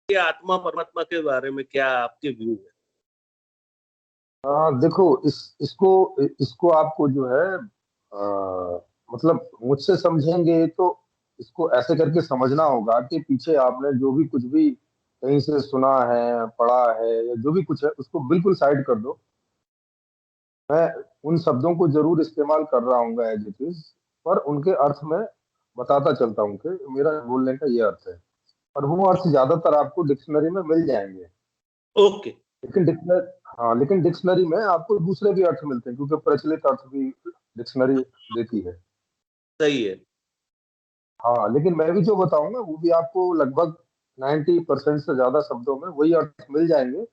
ये आत्मा परमात्मा के बारे में क्या आपके व्यू है? देखो इसको इसको आपको जो है मतलब मुझसे समझेंगे तो इसको ऐसे करके समझना होगा कि पीछे आपने जो भी कुछ भी कहीं से सुना है, पढ़ा है या जो भी कुछ है उसको बिल्कुल साइड कर दो। मैं उन शब्दों को जरूर इस्तेमाल कर रहा हूँ एज इट इज, पर उनके अर्थ में बताता चलता हूँ कि मेरा बोलने का ये अर्थ है। और वो अर्थ ज्यादातर आपको डिक्शनरी में मिल जाएंगे। ओके। लेकिन डिक्शनरी, हाँ लेकिन डिक्शनरी में आपको दूसरे भी अर्थ मिलते हैं क्योंकि प्रचलित अर्थ भी डिक्शनरी देती है। सही है। हाँ लेकिन मैं भी जो बताऊंगा वो भी आपको लगभग 90% से ज्यादा शब्दों में वही अर्थ मिल जाएंगे।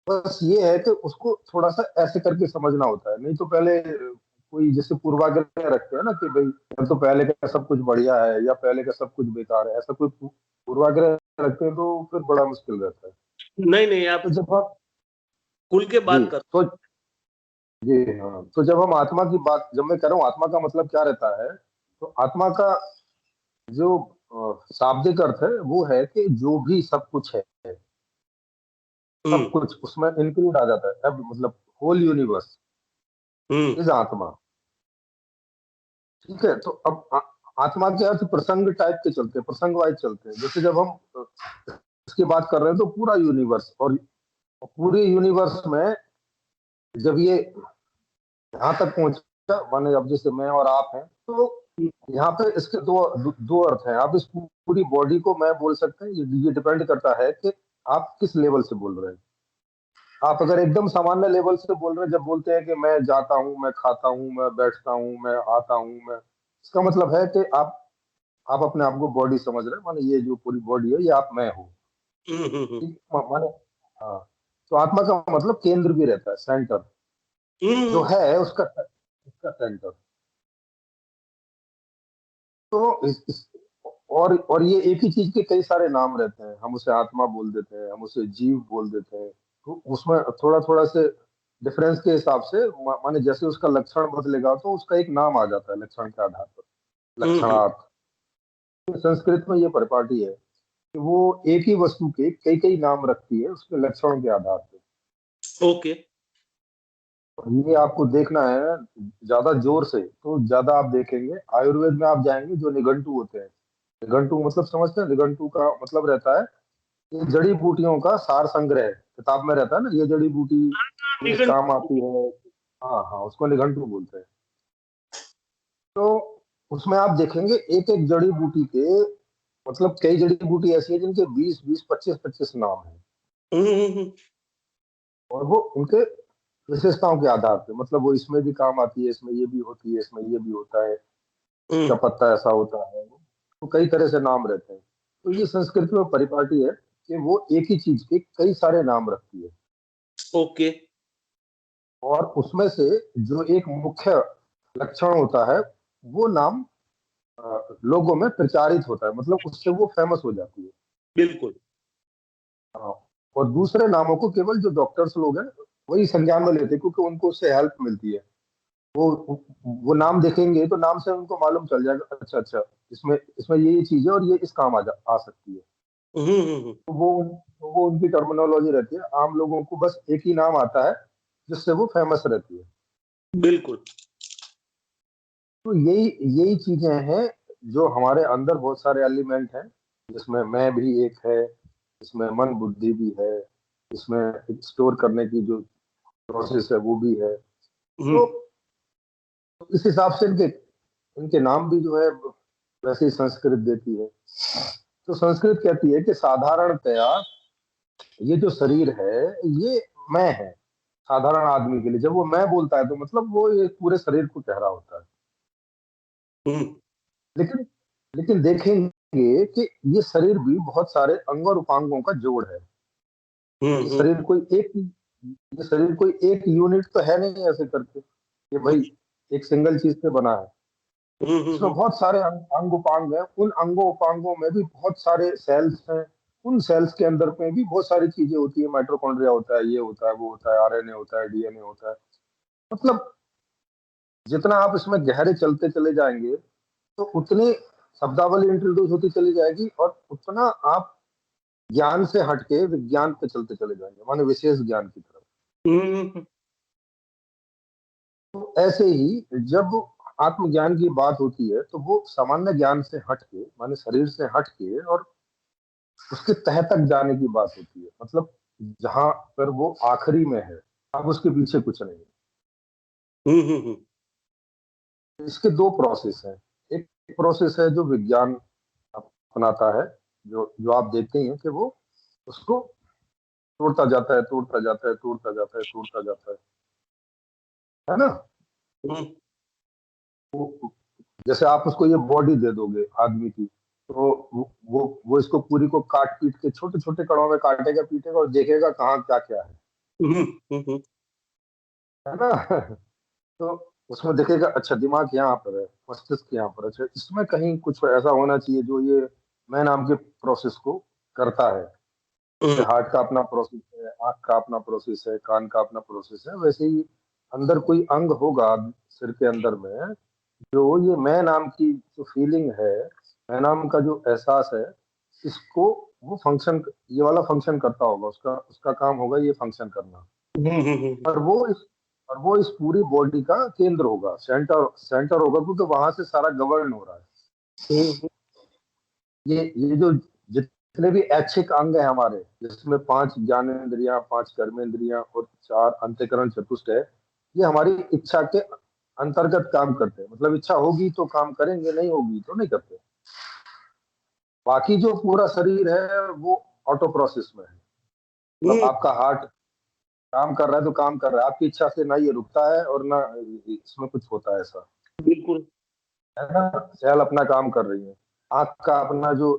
बस ये है कि उसको थोड़ा सा ऐसे करके समझना होता है। नहीं तो पहले कोई जैसे पूर्वाग्रह रखते हैं ना कि भाई या तो पहले का सब कुछ बढ़िया है या पहले का सब कुछ बेकार है, ऐसा कोई पूर्वाग्रह रखते हैं तो फिर बड़ा मुश्किल रहता है। नहीं नहीं, आप तो जब आप खुल के जी बात कर। तो जी हाँ, तो जब हम आत्मा की बात, जब मैं कह रहा हूँ आत्मा का मतलब क्या रहता है, तो आत्मा का जो शाब्दिक अर्थ है वो है कि जो भी सब कुछ है, सब हम्म। कुछ उसमें इंक्लूड आ जाता है। अब मतलब होल यूनिवर्स हम्म। इज आत्मा। ठीक है, तो अब आत्मा के अर्थ प्रसंग टाइप के चलते हैं, प्रसंग वाइज चलते हैं। जैसे जब हम इसकी बात कर रहे हैं तो पूरा यूनिवर्स, और पूरे यूनिवर्स में जब ये यहाँ तक पहुंचा, माने अब जैसे मैं और आप हैं, तो यहाँ पे इसके दो अर्थ हैं। आप इस पूरी बॉडी को मैं बोल सकते हैं, ये डिपेंड करता है कि आप किस लेवल से बोल रहे हैं। आप अगर एकदम सामान्य लेवल से बोल रहे हैं, जब बोलते हैं कि मैं जाता हूँ, मैं खाता हूँ, मैं बैठता हूँ, मैं आता हूँ, मैं, इसका मतलब है कि आप अपने आप को बॉडी समझ रहे हैं, माने ये जो पूरी बॉडी है ये आप मैं हूँ। ठीक, माने हाँ। तो आत्मा का मतलब केंद्र भी रहता है, सेंटर जो हम्म। है उसका सेंटर। तो और ये एक ही चीज के कई सारे नाम रहते हैं। हम उसे आत्मा बोल देते हैं, हम उसे जीव बोल देते हैं। तो उसमें थोड़ा थोड़ा से डिफरेंस के हिसाब से माने जैसे उसका लक्षण बदलेगा तो उसका एक नाम आ जाता है लक्षण के आधार पर, हम्म। लक्षणार्थ। तो संस्कृत में ये परिपाटी है कि वो एक ही वस्तु के कई कई नाम रखती है उसके लक्षणों के आधार पर। ओके। और ये आपको देखना है ज्यादा जोर से, तो ज्यादा आप देखेंगे आयुर्वेद में आप जाएंगे जो निघंटु होते हैं। निघंटु मतलब समझते हैं? निघंटु का मतलब रहता है ये जड़ी बूटियों का सार संग्रह, किताब में रहता है ना, ये जड़ी बूटी ये इस काम आती है। हाँ हाँ, उसको निघंटु बोलते हैं। तो उसमें आप देखेंगे एक एक जड़ी बूटी के मतलब कई जड़ी बूटी ऐसी है जिनके 20 20 25 25 नाम है। हम्म। और वो उनके विशेषताओं के आधार पे, मतलब वो इसमें भी काम आती है, इसमें ये भी होती है, इसमें ये भी होता है, इसका हम्म। पत्ता ऐसा होता है। तो कई तरह से नाम रहते हैं। तो ये संस्कृत में परिपाटी है कि वो एक ही चीज के कई सारे नाम रखती है। ओके। और उसमें से जो एक मुख्य लक्षण होता है वो नाम लोगों में प्रचारित होता है, मतलब उससे वो फेमस हो जाती है। बिल्कुल। हाँ, और दूसरे नामों को केवल जो डॉक्टर्स लोग हैं वही संज्ञान में लेते हैं क्योंकि उनको उससे हेल्प मिलती है। वो वो नाम देखेंगे तो नाम से उनको मालूम चल जाएगा, अच्छा अच्छा इसमें इसमें ये चीज है और ये इस काम आ सकती है। हम्म। तो वो उनकी टर्मिनोलॉजी रहती है। आम लोगों को बस एक ही नाम आता है जिससे वो फेमस रहती है। बिल्कुल। तो यही यही चीजें हैं जो हमारे अंदर बहुत सारे एलिमेंट हैं, जिसमें मैं भी एक है, इसमें मन बुद्धि भी है, इसमें स्टोर करने की जो प्रोसेस है वो भी है। तो हम्म। इस हिसाब से इनके इनके नाम भी जो है वैसे ही संस्कृत देती है। तो संस्कृत कहती है कि साधारणतया ये जो शरीर है ये मैं है। साधारण आदमी के लिए जब वो मैं बोलता है तो मतलब वो ये पूरे शरीर को कह रहा होता है। हम्म। लेकिन लेकिन देखेंगे कि ये शरीर भी बहुत सारे अंग और उपांगों का जोड़ है। ये हम्म। शरीर कोई एक ये शरीर कोई एक यूनिट तो है नहीं ऐसे करके कि भाई एक सिंगल चीज से बना है। इसमें बहुत सारे अंग उपांग हैं। उन अंगों उपांगों में भी बहुत सारे सेल्स हैं। उन सेल्स के अंदर में भी बहुत सारी चीजें होती है। माइटोकॉन्ड्रिया होता है, ये होता है, वो होता है, आरएनए होता है, डीएनए होता है। मतलब जितना आप इसमें गहरे चलते चले जाएंगे तो उतनी शब्दावली इंट्रोड्यूस होती चली जाएगी और उतना आप ज्ञान से हटके विज्ञान पे चलते चले जाएंगे, माने विशेष ज्ञान की तरफ। हम्म, तो ऐसे ही जब आत्मज्ञान की बात होती है तो वो सामान्य ज्ञान से हटके, माने शरीर से हटके और उसके तह तक जाने की बात होती है। मतलब जहां पर वो आखिरी में है, अब उसके पीछे कुछ नहीं हम्म, है। इसके दो प्रोसेस हैं। एक प्रोसेस है जो विज्ञान अपनाता है, जो जो आप देखते हैं कि वो उसको तोड़ता जाता है, तोड़ता जाता है, तोड़ता जाता है, तोड़ता जाता है ना। हम्म, वो जैसे आप उसको ये बॉडी दे दोगे आदमी की, तो वो इसको पूरी को काट पीट के छोटे छोटे कणों में काटेगा, पीटेगा और देखेगा कहाँ क्या क्या हम्म, हम्म, है ना। तो उसमें देखेगा अच्छा दिमाग यहाँ पर है, मस्तिष्क यहाँ पर है, अच्छा इसमें कहीं कुछ ऐसा होना चाहिए जो ये मैं नाम के प्रोसेस को करता है। जैसे हम्म, हार्ट का अपना प्रोसेस है, आंख का अपना प्रोसेस है, कान का अपना प्रोसेस है, वैसे ही अंदर कोई अंग होगा सिर के अंदर में, जो ये मैं नाम की जो फीलिंग है, मैं नाम का जो एहसास है, इसको वो फंक्शन, ये वाला फंक्शन करता होगा, उसका उसका काम होगा ये फंक्शन करना। और वो इस और वो इस पूरी बॉडी का केंद्र होगा, सेंटर सेंटर होगा, क्योंकि वहां से सारा गवर्न हो रहा है। हम्म, ये जो जितने भी ऐच्छिक अंग है हमारे, जिसमें 5 ज्ञानेंद्रियां, 5 कर्मेंद्रियां और 4 अंतःकरण चतुष्ट है, ये हमारी इच्छा के अंतर्गत काम करते हैं। मतलब इच्छा होगी तो काम करेंगे, नहीं होगी तो नहीं करते। बाकी जो पूरा शरीर है वो ऑटो प्रोसेस में है। मतलब हम्म, आपका हार्ट काम कर रहा है तो काम कर रहा है, आपकी इच्छा से ना ये रुकता है और ना इसमें कुछ होता है ऐसा, बिल्कुल। है ना। सेल अपना काम कर रही है, आंख का अपना जो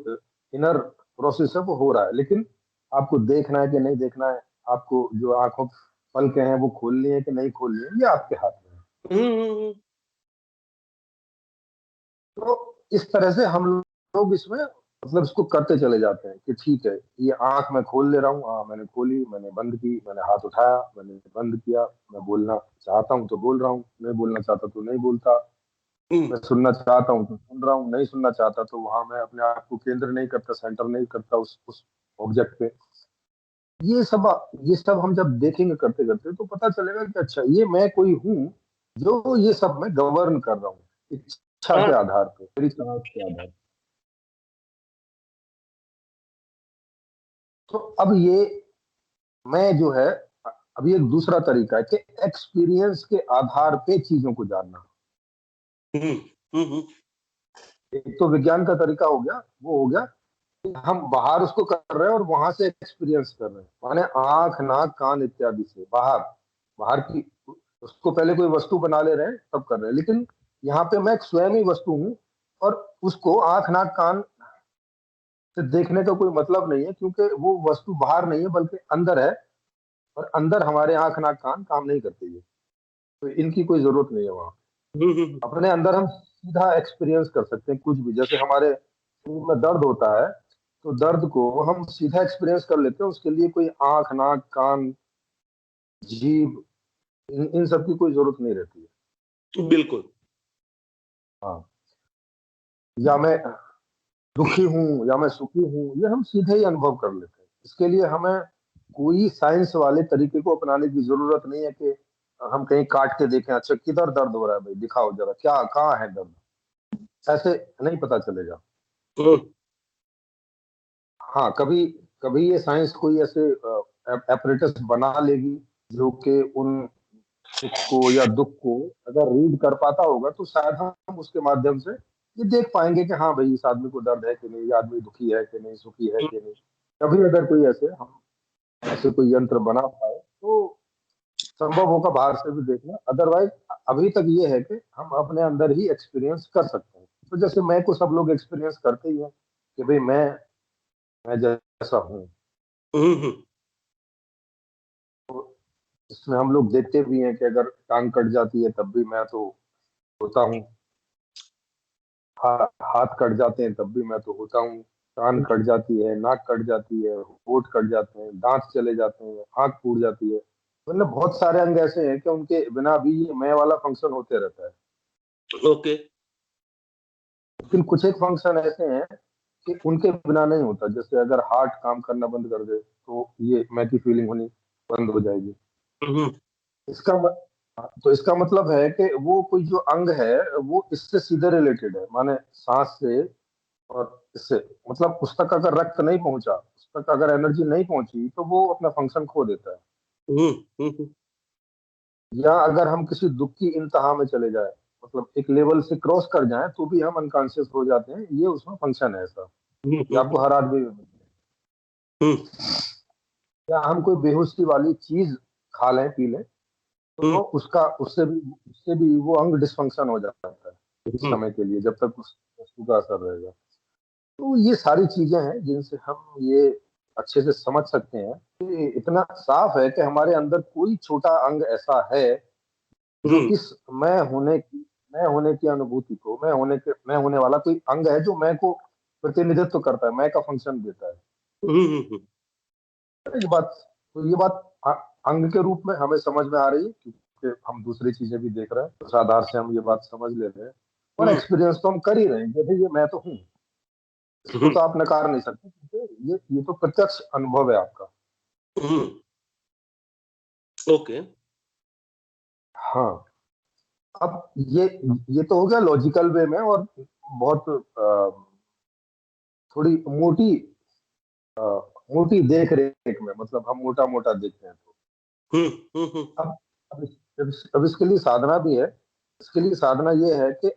इनर प्रोसेस है वो हो रहा है, लेकिन आपको देखना है कि नहीं देखना है, आपको जो आंखों पलके हैं वो खोलनी है कि नहीं खोलनी है, ये आपके हाथ में है। हम्म, तो इस तरह से हम लोग इसमें मतलब इसको करते चले जाते हैं कि ठीक है ये आंख मैं खोल ले रहा हूँ, हाँ मैंने खोली, मैंने बंद की, मैंने हाथ उठाया, मैंने बंद किया, मैं बोलना चाहता हूँ तो बोल रहा हूँ, नहीं बोलना चाहता तो नहीं बोलता, हम्म, मैं सुनना चाहता हूँ तो सुन रहा हूँ, नहीं सुनना चाहता तो वहां मैं अपने आप को केंद्र नहीं करता, सेंटर नहीं करता उस ऑब्जेक्ट पे। ये सब हम जब देखेंगे करते करते तो पता चलेगा कि अच्छा ये मैं कोई हूँ जो ये सब मैं गवर्न कर रहा हूँ, इच्छा के हाँ, आधार पे, मेरी चाहत के आधार पे। तो अब ये मैं जो है, अभी एक दूसरा तरीका है कि एक्सपीरियंस के आधार पे चीजों को जानना। हम्म, हम्म, एक तो विज्ञान का तरीका हो गया, वो हो गया हम बाहर उसको कर रहे हैं और वहां से एक्सपीरियंस कर रहे हैं, माने आंख नाक कान इत्यादि से बाहर, बाहर की उसको पहले कोई वस्तु बना ले रहे हैं तब कर रहे हैं, लेकिन यहाँ पे मैं स्वयं ही वस्तु हूँ और उसको आंख नाक कान से देखने का कोई मतलब नहीं है, क्योंकि वो वस्तु बाहर नहीं है बल्कि अंदर है, और अंदर हमारे आंख नाक कान काम नहीं करते ये, तो इनकी कोई जरूरत नहीं है वहां। अपने अंदर हम सीधा एक्सपीरियंस कर सकते हैं कुछ भी, जैसे हमारे शरीर में दर्द होता है तो दर्द को हम सीधा एक्सपीरियंस कर लेते हैं, उसके लिए कोई आंख नाक कान जीभ इन सब की कोई जरूरत नहीं रहती है। बिल्कुल। हाँ, या मैं दुखी हूँ या मैं सुखी हूँ, ये हम सीधे ही अनुभव कर लेते हैं। इसके लिए हमें कोई साइंस वाले तरीके को अपनाने की जरूरत नहीं है कि हम कहीं काट के देखें, अच्छा किधर दर्द हो रहा है भाई दिखाओ जरा, क्या कहाँ है दर्द, ऐसे नहीं पता चलेगा। हम्म, हाँ, कभी कभी ये साइंस कोई ऐसे एपरेटस बना लेगी जो कि उन सुख को या दुख को अगर रीड कर पाता होगा, तो शायद हम उसके माध्यम से ये देख पाएंगे कि हाँ भाई इस आदमी को दर्द है कि नहीं, ये आदमी दुखी है कि नहीं, सुखी है कि नहीं। कभी अगर कोई ऐसे हम ऐसे कोई यंत्र बना पाए तो संभव होगा बाहर से भी देखना, अदरवाइज अभी तक ये है कि हम अपने अंदर ही एक्सपीरियंस कर सकते हैं। तो जैसे मैं को सब लोग एक्सपीरियंस करते ही हैं कि भाई मैं जैसा हूँ। हम्म, तो इसमें हम लोग देखते भी हैं कि अगर टांग कट जाती है तब भी मैं तो होता हूँ, हाथ कट जाते हैं तब भी मैं तो होता हूँ, कान कट जाती है, नाक कट जाती है, होंठ कट जाते हैं, दांत चले जाते हैं, आंख फूट जाती है, मतलब बहुत सारे अंग ऐसे हैं कि उनके बिना भी ये मैं वाला फंक्शन होते रहता है। ओके। लेकिन कुछ एक फंक्शन ऐसे हैं कि उनके बिना नहीं होता। जैसे अगर हार्ट काम करना बंद कर दे तो ये मैं की फीलिंग होनी बंद हो जाएगी। हम्म, इसका म- तो इसका मतलब है कि वो कोई जो अंग है वो इससे सीधे रिलेटेड है, माने सांस से और इससे, मतलब उस तक अगर रक्त नहीं पहुंचा, उस तक अगर एनर्जी नहीं पहुंची तो वो अपना फंक्शन खो देता है। हम्म, हम्म, या अगर हम किसी दुख की इंतहा में चले जाए, मतलब एक लेवल से क्रॉस कर जाएं तो भी हम अनकॉन्शियस हो जाते हैं, ये उसमें फंक्शन है ऐसा। हम्म, ये आपको हर आदमी में मिलता है। हम्म, या हम कोई बेहोशी वाली चीज खा लें पी लें हम्म, तो उसका उससे भी वो अंग डिसफंक्शन हो जाता है कुछ हम्म, समय के लिए, जब तक उस वस्तु का असर रहेगा। तो ये सारी चीजें हैं जिनसे हम ये अच्छे से समझ सकते हैं कि इतना साफ है कि हमारे अंदर कोई छोटा अंग ऐसा है जो हम्म, कि मैं होने की अनुभूति को, मैं होने वाला कोई अंग है जो मैं को प्रतिनिधित्व करता है, मैं का फंक्शन देता है। हम्म, तो ये बात अंग के रूप में हमें समझ में आ रही है क्योंकि हम दूसरी चीजें भी देख रहे हैं, उस आधार से हम ये बात समझ ले रहे हैं। और हम्म, एक्सपीरियंस तो हम कर ही रहे हैं कि भाई ये मैं तो हूँ, इसको हम्म, तो आप नकार नहीं सकते क्योंकि ये तो प्रत्यक्ष अनुभव है आपका। हम्म, ओके। हाँ। अब ये तो हो गया लॉजिकल वे में, और बहुत थोड़ी अ, मोटी देख रेख में, मतलब हम मोटा मोटा देखते हैं तो। हम्म, हम्म, अब अब इसके लिए साधना भी है। इसके लिए साधना ये है कि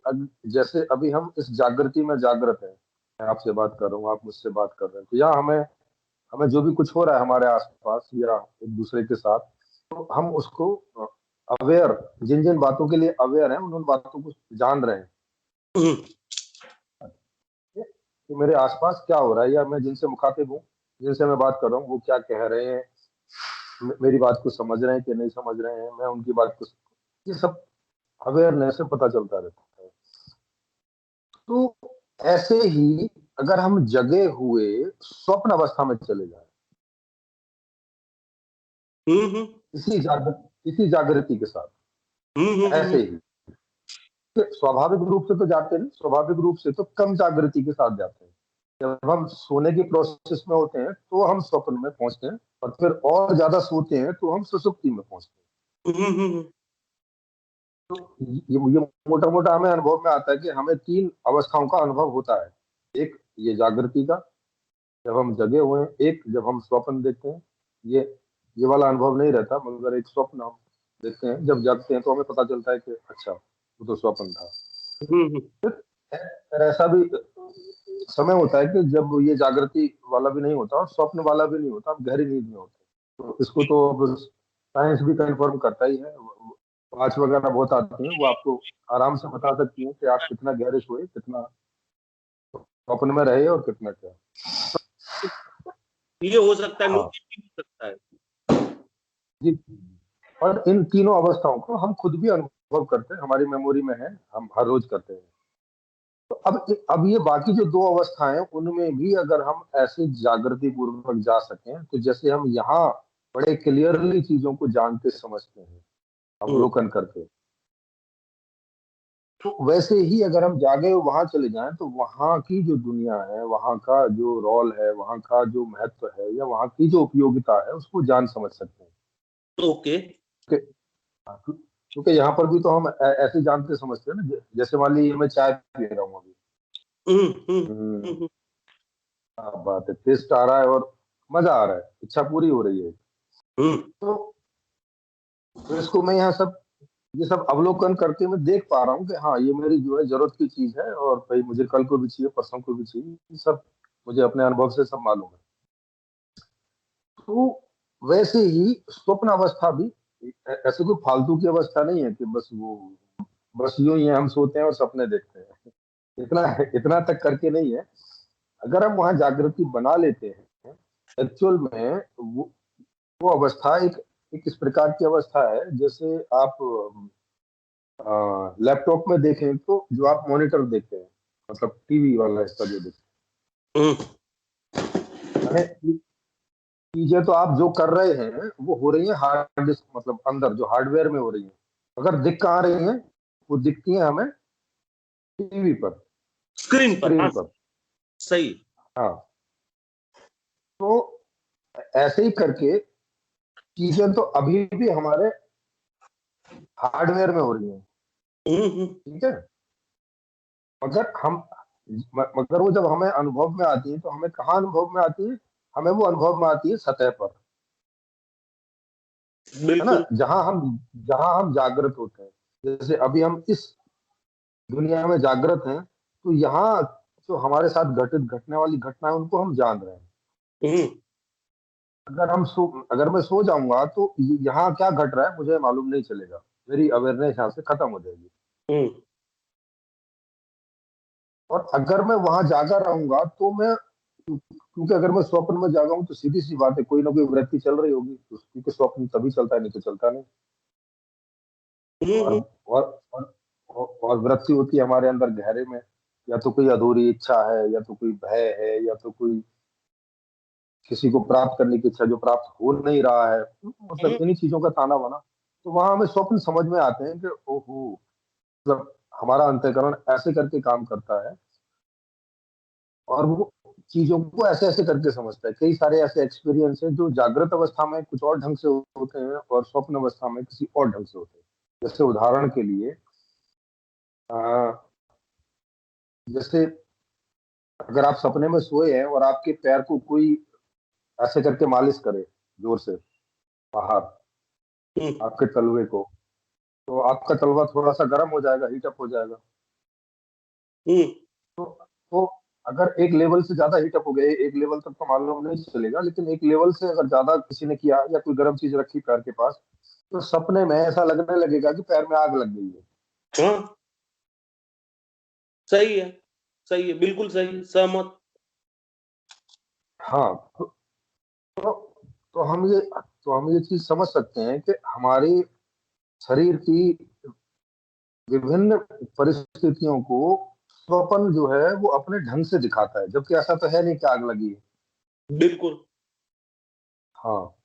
जैसे अभी हम इस जागृति में जागृत हैं, मैं आपसे बात कर रहा हूँ, आप मुझसे बात कर रहे हैं, तो यहाँ हमें हमें जो भी कुछ हो रहा है हमारे आसपास या एक दूसरे के साथ, तो हम उसको अवेयर, जिन जिन बातों के लिए अवेयर हैं उन उन बातों को जान रहे हैं हम्म, कि मेरे आसपास क्या हो रहा है, या मैं जिनसे मुखातिब हूँ, जिनसे मैं बात कर रहा हूँ, वो क्या कह रहे हैं, मेरी बात को समझ रहे हैं कि नहीं समझ रहे हैं, मैं उनकी बात को, ये सब अवेयरनेस से पता चलता रहता है। तो ऐसे ही अगर हम जगे हुए स्वप्न अवस्था में चले जाए, हम्म, इसी जागृति के साथ, ऐसे ही स्वाभाविक रूप से तो जाते नहीं, स्वाभाविक रूप से तो कम जागृति के साथ जाते हैं। जब हम सोने की प्रोसेस में होते हैं तो हम स्वप्न में पहुंचते हैं, और फिर और ज्यादा सोते हैं तो हम सुसुप्ति में पहुंचते हैं। हम्म, तो ये मोटा मोटा हमें अनुभव में आता है कि हमें तीन अवस्थाओं का अनुभव होता है। एक ये जागृति का, जब हम जगे हुए हैं। एक जब हम स्वप्न देखते हैं, ये ये वाला अनुभव नहीं रहता, मगर एक स्वप्न हम देखते हैं, जब जागते हैं तो हमें पता चलता है कि अच्छा वो तो स्वप्न था। हम्म, फिर ऐसा भी समय होता है कि जब ये जागृति वाला भी नहीं होता और स्वप्न वाला भी नहीं होता, आप गहरी नींद में होते हैं। तो इसको तो अब साइंस भी कंफर्म करता ही है। वॉच वगैरह बहुत आती हैं, वो आपको आराम से बता सकती हैं कि आप कितना गहरे सोए, कितना स्वप्न में रहे और कितना क्या। ये हो सकता है, हाँ नुक्ति भी हो सकता है। जी। और इन तीनों अवस्थाओं को हम खुद भी अनुभव करते हैं, हमारी मेमोरी में है, हम हर रोज करते हैं। तो अब ये बाकी जो दो अवस्थाएं हैं उनमें भी अगर हम ऐसे जागृति पूर्वक जा सकें, तो जैसे हम यहाँ बड़े क्लियरली चीजों को जानते समझते हैं हम्म, अवलोकन करके, तो वैसे ही अगर हम जागे वहां चले जाएं तो वहां की जो दुनिया है, वहां का जो रोल है, वहां का जो महत्व है, या वहां की जो उपयोगिता है, उसको जान समझ सकते हैं। ओके। क्योंकि क्योंकि यहाँ पर भी तो हम ऐसे जानते समझते हैं ना, जैसे मान लीजिए मैं चाय पी रहा हूँ अभी। हम्म, हम्म, हम्म, हम्म, क्या बात है, टेस्ट आ रहा है और मजा आ रहा है, इच्छा पूरी हो रही है। हम्म, तो, तो इसको मैं यहाँ सब ये सब अवलोकन करके मैं देख पा रहा हूँ कि हाँ ये मेरी जो है जरूरत की चीज है, और भाई मुझे कल को भी चाहिए, परसों को भी चाहिए, ये सब मुझे अपने अनुभव से सब मालूम है। तो वैसे ही स्वप्न अवस्था भी ऐसे कोई फालतू की अवस्था नहीं है कि बस यूं ही हम सोते हैं और सपने देखते हैं, इतना इतना तक करके नहीं है। अगर हम वहां जागृति बना लेते हैं एक्चुअल में, वो अवस्था एक इस प्रकार की अवस्था है, जैसे आप लैपटॉप में देखें तो जो आप मॉनिटर देखते हैं, मतलब टीवी वाला हिस्सा जो देखते हम्म, हैं, यानी चीजें तो आप जो कर रहे हैं वो हो रही है हार्ड डिस्क, मतलब अंदर जो हार्डवेयर में हो रही है, मगर दिख कहाँ रही है, वो दिखती है हमें टीवी पर, स्क्रीन पर, हाँ। स्क्रीन पर। सही। हाँ, तो ऐसे ही करके चीजें तो अभी भी हमारे हार्डवेयर में हो रही हैं, ठीक है। मगर मगर वो जब हमें अनुभव में आती है तो हमें कहाँ अनुभव में आती है? हमें वो अनुभव में आती है सतह पर, है ना, बिल्कुल। जहां हम जागृत होते हैं। जैसे अभी हम इस दुनिया में जागृत हैं, तो यहाँ जो हमारे साथ घटित घटने वाली घटना है उनको हम जान रहे हैं। हम्म अगर मैं सो जाऊंगा तो यहाँ क्या घट रहा है मुझे मालूम नहीं चलेगा, मेरी अवेयरनेस यहाँ से खत्म हो जाएगी। हम्म और अगर मैं वहां जागा रहूंगा तो मैं, क्योंकि अगर मैं स्वप्न में जागा हूं तो सीधी सी बात है कोई ना कोई वृत्ति चल रही होगी, तो क्योंकि स्वप्न तभी चलता है, नहीं तो चलता नहीं। और हम्म और और, और वृत्ति होती है हमारे अंदर गहरे में, या तो कोई अधूरी इच्छा है, या तो कोई भय है, या तो कोई किसी को प्राप्त करने की इच्छा जो प्राप्त हो नहीं रहा है, मतलब हम्म इन्हीं चीजों का ताना बाना। तो वहां हमें स्वप्न समझ में आते हैं कि ओहो, मतलब हमारा अंतःकरण ऐसे करके काम करता है, और वो चीजों को ऐसे ऐसे करके समझता है। कई सारे ऐसे एक्सपीरियंस हैं जो जागृत अवस्था में कुछ और ढंग से होते हैं और स्वप्न अवस्था में किसी और ढंग से होते हैं। जैसे उदाहरण के लिए, अ, जैसे अगर आप सपने में सोए हैं और आपके पैर को कोई ऐसे करके मालिश करे जोर से बाहर, हम्म आपके तलवे को, तो आपका तलवा थोड़ा सा गर्म हो जाएगा, हीट अप हो जाएगा। हम्म तो अगर एक लेवल से ज्यादा हीट अप हो गया, एक लेवल तक तो मालूम नहीं चलेगा, लेकिन एक लेवल से अगर ज्यादा किसी ने किया या कोई गर्म चीज रखी पैर के पास, तो सपने में ऐसा लगने लगेगा कि पैर में आग लग गई है। हाँ, सही है, सही है, बिल्कुल सही, सहमत। हाँ, तो, तो हम ये तो हम ये चीज समझ सकते हैं कि हमारे शरीर की विभिन्न परिस्थितियों को स्वप्न जो है वो अपने ढंग से दिखाता है, जबकि ऐसा तो है नहीं कि आग लगी है। बिल्कुल। हाँ,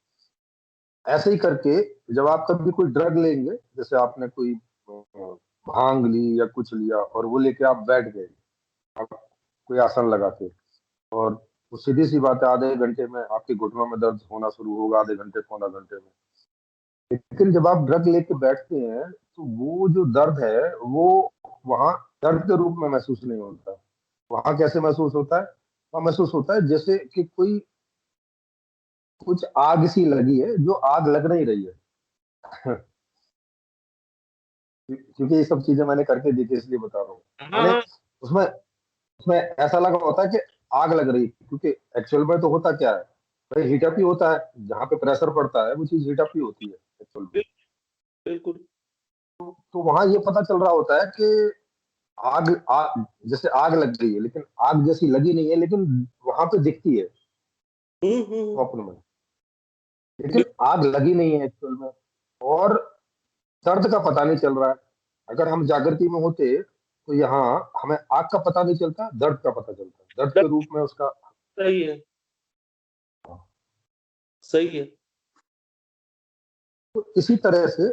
ऐसे ही करके जब आप कभी कोई ड्रग लेंगे, जैसे आपने कोई भांग ली या कुछ लिया और वो लेके आप बैठ गए, आप कोई आसन लगा के, और वो सीधी सी बात है आधे घंटे में आपके घुटनों में दर्द होना शुरू होगा, आधे घंटे पौना घंटे में। लेकिन जब आप ड्रग लेके बैठते हैं तो वो जो दर्द है वो वहां दर्द के रूप में महसूस नहीं होता। वहां कैसे महसूस होता है? वहां महसूस होता है जैसे कि कोई कुछ आग सी लगी है जो आग लग नहीं रही है। क्योंकि ये सब चीजें मैंने करके देखी इसलिए बता रहा हूँ। हाँ, मैंने हाँ, उसमें उसमें ऐसा लगा होता है कि आग लग रही है, क्योंकि एक्चुअल में तो होता क्या है, भाई हीटअप ही होता है, जहाँ पे प्रेशर पड़ता है वो चीज हीटअप ही होती है एक्चुअल में। बिल बिल्कुल। तो वहां ये पता चल रहा होता है कि जैसे आग लग गई है, लेकिन आग जैसी लगी नहीं है, लेकिन वहां पे दिखती है हुँ। स्वप्न में, लेकिन बिल आग लगी नहीं है एक्चुअल में। और दर्द का पता नहीं चल रहा है। अगर हम जागृति में होते तो यहाँ हमें आग का पता नहीं चलता, दर्द का पता चलता, दर्द द के रूप में उसका। सही है, सही है। तो इसी तरह से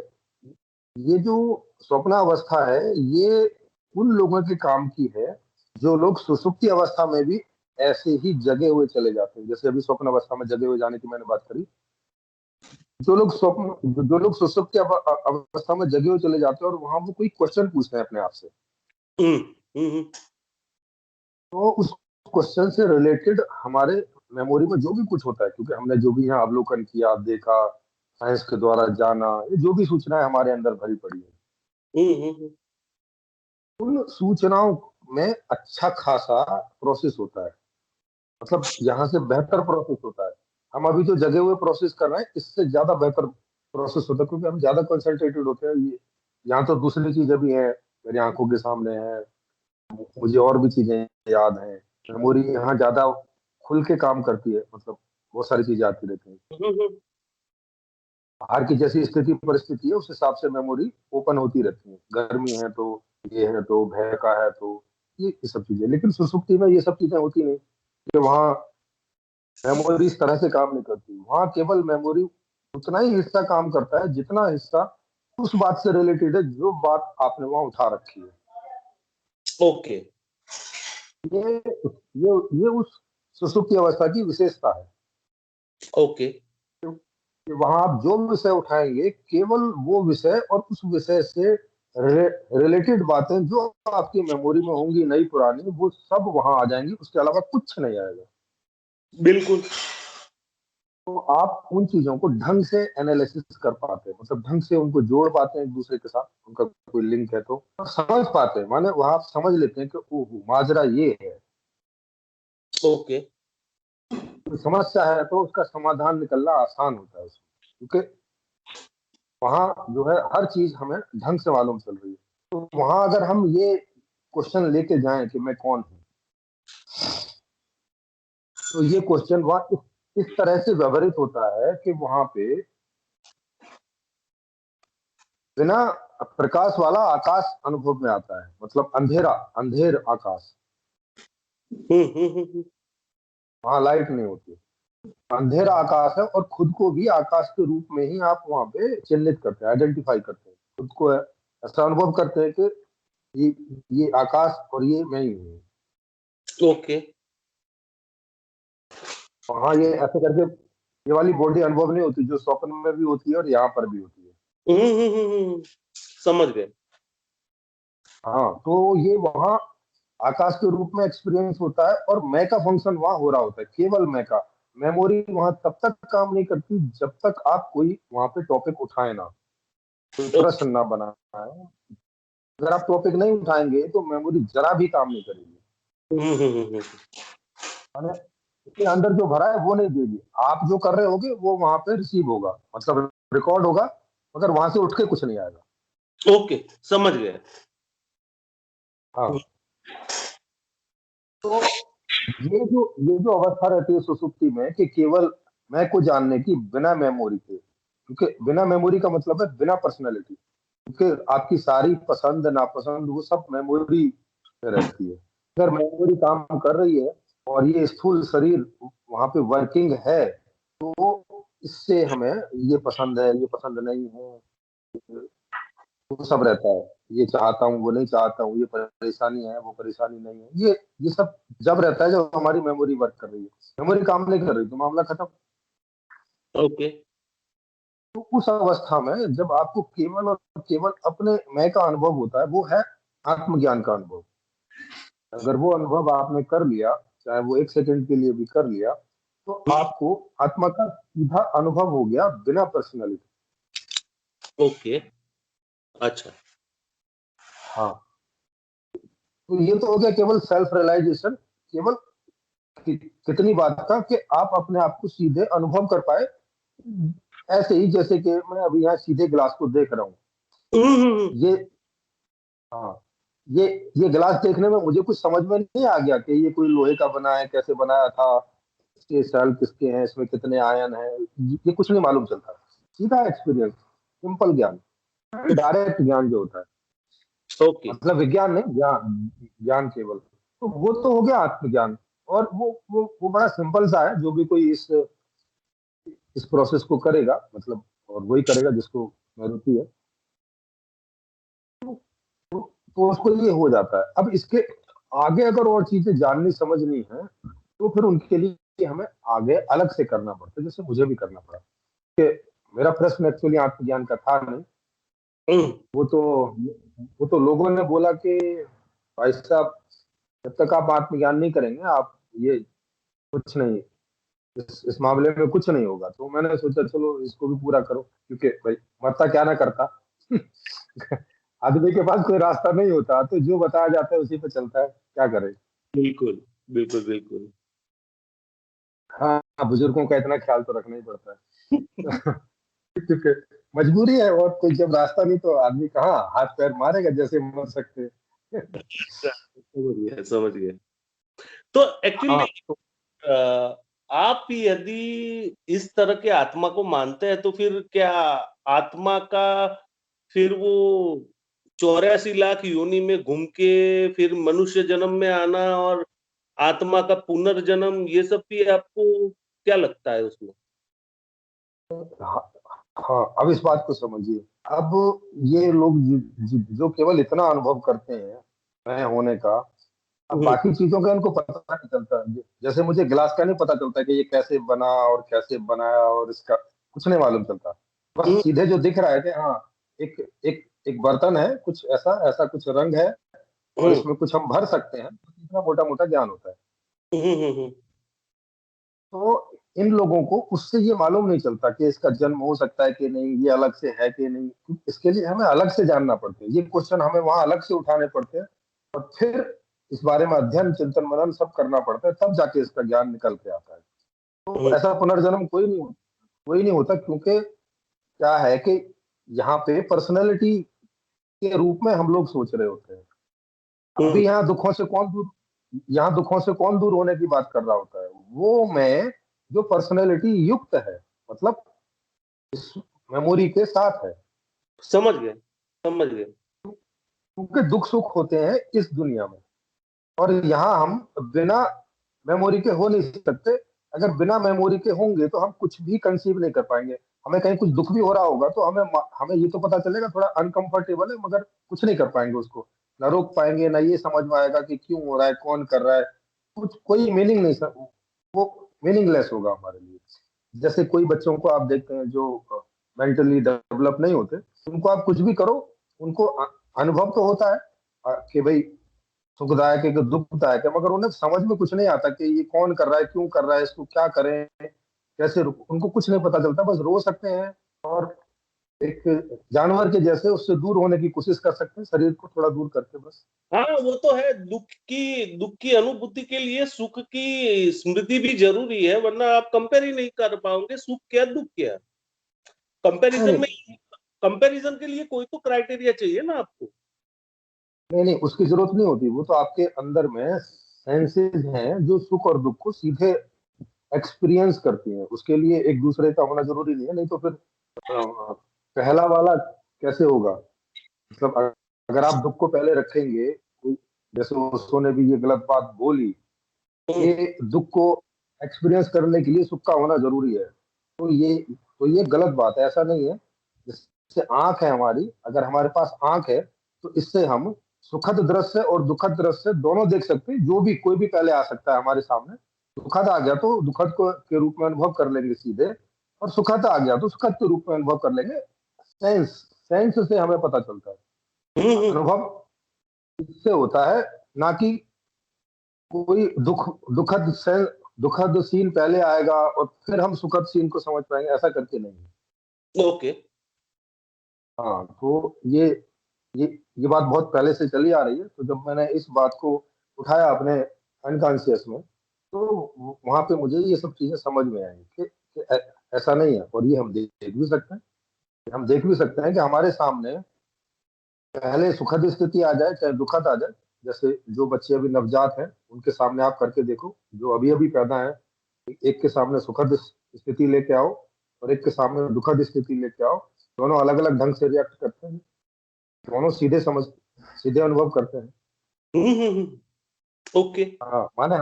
ये जो स्वप्नावस्था है, ये उन लोगों के काम की है जो लोग सुषुप्ति अवस्था में भी ऐसे ही जगे हुए चले जाते हैं। जैसे अभी स्वप्न अवस्था में जगे हुए जाने की मैंने बात करी, जो लोग सुषुप्ति अवस्था में जगे हुए चले जाते हैं और वहां वो कोई क्वेश्चन पूछते हैं अपने आप से, हुँ, हुँ। तो उस क्वेश्चन से रिलेटेड हमारे मेमोरी में जो भी कुछ होता है, क्योंकि हमने जो भी यहाँ अवलोकन किया, देखा, साइंस के द्वारा जाना, ये जो भी सूचनाएं हमारे अंदर भरी पड़ी है, हुँ। उन सूचनाओं में अच्छा खासा प्रोसेस होता है। मतलब यहाँ से बेहतर प्रोसेस होता है। हम अभी जो जगे हुए प्रोसेस कर रहे हैं इससे ज्यादा बेहतर प्रोसेस होता है, क्योंकि हम ज्यादा कंसंट्रेटेड होते हैं। ये यहाँ तो दूसरी चीजें भी हैं, मेरी आंखों के सामने है, मुझे और भी चीजें याद हैं। मेमोरी यहाँ ज्यादा खुल के काम करती है, मतलब बहुत सारी चीजें आती रहती हैं। हुँ, हुँ। बाहर की जैसी स्थिति परिस्थिति है उस हिसाब से मेमोरी ओपन होती रहती है। गर्मी है तो ये है, तो भय का है तो ये सब चीजें। लेकिन सुसुप्ति में ये सब चीजें होती नहीं, कि वहाँ मेमोरी इस तरह से काम नहीं करती। वहाँ केवल मेमोरी उतना ही हिस्सा काम करता है जितना हिस्सा उस बात से रिलेटेड है जो बात आपने वहाँ उठा रखी है। ओके। ये ये उस सुषुप्ति अवस्था की विशेषता है ओके। कि वहां आप जो विषय उठाएंगे केवल वो विषय और उस विषय से रिलेटेड बातें जो आपकी मेमोरी में होंगी नई पुरानी वो सब वहां आ जाएंगी, उसके अलावा कुछ नहीं आएगा। बिल्कुल। तो आप उन चीजों को ढंग से एनालिसिस कर पाते हैं, मतलब ढंग से उनको जोड़ पाते हैं एक दूसरे के साथ, उनका कोई लिंक है तो और समझ पाते हैं, माने वहां आप समझ लेते हैं कि ओह माजरा ये है। ओके। कोई समस्या है तो उसका समाधान निकलना आसान होता है उसमें, क्योंकि वहां जो है हर चीज हमें ढंग से मालूम चल रही है। तो वहां अगर हम ये क्वेश्चन लेके जाएं कि मैं कौन हूँ, तो ये क्वेश्चन वहां इस तरह से व्यवहारित होता है कि वहां पे बिना प्रकाश वाला आकाश अनुभव में आता है, मतलब अंधेरा, अंधेर आकाश, हम्म। वहां लाइट नहीं होती, अंधेरा आकाश है और खुद को भी आकाश के रूप में ही आप वहां पे चिन्हित करते हैं, आइडेंटिफाई करते हैं खुद को, ऐसा अनुभव करते हैं कि ये ये आकाश और ये मैं ही हूँ। ओके। वहां ये ऐसे करके ये वाली बॉडी अनुभव नहीं होती जो स्वप्न में भी होती है और यहाँ पर भी होती है। समझ गए। हाँ, तो ये वहां आकाश के रूप में एक्सपीरियंस होता है और मैं का फंक्शन वहां हो रहा होता है, केवल मैं का। मेमोरी वहां तब तक काम नहीं करती जब तक आप कोई वहां पे टॉपिक उठाए ना, कोई ओके। प्रश्न ना बनाए। अगर आप टॉपिक नहीं उठाएंगे तो मेमोरी जरा भी काम नहीं करेगी, हम्म। माने इसके अंदर जो भरा है वो नहीं देगी, आप जो कर रहे होगे वो वहां पे रिसीव होगा, मतलब रिकॉर्ड होगा, मगर वहां से उठ के कुछ नहीं आएगा। ओके, समझ गए। हाँ, तो ये जो अवस्था रहती है सुसुप्ति में कि केवल मैं को जानने की बिना मेमोरी के, क्योंकि बिना मेमोरी का मतलब है बिना पर्सनैलिटी, क्योंकि आपकी सारी पसंद नापसंद वो सब मेमोरी में रहती है। अगर मेमोरी काम कर रही है और ये स्थूल शरीर वहां पे वर्किंग है, तो इससे हमें ये पसंद है ये पसंद नहीं है वो सब रहता है, ये चाहता हूँ वो नहीं चाहता हूँ, ये परेशानी है वो परेशानी नहीं है, ये सब जब रहता है जब हमारी मेमोरी वर्क कर रही है। मेमोरी काम नहीं कर रही तो मामला खत्म। ओके। तो उस अवस्था में जब आपको केवल और केवल अपने मैं का अनुभव होता है, वो है आत्मज्ञान का अनुभव। अगर वो अनुभव आपने कर लिया, चाहे वो एक सेकंड के लिए भी कर लिया, तो आपको आत्मा का सीधा अनुभव हो गया बिना पर्सनैलिटी। ओके। अच्छा। हाँ, तो ये तो हो गया केवल सेल्फ रियलाइजेशन, केवल कितनी बात का कि आप अपने आप को सीधे अनुभव कर पाए, ऐसे ही जैसे कि मैं अभी यहाँ सीधे गिलास को देख रहा हूँ। हम्म। ये हाँ, ये ये गिलास देखने में मुझे कुछ समझ में नहीं आ गया कि ये कोई लोहे का बना है, कैसे बनाया था, इसके सेल किसके हैं, इसमें कितने आयन हैं, ये कुछ नहीं मालूम चलता। सीधा एक्सपीरियंस, सिंपल ज्ञान, डायरेक्ट ज्ञान जो होता है, ओके। मतलब विज्ञान नहीं, ज्ञान, ज्ञान केवल। तो वो तो हो गया आत्मज्ञान। और वो बड़ा सिंपल सा है, जो भी कोई इस प्रोसेस को करेगा, मतलब और वही करेगा जिसको रुचि है, तो उसको ये हो जाता है। अब इसके आगे अगर और चीजें जाननी समझनी है तो फिर उनके लिए हमें आगे अलग से करना पड़ता है, जैसे मुझे भी करना पड़ा कि मेरा प्रश्न एक्चुअली आत्मज्ञान का था नहीं। हम्म। वो तो वो तो लोगों ने बोला कि भाई साहब, जब तक आप आत्मज्ञान नहीं करेंगे आप ये कुछ नहीं, इस मामले में कुछ नहीं होगा। तो मैंने सोचा चलो इसको भी पूरा करो, क्योंकि भाई मरता क्या ना करता। आदमी के पास कोई रास्ता नहीं होता तो जो बताया जाता है उसी पे चलता है, क्या करे। बिल्कुल, बिल्कुल, बिल्कुल। हाँ, बुजुर्गों का इतना ख्याल तो रखना ही पड़ता है। क्योंकि मजबूरी है, और कोई जब रास्ता नहीं तो आदमी कहाँ हाथ पैर मारेगा, जैसे मर सकते हैं। समझ गया, समझ गया। तो एक्चुअली हाँ, तो आप यदि इस तरह के आत्मा को मानते हैं तो फिर क्या आत्मा का फिर वो 84 लाख योनि में घूम के फिर मनुष्य जन्म में आना और आत्मा का पुनर्जन्म ये सब भी आपको क्या लगता है उसमें? हाँ, हाँ, अब इस बात को समझिए। अब ये लोग जो केवल इतना अनुभव करते हैं मैं होने का, अब बाकी चीजों का इनको पता नहीं चलता, जैसे मुझे गिलास का नहीं पता चलता कि ये कैसे बना और कैसे बनाया, और इसका कुछ नहीं मालूम चलता। बस हम्म, सीधे जो दिख रहा है कि हाँ, एक एक एक बर्तन है, कुछ ऐसा ऐसा कुछ रंग है, और हम्म, इसमें कुछ हम भर सकते हैं, तो इतना मोटा मोटा ज्ञान होता है। हम्म, हम्म, तो इन लोगों को उससे ये मालूम नहीं चलता कि इसका जन्म हो सकता है कि नहीं, ये अलग से है कि नहीं। इसके लिए हमें अलग से जानना पड़ता है, ये क्वेश्चन हमें वहां अलग से उठाने पड़ते हैं, और फिर इस बारे में अध्ययन चिंतन मनन सब करना पड़ता है, तब जाके इसका ज्ञान निकल के आता है। तो हम्म, ऐसा पुनर्जन्म कोई नहीं होता, क्योंकि क्या है कि यहाँ पे पर्सनैलिटी के रूप में हम लोग सोच रहे होते हैं। हम्म, अभी यहाँ दुखों से कौन दूर होने की बात कर रहा होता है? वो मैं जो पर्सनैलिटी युक्त है, मतलब इस मेमोरी के साथ है। समझ गए, समझ गए। क्योंकि दुख सुख होते हैं इस दुनिया में, और यहाँ हम बिना मेमोरी के हो नहीं सकते। अगर बिना मेमोरी के होंगे तो हम कुछ भी कंसीव नहीं कर पाएंगे। हमें कहीं कुछ दुख भी हो रहा होगा तो हमें हमें ये तो पता चलेगा थोड़ा अनकंफर्टेबल है, मगर कुछ नहीं कर पाएंगे उसको, ना रोक पाएंगे, ना ये समझ में आएगा कि क्यों हो रहा है, कौन कर रहा है। कुछ कोई मीनिंग नहीं सर, वो मीनिंगलेस होगा हमारे लिए। जैसे कोई बच्चों को आप देखते हैं जो मेंटली डेवलप नहीं होते, उनको आप कुछ भी करो, उनको अनुभव तो होता है कि भाई सुखदायक है कि दुखदायक है, मगर उन्हें समझ में कुछ नहीं आता कि ये कौन कर रहा है, क्यों कर रहा है, इसको क्या करें, कैसे उनको कुछ नहीं पता चलता, बस रो सकते हैं, और एक जानवर के जैसे उससे दूर होने की कोशिश कर सकते हैं, शरीर को थोड़ा दूर करके बस। हाँ, वो तो है। दुख की अनुभूति के लिए सुख की स्मृति भी जरूरी है, वरना आप कंपेयर ही नहीं कर पाओगे सुख क्या दुख क्या। कंपैरिजन नहीं में कंपैरिजन के लिए कोई तो क्राइटेरिया चाहिए ना आपको। नहीं नहीं, उसकी जरूरत नहीं होती, वो तो आपके अंदर में सेंसेस हैं जो सुख और दुख को सीधे एक्सपीरियंस करती हैं, उसके लिए एक दूसरे का होना जरूरी नहीं है, नहीं तो फिर पहला वाला कैसे होगा? मतलब अगर आप दुख को पहले रखेंगे, जैसे उसने ने भी ये गलत बात बोली, हम्म, ये दुख को एक्सपीरियंस करने के लिए सुख का होना जरूरी है, तो ये गलत बात है, ऐसा नहीं है। जैसे आंख है हमारी, अगर हमारे पास आंख है तो इससे हम सुखद दृश्य और दुखद दृश्य दोनों देख सकते हैं, जो भी कोई भी पहले आ सकता है हमारे सामने। दुखद आ गया तो दुखद को के रूप में अनुभव कर लेंगे सीधे, और सुखद आ गया तो सुखद के रूप में अनुभव कर लेंगे। सेंस सेंस से हमें पता चलता है, हम्म, अनुभव इससे होता है, ना कि कोई दुखद सीन पहले आएगा और फिर हम सुखद सीन को समझ पाएंगे, ऐसा करके नहीं है। ओके। हाँ, तो ये ये बात बहुत पहले से चली आ रही है, तो जब मैंने इस बात को उठाया अपने अनकॉन्शियस में, तो वहां पे मुझे ये सब चीजें समझ में आई कि ऐसा नहीं है। और ये हम देख भी सकते हैं, कि हमारे सामने पहले सुखद स्थिति आ जाए चाहे दुखद आ जाए। जैसे जो बच्चे अभी नवजात हैं, उनके सामने आप करके देखो, जो अभी अभी पैदा है, एक के सामने सुखद स्थिति लेके आओ और एक के सामने दुखद स्थिति लेके आओ, दोनों अलग अलग ढंग से रिएक्ट करते हैं, दोनों सीधे अनुभव करते हैं। ओके। हाँ, माने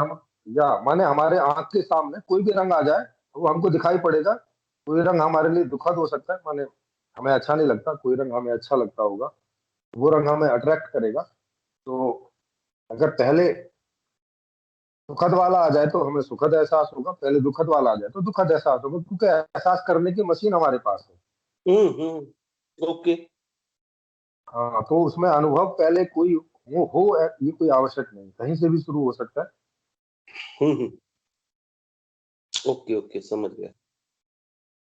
हमारे आंख के सामने कोई भी रंग आ जाए तो वो हमको दिखाई पड़ेगा। कोई रंग हमारे लिए दुखद हो सकता है, माने हमें अच्छा नहीं लगता, कोई रंग हमें अच्छा लगता होगा, वो रंग हमें अट्रैक्ट करेगा। तो अगर पहले सुखद वाला आ जाए तो हमें सुखद एहसास होगा, पहले दुखद वाला आ जाए तो दुखद एहसास होगा, क्योंकि एहसास करने की मशीन हमारे पास है। ओके। हाँ, तो उसमें अनुभव पहले कोई वो हो, ये कोई आवश्यक नहीं, कहीं से भी शुरू हो सकता है। ओके, ओके, समझ गया।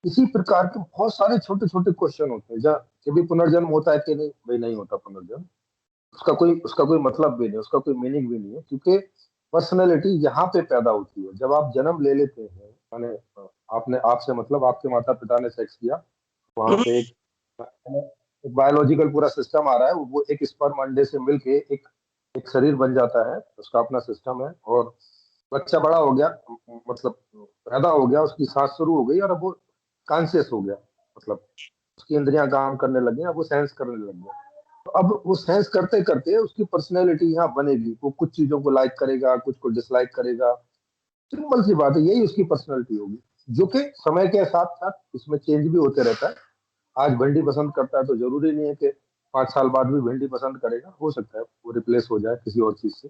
इसी प्रकार के बहुत सारे छोटे छोटे क्वेश्चन होते हैं, जहाँ कभी पुनर्जन्म होता है कि नहीं, भाई नहीं होता पुनर्जन्म, उसका कोई मतलब भी नहीं, उसका कोई मीनिंग भी नहीं है, क्योंकि पर्सनैलिटी यहाँ पे पैदा होती है जब आप जन्म ले लेते हैं। माने आपने आपसे मतलब आपके माता पिता ने सेक्स किया, वहां पे एक बायोलॉजिकल पूरा सिस्टम आ रहा है, वो एक स्पर्म अंडे से मिलके एक एक शरीर बन जाता है, उसका अपना सिस्टम है, और बच्चा बड़ा हो गया, मतलब पैदा हो गया, उसकी सांस शुरू हो गई, और अब वो कॉन्शियस हो गया, मतलब उसकी इंद्रियां काम करने लगी, अब वो सेंस करने लग गया। तो अब वो सेंस करते करते उसकी पर्सनैलिटी यहाँ बनेगी, वो कुछ चीजों को लाइक करेगा, कुछ को डिसलाइक करेगा। सिंपल सी बात है, यही उसकी पर्सनैलिटी होगी, जो कि समय के साथ साथ इसमें चेंज भी होते रहता है। आज भिंडी पसंद करता है तो जरूरी नहीं है कि 5 साल बाद भी भिंडी पसंद करेगा, हो सकता है वो रिप्लेस हो जाए किसी और चीज से।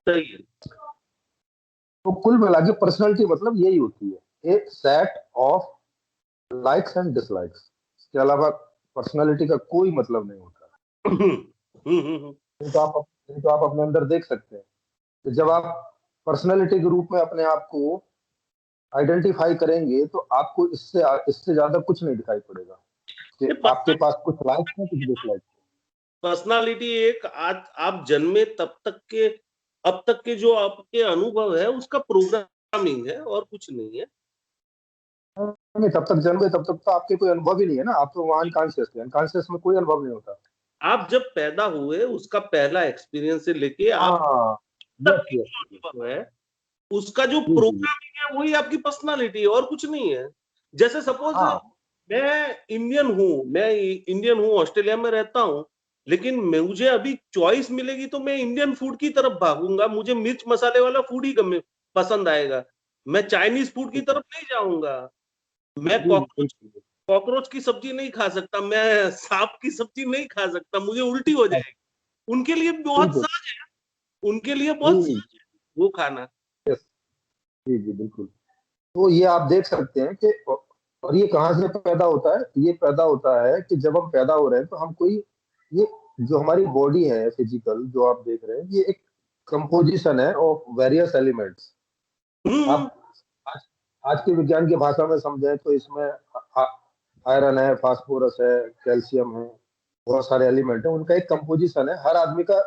सही है। तो कुल मिला के पर्सनैलिटी मतलब यही होती है, एक set of likes and dislikes. इसके अलावा पर्सनैलिटी का कोई मतलब नहीं होता। हम्म। नहीं तो आप अपने अंदर देख सकते हैं कि जब आप पर्सनैलिटी के रूप में अपने आप को आइडेंटिफाई करेंगे तो आपको इससे ज्यादा कुछ नहीं दिखाई पड़ेगा कि आपके पास कुछ लाइक्स हैं, कुछ डिसलाइक्स। पर्सनालिटी एक आज आप जन्मे तब तक के अब तक के जो आपके अनुभव है उसका प्रोग्रामिंग है और कुछ नहीं है। नहीं, तब तक जन्मे तब तक तो आपके कोई अनुभव ही नहीं है ना, आप तो वहां अनकॉन्शियस थे, अनकॉन्शियस में कोई अनुभव नहीं होता। आप जब पैदा हुए उसका पहला एक्सपीरियंस से लेके आप हाँ, तक यस के यस। जो अनुभव है उसका जो जी जी। प्रोग्रामिंग है वही आपकी पर्सनालिटी है और कुछ नहीं है। जैसे सपोज हाँ मैं इंडियन हूँ, ऑस्ट्रेलिया में रहता हूँ, लेकिन मुझे अभी चॉइस मिलेगी तो मैं इंडियन फूड की तरफ भागूंगा, मुझे मिर्च मसाले वाला फूड ही पसंद आएगा। मैं चाइनीज फूड की तरफ नहीं जाऊंगा। मैं जी जी, बिल्कुल। कॉकरोच की सब्जी नहीं खा सकता, मैं सांप की सब्जी नहीं खा सकता, मुझे उल्टी हो जाएगी। उनके लिए बहुत बिल्कुल। सहज है, उनके लिए जी बहुत जी। सहज है वो खाना। यस। जी जी, बिल्कुल। तो ये आप देख सकते हैं कि और ये कहाँ से पैदा होता है, ये पैदा होता है कि जब हम पैदा हो रहे हैं तो हम कोई ये जो हमारी बॉडी है फिजिकल जो आप देख रहे हैं, ये एक कंपोजिशन है ऑफ वेरियस एलिमेंट्स। हम्म। आप आज आज के विज्ञान की भाषा में समझें तो इसमें आयरन है, फास्फोरस है, कैल्शियम है, बहुत सारे एलिमेंट है, उनका एक कंपोजिशन है। हर आदमी का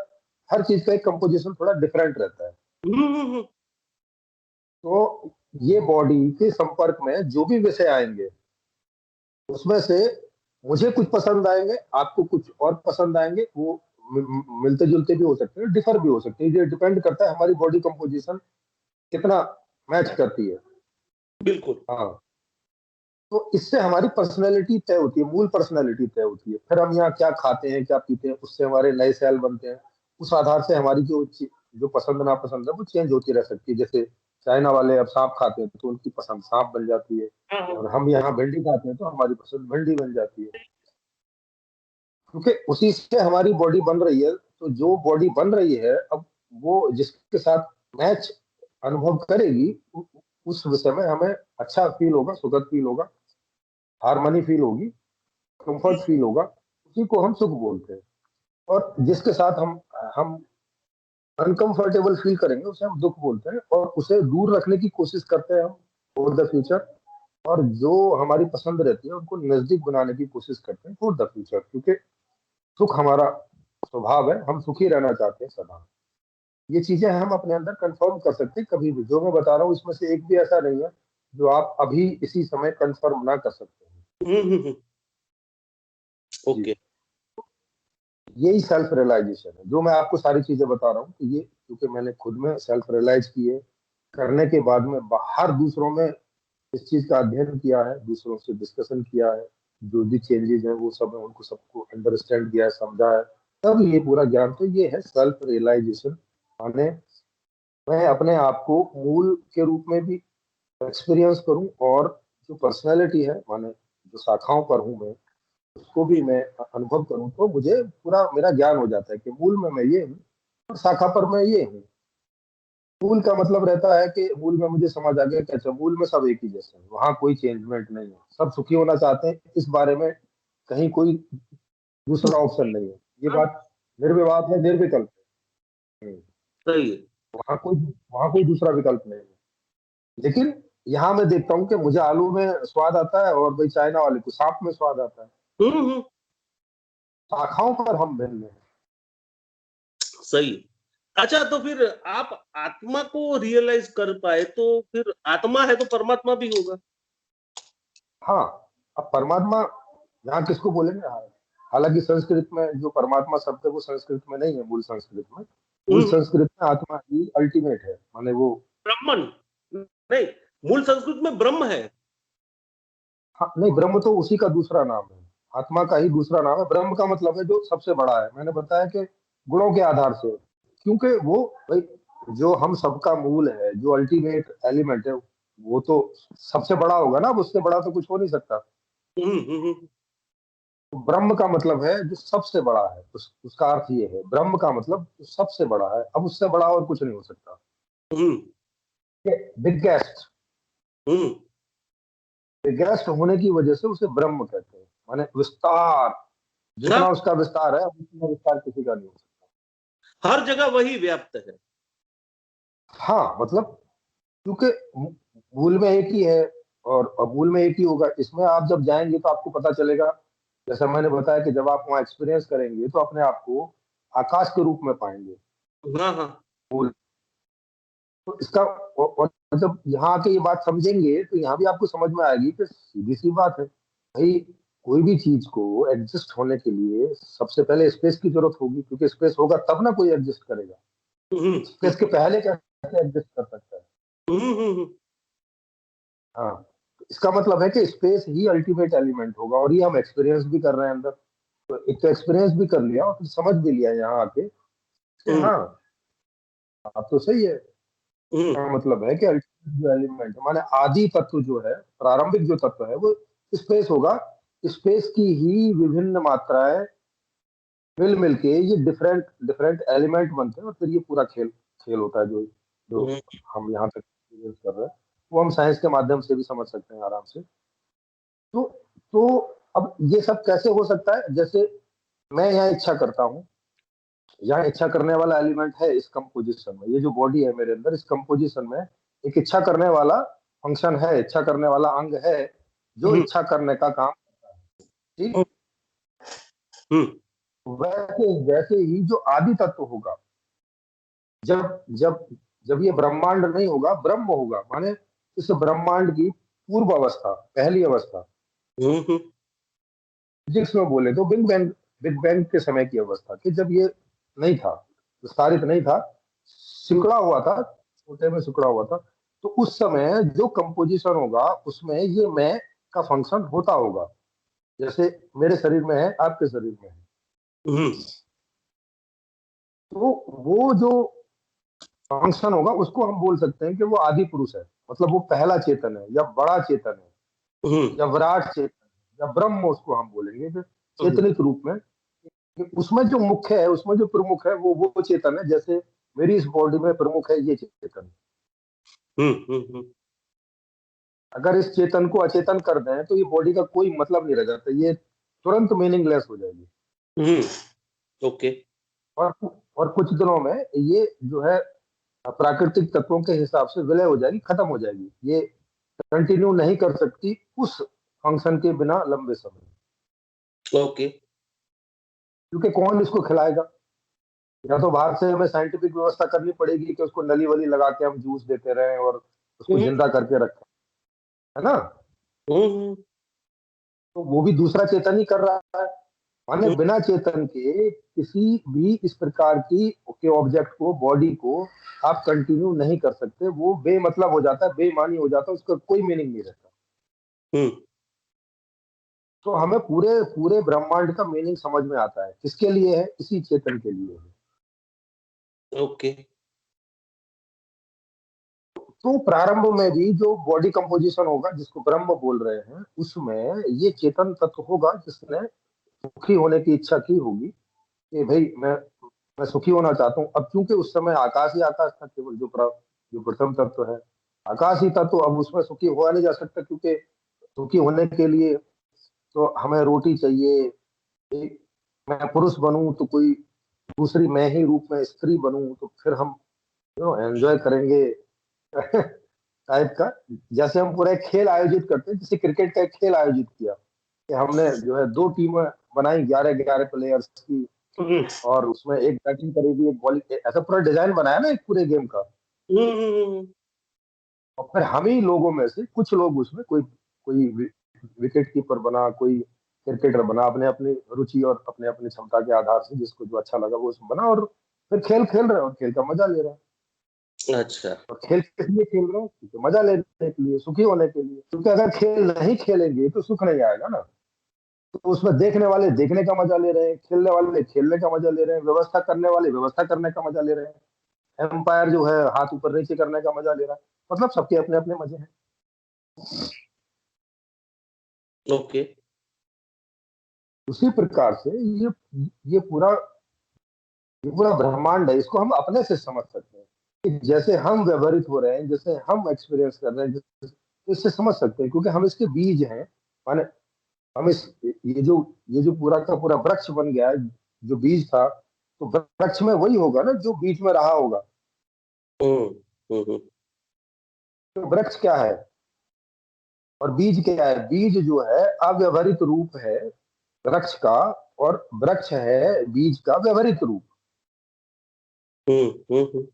हर चीज का एक कंपोजिशन थोड़ा डिफरेंट रहता है। हम्म। तो ये बॉडी के संपर्क में जो भी विषय आएंगे उसमें से मुझे कुछ पसंद आएंगे, आपको कुछ और पसंद आएंगे, वो मिलते जुलते भी हो सकते हैं, डिफर भी हो सकते हैं। ये डिपेंड करता है हमारी बॉडी कंपोजिशन कितना मैच करती है। बिल्कुल। हाँ। तो इससे हमारी पर्सनैलिटी तय होती है, मूल पर्सनैलिटी तय होती है। फिर हम यहाँ क्या खाते हैं, क्या पीते हैं, उससे हमारे नए सेल बनते हैं। उस आधार से हमारी जो पसंद नापसंद है वो चेंज होती रह सकती है। जैसे चाइना वाले अब सांप खाते हैं तो उनकी पसंद सांप बन जाती है, हाँ हाँ। और हम यहाँ भिंडी खाते हैं तो हमारी पसंद भिंडी बन जाती है, क्योंकि उसी से हमारी बॉडी बन रही है। तो जो बॉडी बन रही है अब वो जिसके साथ मैच अनुभव करेगी उस विषय में हमें अच्छा फील होगा, सुखद फील होगा, हारमनी फील होगी, कंफर्ट फील होगा, उसी को हम सुख बोलते हैं। और जिसके साथ हम अनकंफर्टेबल फील करेंगे उसे हम दुख बोलते हैं, और उसे दूर रखने की कोशिश करते हैं हम फॉर द फ्यूचर। और जो हमारी पसंद रहती है उनको नजदीक बनाने की कोशिश करते हैं फॉर द फ्यूचर, क्योंकि सुख हमारा स्वभाव है, हम सुखी रहना चाहते हैं सदा। ये चीजें हम अपने अंदर कंफर्म कर सकते हैं कभी भी। जो मैं बता रहा हूँ इसमें से एक भी ऐसा नहीं है जो आप अभी इसी समय कंफर्म ना कर सकते हैं। जी। ओके। यही सेल्फ रियलाइजेशन है जो मैं आपको सारी चीजें बता रहा हूँ। तो ये क्योंकि मैंने खुद में सेल्फ रियलाइज किए, करने के बाद में बाहर दूसरों में इस चीज का अध्ययन किया है, दूसरों से डिस्कशन किया है, जो भी चेंजेस हैं वो सब है उनको सबको अंडरस्टैंड किया है, समझा है, तब ये पूरा ज्ञान। तो ये है सेल्फ रियलाइजेशन। माने मैं अपने आप को मूल के रूप में भी एक्सपीरियंस करूं, और जो पर्सनैलिटी है माने जो शाखाओं पर हूं मैं उसको भी मैं अनुभव करूं, तो मुझे पूरा मेरा ज्ञान हो जाता है कि मूल में मैं ये हूँ और शाखा पर मैं ये हूँ। मूल का मतलब रहता है कि मूल में मुझे समझ आ गया कि अच्छा मूल में सब एक ही जैसे हैं, वहां कोई चेंजमेंट नहीं है, सब सुखी होना चाहते हैं, इस बारे में कहीं कोई दूसरा ऑप्शन नहीं है। ये हाँ, बात निर्विवाद है, निर्विकल्प है। सही है। वहां कोई वहां कोई दूसरा विकल्प नहीं है। लेकिन यहाँ मैं देखता हूँ कि मुझे आलू में स्वाद आता है और भाई चाइना वाले को सांप में स्वाद आता है। हम्म। शाखाओं पर हम भिन्न हैं। सही है। अच्छा, तो फिर आप आत्मा को रियलाइज कर पाए तो फिर आत्मा है तो परमात्मा भी होगा। हाँ। अब परमात्मा यहाँ किसको बोलेंगे? हाँ, हालांकि संस्कृत में जो परमात्मा शब्द है वो संस्कृत में नहीं है, मूल संस्कृत में। मूल हम्म। संस्कृत में आत्मा ही अल्टीमेट है, माने वो। ब्राह्मण नहीं, मूल संस्कृत में ब्रह्म है। हाँ, नहीं, ब्रह्म तो उसी का दूसरा नाम है, आत्मा का ही दूसरा नाम है। ब्रह्म का मतलब है जो सबसे बड़ा है। मैंने बताया कि गुणों के आधार से, क्योंकि वो भाई जो हम सबका मूल है, जो अल्टीमेट एलिमेंट है, वो तो सबसे बड़ा होगा ना, अब उससे बड़ा तो कुछ हो नहीं सकता। हम्म। तो ब्रह्म का मतलब है जो सबसे बड़ा है, उसका अर्थ ये है, ब्रह्म का मतलब जो सबसे बड़ा है, अब उससे बड़ा और कुछ नहीं हो सकता। हम्म। बिगेस्ट, हम्म। बिगेस्ट होने की वजह से उसे ब्रह्म कहते हैं, माने विस्तार, हाँ, जितना उसका विस्तार है उतना विस्तार किसी का नहीं हो सकता। हर जगह वही व्याप्त है। हाँ मतलब, क्योंकि मूल में एक ही है, और मूल में एक ही होगा, इसमें आप जब जाएंगे तो आपको पता चलेगा, जैसा मैंने बताया कि जब आप वहाँ एक्सपीरियंस करेंगे तो अपने आप को आकाश के रूप में पाएंगे। हाँ, हाँ। मूल, तो इसका, और जब यहाँ आके ये बात समझेंगे तो यहाँ भी आपको समझ में आएगी कि सीधी सी बात है भाई, कोई भी चीज को एग्जिस्ट होने के लिए सबसे पहले स्पेस की जरूरत होगी, क्योंकि स्पेस होगा तब ना कोई एग्जिस्ट करेगा। हम्म। स्पेस के पहले कैसे एग्जिस्ट कर सकता है? हम्म। हम्म। हाँ, तो इसका मतलब है कि स्पेस ही अल्टीमेट एलिमेंट होगा, और ये हम एक्सपीरियंस भी कर रहे हैं अंदर। तो एक तो एक्सपीरियंस भी कर लिया और फिर समझ भी लिया यहाँ आके कि हम्म। हाँ, आप तो सही है। हम्म। का मतलब है कि अल्टीमेट जो एलिमेंट माने आदि तत्व जो है, प्रारंभिक जो तत्व है वो स्पेस होगा। स्पेस की ही विभिन्न मात्राएं मिल मिल के ये डिफरेंट डिफरेंट एलिमेंट बनते हैं, और फिर ये पूरा खेल खेल होता है, जो जो हम्म। हम यहाँ तक एक्सपीरियंस कर रहे हैं, वो हम साइंस के माध्यम से भी समझ सकते हैं आराम से। तो तो अब ये सब कैसे हो सकता है? जैसे मैं यहाँ इच्छा करता हूँ, यहाँ इच्छा करने वाला एलिमेंट है इस कंपोजिशन में, ये जो बॉडी है मेरे अंदर, इस कंपोजिशन में एक इच्छा करने वाला फंक्शन है, इच्छा करने वाला अंग है, जो हम्म। इच्छा करने का काम, ठीक। हम्म। वैसे वैसे ही जो आदि तत्व होगा, जब जब जब ये ब्रह्मांड नहीं होगा, ब्रह्म होगा, माने इस ब्रह्मांड की पूर्व अवस्था, पहली अवस्था, हम्म। फिजिक्स में बोले तो बिग बैंग के समय की अवस्था, कि जब ये नहीं था, विस्तारित नहीं था, सिकुड़ा हुआ था, छोटे में सिकुड़ा हुआ था, तो उस समय जो कंपोजिशन होगा उसमें ये मैं का फंक्शन होता होगा, जैसे मेरे शरीर में है, आपके शरीर में है। हम्म। तो वो जो फंक्शन होगा उसको हम बोल सकते हैं कि वो आदि पुरुष है, मतलब वो पहला चेतन है, या बड़ा चेतन है, हम्म। या विराट चेतन है, या ब्रह्म उसको हम बोलेंगे कि हम्म। चेतनिक रूप में, कि उसमें जो मुख्य है, उसमें जो प्रमुख है, वो चेतन है, जैसे मेरी इस बॉडी में प्रमुख है ये चेतन। हम्म। हम्म। अगर इस चेतन को अचेतन कर दें तो ये बॉडी का कोई मतलब नहीं रह जाता, ये तुरंत मीनिंगलेस हो जाएगी। हम्म। ओके। और और कुछ दिनों में ये जो है प्राकृतिक तत्वों के हिसाब से विलय हो जाएगी, खत्म हो जाएगी, ये कंटिन्यू नहीं कर सकती उस फंक्शन के बिना लंबे समय, ओके। क्योंकि कौन इसको खिलाएगा? या तो बाहर से हमें साइंटिफिक व्यवस्था करनी पड़ेगी कि उसको नली वली लगा के हम जूस देते रहें और उसको हम्म। जिंदा करके रखें, है ना? हम्म। तो वो भी दूसरा चेतन ही कर रहा है, माने हम्म। बिना चेतन के किसी भी इस प्रकार की के ऑब्जेक्ट को, बॉडी को आप कंटिन्यू नहीं कर सकते, वो बेमतलब हो जाता है, बेमानी हो जाता है, उसका कोई मीनिंग नहीं रहता। हम्म। तो हमें पूरे पूरे ब्रह्मांड का मीनिंग समझ में आता है, किसके लिए है? इसी चेतन के लिए है। ओके। तो प्रारंभ में भी जो बॉडी कंपोजिशन होगा, जिसको ब्रह्म बोल रहे हैं, उसमें ये चेतन तत्व होगा जिसने सुखी होने की इच्छा की होगी, कि भाई मैं सुखी होना चाहता हूँ। अब क्योंकि उस समय आकाश ही आकाश था, केवल जो प्रथम तत्व है आकाश ही था, तो अब उसमें सुखी हुआ नहीं जा सकता, क्योंकि सुखी होने के लिए तो हमें रोटी चाहिए, एक मैं पुरुष बनूं तो कोई दूसरी मैं ही रूप में स्त्री बनूं, तो फिर हम एंजॉय करेंगे टाइप का। जैसे हम पूरा एक खेल आयोजित करते हैं, जैसे क्रिकेट का एक खेल आयोजित किया, कि हमने जो है दो टीमें बनाई, 11-11 प्लेयर्स की, हम्म। और उसमें एक बैटिंग करेगी, एक बॉलिंग, ऐसा पूरा डिजाइन बनाया ना एक पूरे गेम का। हम्म। और फिर हम ही लोगों में से कुछ लोग उसमें, कोई कोई विकेट कीपर बना, कोई क्रिकेटर बना, अपने अपनी रुचि और अपने अपनी क्षमता के आधार से जिसको जो अच्छा लगा वो उसमें बना, और फिर खेल खेल रहे हैं और खेल का मजा ले रहे हैं। अच्छा। और खेल किस लिए खेल रहे हैं? क्योंकि मजा लेने के लिए, सुखी होने के लिए, क्योंकि अगर खेल नहीं खेलेंगे तो सुख नहीं आएगा ना। तो उसमें देखने वाले देखने का मजा ले रहे हैं, खेलने वाले खेलने का मजा ले रहे हैं, व्यवस्था करने वाले व्यवस्था करने का मजा ले रहे हैं, एम्पायर जो है हाथ ऊपर नीचे करने का मजा ले रहा है। मतलब सबके अपने अपने मजे हैं। ओके। उसी प्रकार से ये पूरा ये पूरा ब्रह्मांड है, इसको हम अपने से समझ सकते हैं कि जैसे हम व्यवहारित हो रहे हैं, जैसे हम एक्सपीरियंस कर रहे हैं, इससे समझ सकते हैं, क्योंकि हम इसके बीज हैं। माने हम इस ये जो पूरा का पूरा वृक्ष बन गया है, जो बीज था, तो वृक्ष में वही होगा ना जो बीच में रहा होगा। हम्म हम्म तो वृक्ष क्या है और बीज क्या है? बीज जो है अव्यवहारित रूप है वृक्ष का, और वृक्ष है बीज का व्यवहारित रूप। हम्म।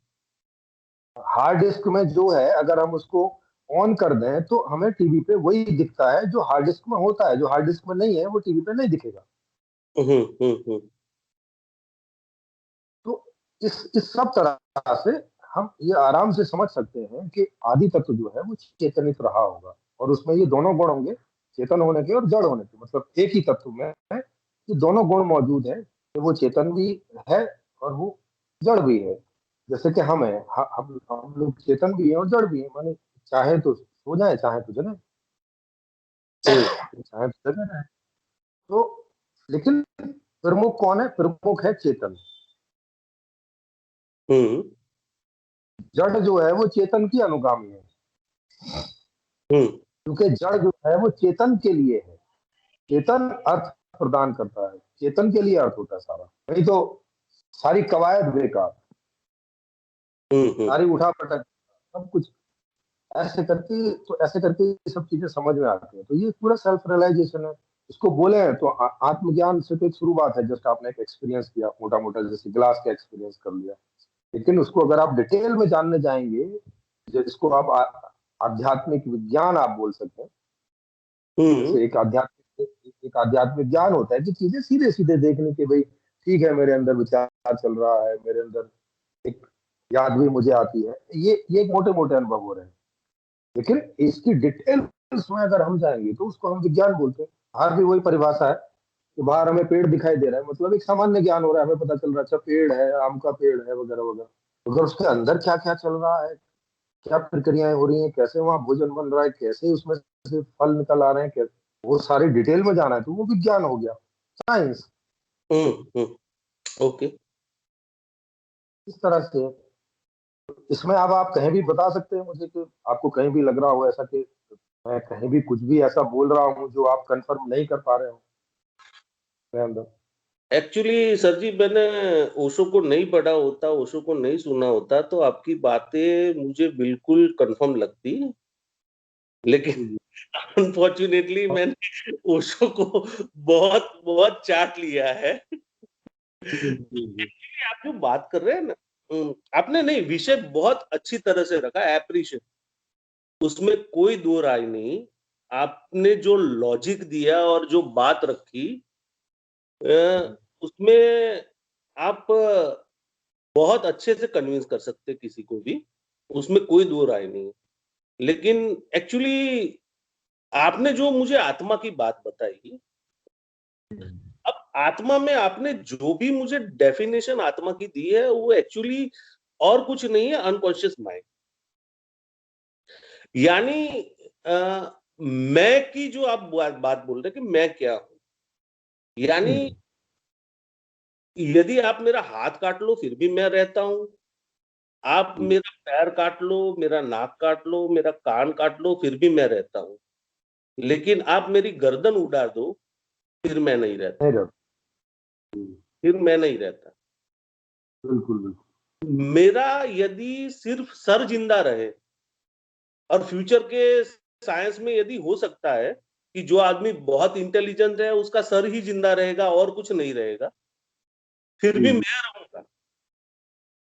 हार्ड डिस्क में जो है, अगर हम उसको ऑन कर दें तो हमें टीवी पे वही दिखता है जो हार्ड डिस्क में होता है। जो हार्ड डिस्क में नहीं है वो टीवी पे नहीं दिखेगा। हम्म। तो इस सब तरह से हम ये आराम से समझ सकते हैं कि आदि तत्व जो है वो चेतनित रहा होगा, और उसमें ये दोनों गुण होंगे, चेतन होने के और जड़ होने के। मतलब एक ही तत्व में ये दोनों गुण मौजूद है कि वो चेतन भी है और वो जड़ भी है। जैसे कि हम है, हम लोग चेतन भी है और जड़ भी है। माने चाहे तो सो जाए, चाहे तो जगे, चाहे तो जगे रहे। तो लेकिन प्रमुख कौन है? प्रमुख है चेतन। हम्म जड़ जो है वो चेतन की अनुगामी है, हम्म क्योंकि जड़ जो है वो चेतन के लिए है। चेतन अर्थ प्रदान करता है, चेतन के लिए अर्थ होता है सारा। नहीं तो सारी कवायद बेकार, हम्म। सारी उठा पटक, सब कुछ ऐसे करके ये सब चीजें समझ में आती हैं। तो ये पूरा सेल्फ रियलाइजेशन है। इसको बोले हैं तो आत्मज्ञान से तो एक शुरुआत है। जस्ट आपने एक एक्सपीरियंस किया मोटा मोटा, जैसे गिलास का एक्सपीरियंस कर लिया। लेकिन उसको अगर आप डिटेल में जानने जाएंगे, जिसको आप आध्यात्मिक विज्ञान आप बोल सकते हैं। हम्म जैसे एक आध्यात्मिक ज्ञान होता है कि चीजें सीधे सीधे देखने के, भाई ठीक है, मेरे अंदर विचार चल रहा है, मेरे अंदर एक याद भी मुझे आती है, ये मोटे मोटे अनुभव हो रहे हैं। लेकिन इसकी डिटेल्स में अगर हम जाएंगे तो उसको हम विज्ञान बोलते हैं। बाहर भी वही परिभाषा है कि बाहर हमें पेड़ दिखाई दे रहा है, मतलब एक सामान्य ज्ञान हो रहा है, हमें पता चल रहा है अच्छा पेड़ है, आम का पेड़ है, वगैरह वगैरह। अगर उसके अंदर क्या क्या चल रहा है, क्या प्रक्रियाएं हो रही हैं, कैसे वहां भोजन बन रहा है, कैसे उसमें से फल निकल आ रहे हैं, कैसे, वो सारी डिटेल में जाना है तो वो विज्ञान हो गया, साइंस। हम्म। ओके। इस तरह से इसमें अब आप कहीं भी बता सकते हैं मुझे कि आपको कहीं भी लग रहा हो ऐसा कि मैं कहीं भी कुछ भी ऐसा बोल रहा हूँ जो आप कंफर्म नहीं कर पा रहे हो मेरे अंदर। एक्चुअली सर जी, मैंने ओशो को नहीं पढ़ा होता, ओशो को नहीं सुना होता, तो आपकी बातें मुझे बिल्कुल कंफर्म लगती। लेकिन जी जी। अनफॉर्चुनेटली मैंने ओशो को बहुत बहुत चाट लिया है। जी जी जी। Actually, आप जो बात कर रहे हैं ना, आपने नहीं विषय बहुत अच्छी तरह से रखा, एप्रिशिएट, उसमें कोई दो राय नहीं। आपने जो लॉजिक दिया और जो बात रखी, उसमें आप बहुत अच्छे से कन्विंस कर सकते किसी को भी, उसमें कोई दो राय नहीं। लेकिन एक्चुअली आपने जो मुझे आत्मा की बात बताई, अब आत्मा में आपने जो भी मुझे डेफिनेशन आत्मा की दी है, वो एक्चुअली और कुछ नहीं है, अनकॉन्शियस माइंड। यानी मैं की जो आप बात बोल रहे हैं कि मैं क्या हूं, यानी यदि आप मेरा हाथ काट लो फिर भी मैं रहता हूं, आप मेरा पैर काट लो, मेरा नाक काट लो, मेरा कान काट लो, फिर भी मैं रहता हूं। लेकिन आप मेरी गर्दन उड़ा दो, फिर मैं नहीं रहता, नहीं रहता। फिर मैं नहीं रहता। बिल्कुल बिल्कुल। मेरा यदि सिर्फ सर जिंदा रहे, और फ्यूचर के साइंस में यदि हो सकता है कि जो आदमी बहुत इंटेलिजेंट है उसका सर ही जिंदा रहेगा और कुछ नहीं रहेगा, फिर भी जी मैं रहूंगा।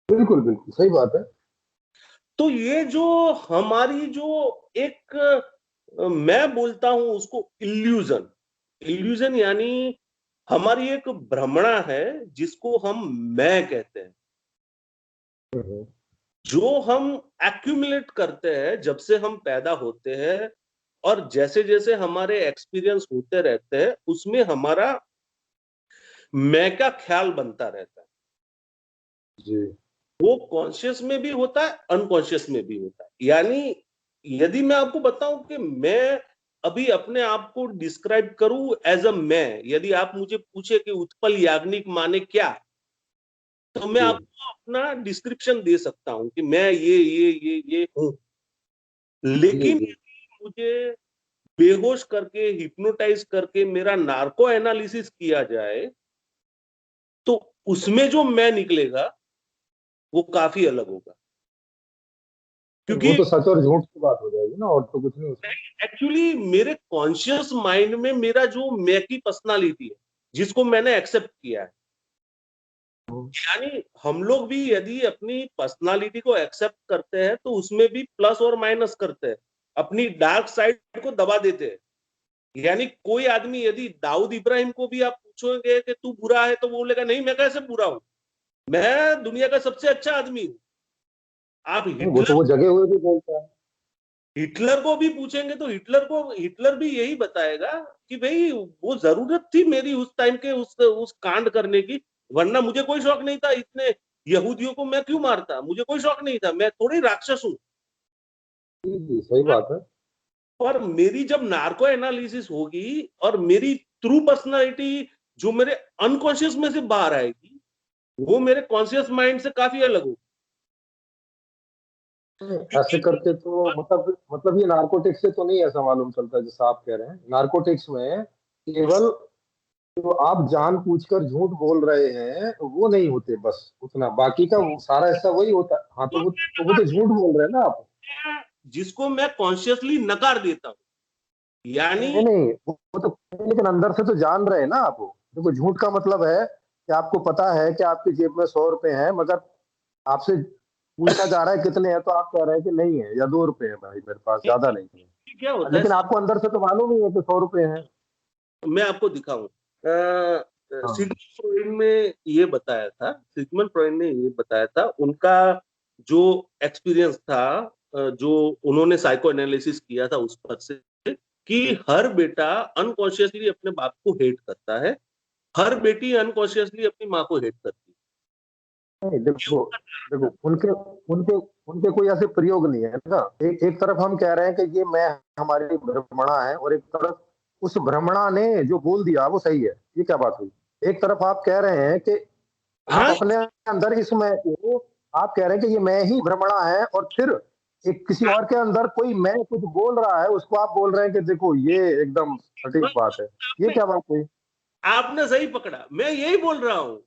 बिल्कुल बिल्कुल सही बात है। तो ये जो हमारी जो एक मैं बोलता हूं उसको इल्यूजन, इल्यूजन यानी हमारी एक भ्रमणा है जिसको हम मैं कहते हैं, हम्म, जो हम एक्यूमुलेट करते हैं जब से हम पैदा होते हैं, और जैसे जैसे हमारे एक्सपीरियंस होते रहते हैं उसमें हमारा मैं का ख्याल बनता रहता है। जी वो कॉन्शियस में भी होता है, अनकॉन्शियस में भी होता है। यानी यदि मैं आपको बताऊं कि मैं अभी अपने आप को डिस्क्राइब करूं एज अ मैं, यदि आप मुझे पूछे कि उत्पल याग्निक माने क्या, तो मैं आपको अपना डिस्क्रिप्शन दे सकता हूं कि मैं ये हूं। लेकिन जी मुझे बेहोश करके, हिप्नोटाइज करके मेरा नार्को एनालिसिस किया जाए, तो उसमें जो मैं निकलेगा वो काफी अलग होगा। वो क्योंकि तो सच और झूठ की बात हो जाएगी ना, और तो कुछ नहीं उसमें। एक्चुअली मेरे कॉन्शियस माइंड में मेरा जो मैं की पर्सनालिटी है, जिसको मैंने एक्सेप्ट किया है, यानी हम लोग भी यदि अपनी पर्सनालिटी को एक्सेप्ट करते हैं तो उसमें भी प्लस और माइनस करते हैं, अपनी डार्क साइड को दबा देते हैं। यानी कोई आदमी, यदि दाऊद इब्राहिम को भी आप पूछोगे कि तू बुरा है, तो वो बोलेगा नहीं, मैं कैसे बुरा हूं, मैं दुनिया का सबसे अच्छा आदमी हूं। आप वो तो हिटलर वो जगे हुए भी बोलता है। हिटलर को भी पूछेंगे तो हिटलर भी यही बताएगा कि भाई वो जरूरत थी मेरी उस टाइम के उस कांड करने की, वरना मुझे कोई शौक नहीं था, इतने यहूदियों को मैं क्यों मारता, मुझे कोई शौक नहीं था, मैं थोड़ी राक्षस हूं। जी सही बात है। पर मेरी जब नार्को एनालिसिस होगी और मेरी ट्रू पर्सनालिटी जो मेरे अनकॉन्शियस में से बाहर आएगी, वो मेरे कॉन्शियस माइंड से काफी अलग होगी। ऐसे क्योंकि करके तो मतलब ये नारकोटिक्स से तो नहीं ऐसा मालूम चलता जैसा आप कह रहे हैं। नारकोटिक्स में केवल जो आप जानबूझकर झूठ बोल रहे हैं वो नहीं होते, बस उतना, बाकी का वो सारा हिस्सा वही होता है। हाँ तो वो तो झूठ बोल रहे हैं ना आप। जिसको मैं कॉन्शियसली नकार देता हूं, यानी नहीं नहीं, वो तो, लेकिन अंदर से तो जान रहे हैं ना आप। देखो झूठ का मतलब है कि आपको पता है कि आपकी जेब में 100 रुपए हैं, मगर आपसे पूछा जा रहा है कितने हैं, तो आप कह रहे हैं कि नहीं है, या 2 रुपए है भाई मेरे पास, ज्यादा नहीं क्या है, होता है, लेकिन आपको अंदर से तो मालूम ही है कि 100 रुपए हैं। मैं आपको दिखाऊं। हाँ सिगमंड फ्रॉइड में ये बताया था, सिगमंड फ्रॉइड ने ये बताया था, उनका जो एक्सपीरियंस था, जो उन्होंने साइको एनालिसिस किया था उस पर से, कि हर बेटा अनकॉन्शियसली अपने बाप को हेट करता है, हर बेटी अनकॉन्शियसली अपनी माँ को हेट करती नहीं, देखो देखो उनके उनके उनके कोई ऐसे प्रयोग नहीं है ना। एक तरफ हम कह रहे हैं कि ये मैं हमारी भ्रमणा है, और एक तरफ उस भ्रमणा ने जो बोल दिया वो सही है। ये क्या बात हुई? एक तरफ आप कह रहे हैं कि है। आप हाँ, अपने अंदर इस मैं को, आप कह रहे हैं कि ये मैं ही भ्रमणा है, और फिर एक किसी और के अंदर कोई मैं कुछ बोल रहा है, उसको आप बोल रहे हैं कि देखो ये एकदम सटीक बात है। ये आपने क्या बात हुई? आपने सही पकड़ा, मैं यही बोल रहा हूं।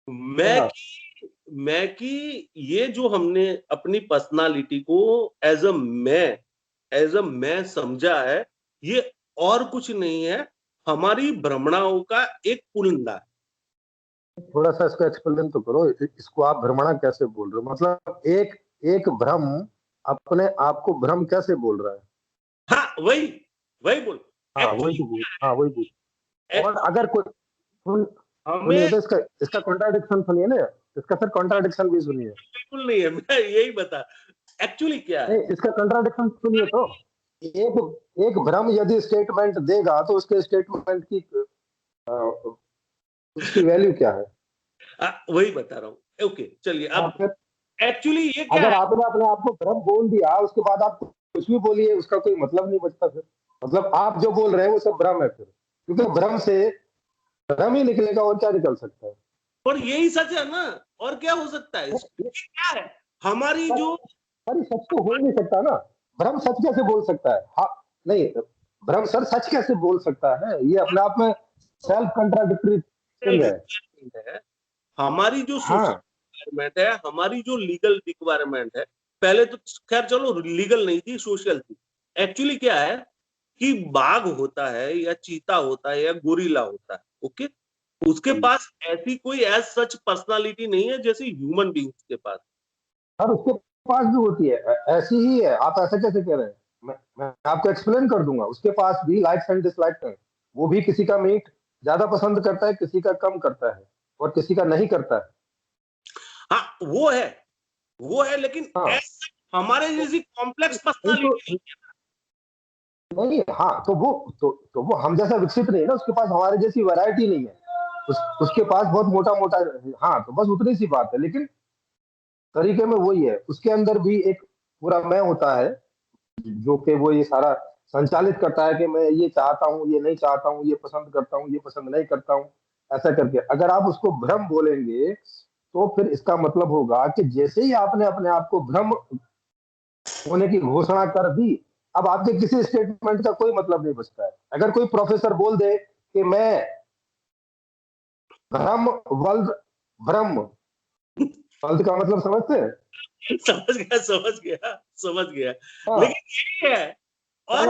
मैं हाँ, की मैं की ये जो हमने अपनी पर्सनालिटी को एज अ मैं समझा है, ये और कुछ नहीं है, हमारी भ्रमणाओं का एक पुलिंदा है। थोड़ा सा इसको एक्सप्लेन तो करो। इसको आप भ्रमणा कैसे बोल रहे हो? मतलब एक एक भ्रम अपने आप को भ्रम कैसे बोल रहा है? हाँ, वही वही बोल। हाँ वही एक्चुअली तो बोल, हाँ वही बोल। और अगर एक्चुअली कोई सुनिए हमें तो इसका इसका कॉन्ट्राडिक्शन सुनिए ना। इसका सर कॉन्ट्राडिक्शन भी सुनिए। बिल्कुल नहीं है, मैं यही बता, एक्चुअली क्या है। नहीं, इसका कॉन्ट्राडिक्शन सुनिए तो। एक एक भ्रम यदि स्टेटमेंट देगा तो उसके स्टेटमेंट की उसकी वैल्यू क्या है? वही बता रहा हूँ, ओके चलिए। हाँ, अब फिर एक्चुअली ये क्या अगर है। आपने अपने आप को भ्रम बोल दिया, उसके बाद आप कुछ भी बोलिए, उसका कोई मतलब नहीं बचता फिर। मतलब आप जो बोल रहे हैं वो सब भ्रम है फिर, क्योंकि भ्रम से भ्रम ही निकलेगा, और क्या निकल सकता है? पर यही सच है ना, और क्या हो सकता है, ये क्या है हमारी सच, जो सर सच तो हो ही नहीं सकता ना। भ्रम सच कैसे बोल सकता है? हाँ, नहीं, भ्रम सर सच कैसे बोल सकता है? ये अपने आप में सेल्फ कंट्राडिक्टरी थिंग है। रिक्वायरमेंट है, हमारी जो सोशल हाँ रिक्वायरमेंट है, हमारी जो लीगल रिक्वायरमेंट है, पहले तो खैर चलो लीगल नहीं थी, सोशल थी। एक्चुअली क्या है कि बाघ होता है या चीता होता है या गोरिल्ला होता है, ओके, उसके पास ऐसी कोई एज सच पर्सनालिटी नहीं है जैसे ह्यूमन बींग्स के पास। सर, उसके पास भी होती है, ऐसी ही है। आप ऐसा कैसे कह रहे हैं? मैं आपको एक्सप्लेन कर दूंगा। उसके पास भी लाइक्स एंड डिसलाइक्स हैं। वो भी किसी का मीट ज्यादा पसंद करता है, किसी का कम करता है, और किसी का नहीं करता है। हाँ, वो है, लेकिन हाँ हमारे तो जैसी कॉम्प्लेक्स नहीं तो पर्सनालिटी नहीं, हाँ तो वो हम जैसा विकसित नहीं है ना, उसके पास हमारे जैसी वैरायटी नहीं है। उसके पास बहुत मोटा मोटा। हाँ तो बस उतनी सी बात है, लेकिन तरीके में वही है। उसके अंदर भी एक पूरा मैं होता है, जो कि वो ये सारा संचालित करता है कि मैं ये चाहता हूँ, ये नहीं चाहता हूँ, ये पसंद करता हूँ, ये पसंद नहीं करता हूँ, ऐसा करके अगर आप उसको भ्रम बोलेंगे तो फिर इसका मतलब होगा कि जैसे ही आपने अपने आप को भ्रम होने की घोषणा कर दी, अब आपके किसी स्टेटमेंट का कोई मतलब नहीं बचता है। अगर कोई प्रोफेसर बोल दे कि मैं भ्रम वल्द ब्रह्म, वल्द का मतलब समझते हैं? समझ गया। हाँ, लेकिन यही है। मैं और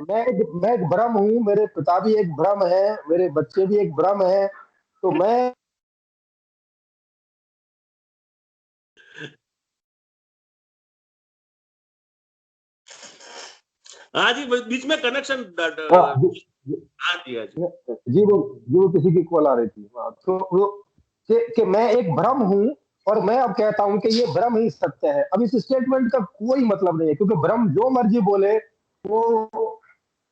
मैं एक ब्रह्म हूँ, मेरे पिता भी एक ब्रह्म है, मेरे बच्चे भी एक ब्रह्म है, तो मैं हाँ जी, बीच में कनेक्शन। हाँ हाँ जी, हाँ जी। जी वो किसी की कॉल आ रही थी। हाँ, तो वो कि मैं एक भ्रम हूँ और मैं अब कहता हूँ कि ये भ्रम ही सत्य है। अब इस स्टेटमेंट का कोई मतलब नहीं है, क्योंकि भ्रम जो मर्जी बोले वो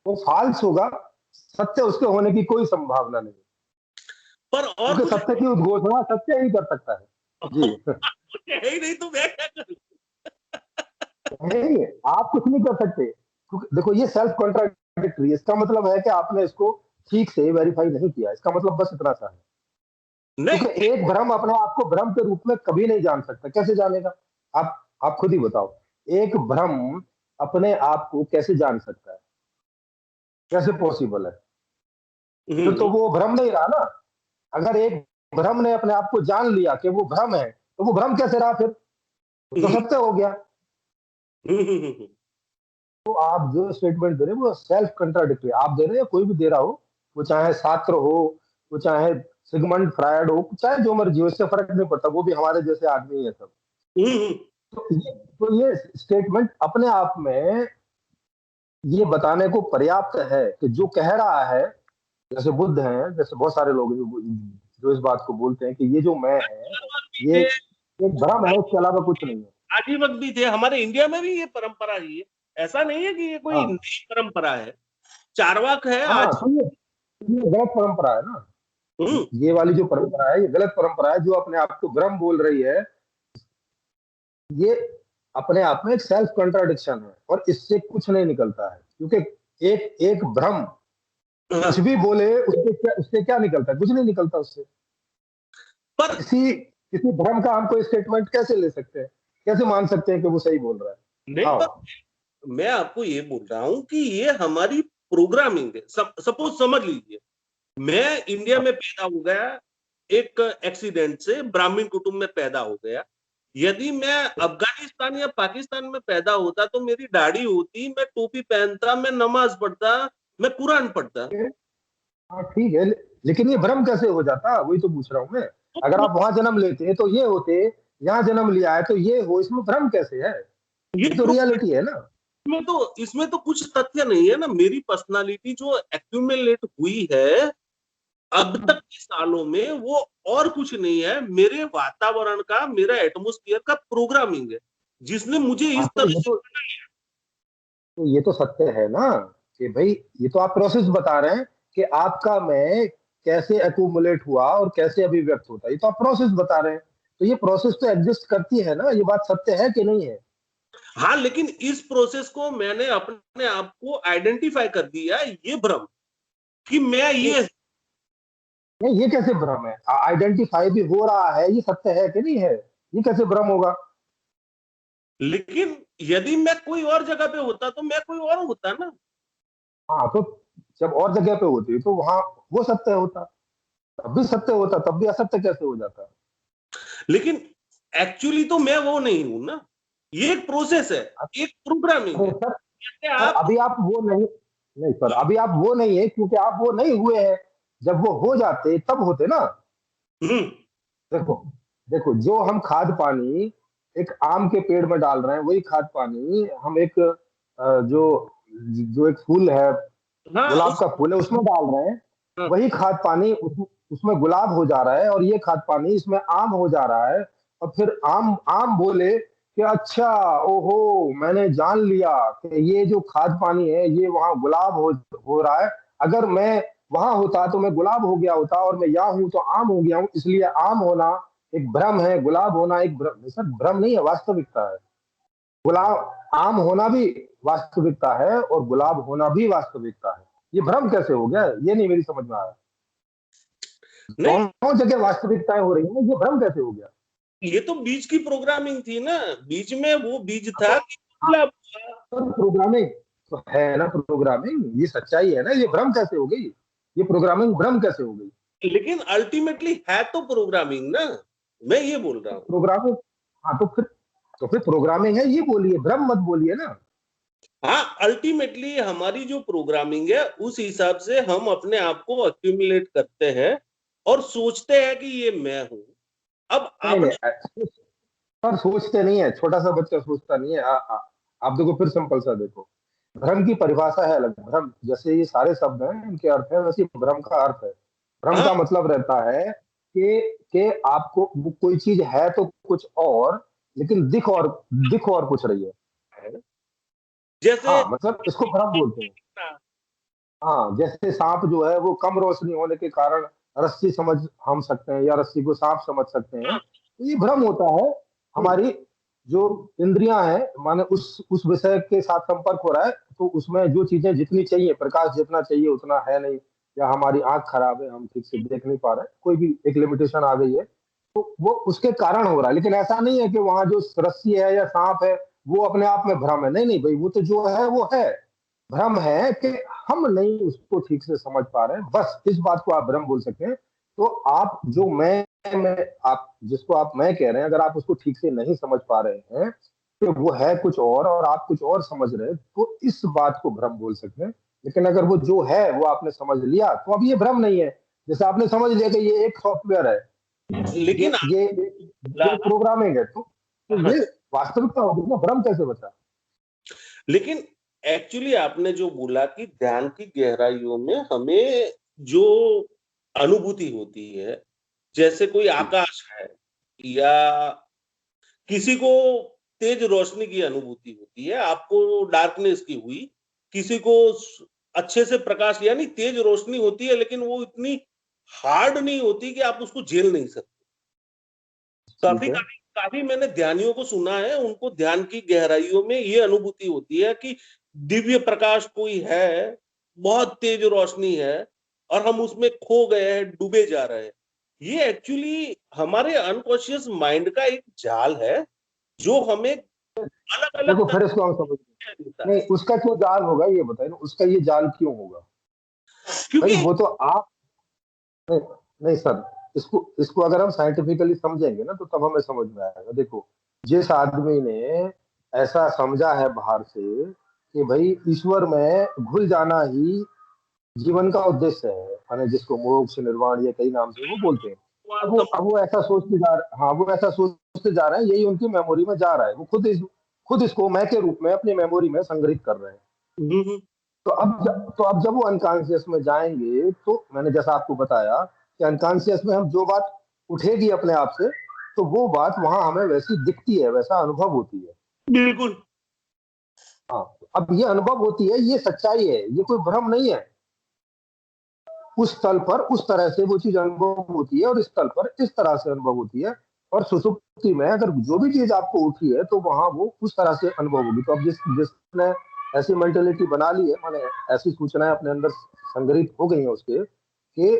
वो फाल्स होगा, सत्य उसके होने की कोई संभावना नहीं, पर और क्योंकि कुछ सत्य की उद्घोषणा सत्य ही कर सकता है। जी है ही नहीं, तो मैं क्या करूं? नहीं, आप कुछ नहीं कर सकते, क्योंकि देखो ये सेल्फ कॉन्ट्राडिक्टरी, इसका मतलब है कि आपने इसको ठीक से वेरीफाई नहीं किया, इसका मतलब बस इतना सा है। नहीं। क्योंकि एक भ्रम अपने आप को भ्रम के रूप में कभी नहीं जान सकता, कैसे जानेगा? आप खुद ही बताओ, एक भ्रम अपने आप को कैसे जान सकता है, कैसे पॉसिबल है? फिर तो हम्म, वो भ्रम नहीं रहा ना। अगर एक भ्रम ने अपने आप को जान लिया कि वो भ्रम है, तो वो भ्रम कैसे रहा फिर? वो तो हम्म, सत्य हो गया। हम्म, तो आप जो स्टेटमेंट दे रहे हो वो सेल्फ कंट्राडिक्टरी आप दे रहे हो, कोई भी दे रहा हो, वो चाहे छात्र हो, वो चाहे सिगमंड फ्रायड हो, चाहे जो मर्जी हो, इससे फर्क नहीं पड़ता, वो भी हमारे जैसे आदमी है सब। हम्म, तो ये स्टेटमेंट अपने आप में ये बताने को पर्याप्त है कि जो कह रहा है, जैसे बुद्ध हैं, जैसे बहुत सारे लोग जो इस बात को बोलते हैं कि ये जो मैं है ये थे। एक भ्रम है, इसके अलावा कुछ नहीं है। आदि वक्त भी थे, हमारे इंडिया में भी ये परंपरा ही है। ऐसा नहीं है कि ये कोई हाँ नई परंपरा है। चारवाक है हाँ, आज। तो ये गलत परंपरा है ना। हम्म, ये वाली जो परंपरा है ये गलत परंपरा है, जो अपने आप को ब्रह्म बोल रही है। ये अपने आप में एक सेल्फ कंट्राडिक्शन है और इससे कुछ नहीं निकलता है, क्योंकि एक एक भ्रम कुछ हाँ। भी बोले उससे क्या निकलता है? कुछ नहीं निकलता उससे। पर किसी किसी भ्रम का हम कोई स्टेटमेंट कैसे ले सकते हैं, कैसे मान सकते हैं कि वो सही बोल रहा है? नहीं, पर हाँ मैं आपको ये बोल रहा हूं कि ये हमारी प्रोग्रामिंग है। सपोज समझ लीजिए, मैं इंडिया हाँ में पैदा हो गया, एक एक्सीडेंट से ब्राह्मण कुटुंब में पैदा हो गया। यदि मैं अफगानिस्तान या पाकिस्तान में पैदा होता तो मेरी दाढ़ी होती, मैं टोपी पहनता, मैं नमाज पढ़ता, मैं कुरान पढ़ता। हाँ, ठीक है, लेकिन ये भ्रम कैसे हो जाता, वही तो पूछ रहा हूँ मैं। तो अगर आप वहां जन्म लेते तो ये होते, यहाँ जन्म लिया है तो ये हो, इसमें भ्रम कैसे है? ये ये तो रियलिटी है ना। इसमें तो कुछ तथ्य नहीं है ना। मेरी पर्सनालिटी जो एक्यूमुलेट हुई है अब तक के सालों में, वो और कुछ नहीं है, मेरे वातावरण का, मेरा एटमोस्फियर का प्रोग्रामिंग है, जिसने मुझे हाँ, इस तरह से। तो ये तो सत्य है ना, कि भाई ये तो आप प्रोसेस बता रहे हैं कि आपका मैं कैसे एक्यूमुलेट हुआ और कैसे अभिव्यक्त होता है, ये तो आप प्रोसेस बता रहे हैं। तो ये प्रोसेस तो एग्जिस्ट करती है ना, ये बात सत्य है कि नहीं है? हाँ, लेकिन इस प्रोसेस को मैंने अपने आप को आइडेंटिफाई कर दिया, ये भ्रम कि मैं नहीं, ये। नहीं, ये कैसे भ्रम है? आइडेंटिफाई भी हो रहा है, ये सत्य है कि नहीं है? ये कैसे भ्रम होगा? लेकिन यदि मैं कोई और जगह पे होता तो मैं कोई और होता ना। हाँ, तो जब और जगह पे होती तो वहां वो सत्य होता, तब भी सत्य होता, तब भी असत्य कैसे हो जाता? लेकिन एक्चुअली तो मैं वो नहीं हूं ना। ये एक प्रोसेस है, एक प्रोग्रामिंग अरे है। सर, जैसे सर आप। अभी आप वो नहीं, नहीं सर अभी आप वो नहीं है, क्योंकि आप वो नहीं हुए हैं। जब वो हो जाते तब होते ना। हम्म, देखो, देखो जो हम खाद पानी एक आम के पेड़ में डाल रहे हैं, वही खाद पानी हम एक जो जो एक फूल है, हाँ, गुलाब उस। का फूल है, उसमें डाल रहे हैं। हाँ, वही खाद पानी उसमें गुलाब हो जा रहा है, और ये खाद पानी इसमें आम हो जा रहा है। और फिर आम आम बोले कि अच्छा, ओहो, मैंने जान लिया कि ये जो खाद पानी है ये वहां गुलाब हो रहा है। अगर मैं वहां होता तो मैं गुलाब हो गया होता, और मैं यहाँ हूं तो आम हो गया हूं, इसलिए आम होना एक भ्रम है, गुलाब होना एक भ्रम। सर भ्रम नहीं है, वास्तविकता है। गुलाब आम होना भी वास्तविकता है और गुलाब होना भी वास्तविकता है। ये भ्रम कैसे हो गया? ये नहीं मेरी समझ में आया। नहीं, दोनों जगह वास्तविकताएं हो रही हैं, ये भ्रम कैसे हो गया? ये तो बीच की प्रोग्रामिंग थी ना, बीच में वो बीज हाँ, था तो कि हाँ, गुलाब हुआ। तो प्रोग्रामिंग तो है ना, प्रोग्रामिंग ये सच्चाई है ना, ये भ्रम कैसे हो गई? ये प्रोग्रामिंग भ्रम कैसे हो गई? लेकिन अल्टीमेटली है तो प्रोग्रामिंग ना, मैं ये बोल रहा तो हूँ। प्रोग्रामिंग, हाँ तो फिर प्रोग्रामिंग है ये बोलिए, भ्रम मत बोलिए ना। हाँ, अल्टीमेटली हमारी जो प्रोग्रामिंग है उस हिसाब से हम अपने आप को एक्यूमुलेट करते हैं और सोचते हैं कि ये मैं हूं। अब नहीं आपने नहीं, पर सोचते नहीं है, छोटा सा बच्चा सोचता नहीं है। आप देखो फिर सिंपल सा देखो, भ्रम की परिभाषा है अलग। भ्रम जैसे ये सारे शब्द हैं इनके अर्थ है, वैसे ही भ्रम का अर्थ है। भ्रम हाँ, का मतलब रहता है कि आपको वो कोई चीज है तो कुछ और, लेकिन दिख और कुछ रही है। जैसे हाँ, मतलब इसको भ्रम बोलते हैं। हाँ, जैसे सांप जो है वो कम रोशनी होने के कारण रस्सी समझ हम सकते हैं या रस्सी को सांप समझ सकते हैं, तो ये भ्रम होता है। हमारी जो इंद्रियां हैं, माने उस विषय के साथ संपर्क हो रहा है, तो उसमें जो चीजें जितनी चाहिए, प्रकाश जितना चाहिए उतना है नहीं, या हमारी आंख खराब है, हम ठीक से देख नहीं पा रहे, कोई भी एक लिमिटेशन आ गई है, तो वो उसके कारण हो रहा है। लेकिन ऐसा नहीं है कि वहां जो रस्सी है या सांप है वो अपने आप में भ्रम है। नहीं नहीं भाई, वो तो जो है वो है। भ्रम है कि हम नहीं उसको ठीक से समझ पा रहे हैं, बस इस बात को आप भ्रम बोल सकते हैं। तो आप जो मैं आप जिसको आप मैं कह रहे हैं, अगर आप उसको ठीक से नहीं समझ पा रहे हैं कि वो है कुछ और आप कुछ और समझ रहे हैं, तो इस बात को भ्रम बोल सकते हैं। लेकिन अगर वो जो है वो आपने समझ लिया, तो अब ये भ्रम नहीं है। जैसे आपने समझ लिया कि ये एक सॉफ्टवेयर है, ये लेकिन ये आपने ये बोला, प्रोग्रामिंग है, तो हाँ, ये वास्तविकता होगी ना, भ्रम कैसे बचा? लेकिन एक्चुअली आपने जो बोला कि ध्यान की गहराइयों में हमें जो अनुभूति होती है, जैसे कोई जी, आकाश है या किसी को तेज रोशनी की अनुभूति होती है, आपको डार्कनेस की हुई, किसी को अच्छे से प्रकाश यानी तेज रोशनी होती है, लेकिन वो इतनी हार्ड नहीं होती कि आप उसको झेल नहीं सकते। ठीक काफी है। काफी काफी मैंने ध्यानियों को सुना है, उनको ध्यान की गहराइयों में ये अनुभूति होती है कि दिव्य प्रकाश कोई है, बहुत तेज रोशनी है और हम उसमें खो गए हैं, डूबे जा रहे हैं। ये एक्चुअली हमारे अनकॉन्शियस माइंड का एक जाल है जो हमें अलग अलग देखो तरह फिर इसको हम समझ, से देता नहीं है, उसका क्यों जाल होगा ये बताइए ना, उसका ये जाल क्यों होगा? भाई क्योंकि वो तो आप, नहीं, नहीं सर, इसको इसको अगर हम साइंटिफिकली समझेंगे ना तो तब हमें समझ में आएगा। देखो, जिस आदमी ने ऐसा समझा है बाहर से कि भाई ईश्वर में घुल जाना ही जीवन का उद्देश्य है, माने जिसको मोक्ष निर्वाण या कई नाम से वो बोलते हैं। अब वो ऐसा सोचते जा रहे, हाँ वो ऐसा सोचते जा रहे हैं, यही उनकी मेमोरी में जा रहा है, वो खुद इसको मैं के रूप में अपनी मेमोरी में संग्रहित कर रहे हैं। तो अब जब वो अनकॉन्शियस में जाएंगे, तो मैंने जैसा आपको बताया कि अनकॉन्शियस में हम जो बात उठेगी अपने आप से, तो वो बात वहां हमें वैसी दिखती है, वैसा अनुभव होती है। बिल्कुल। हाँ, अब ये अनुभव होती है, ये सच्चाई है, ये कोई भ्रम नहीं है। उस तल पर उस तरह से वो चीज अनुभव होती है और इस तल पर इस तरह से अनुभव होती है। और सुसुप्ति में अगर जो भी चीज आपको उठी है तो वहां वो उस तरह से अनुभव होगी। तो अब जिसने ऐसी मेंटेलिटी बना ली है, माने ऐसी सूचनाएं अपने अंदर संग्रहित हो गई हैं उसके, कि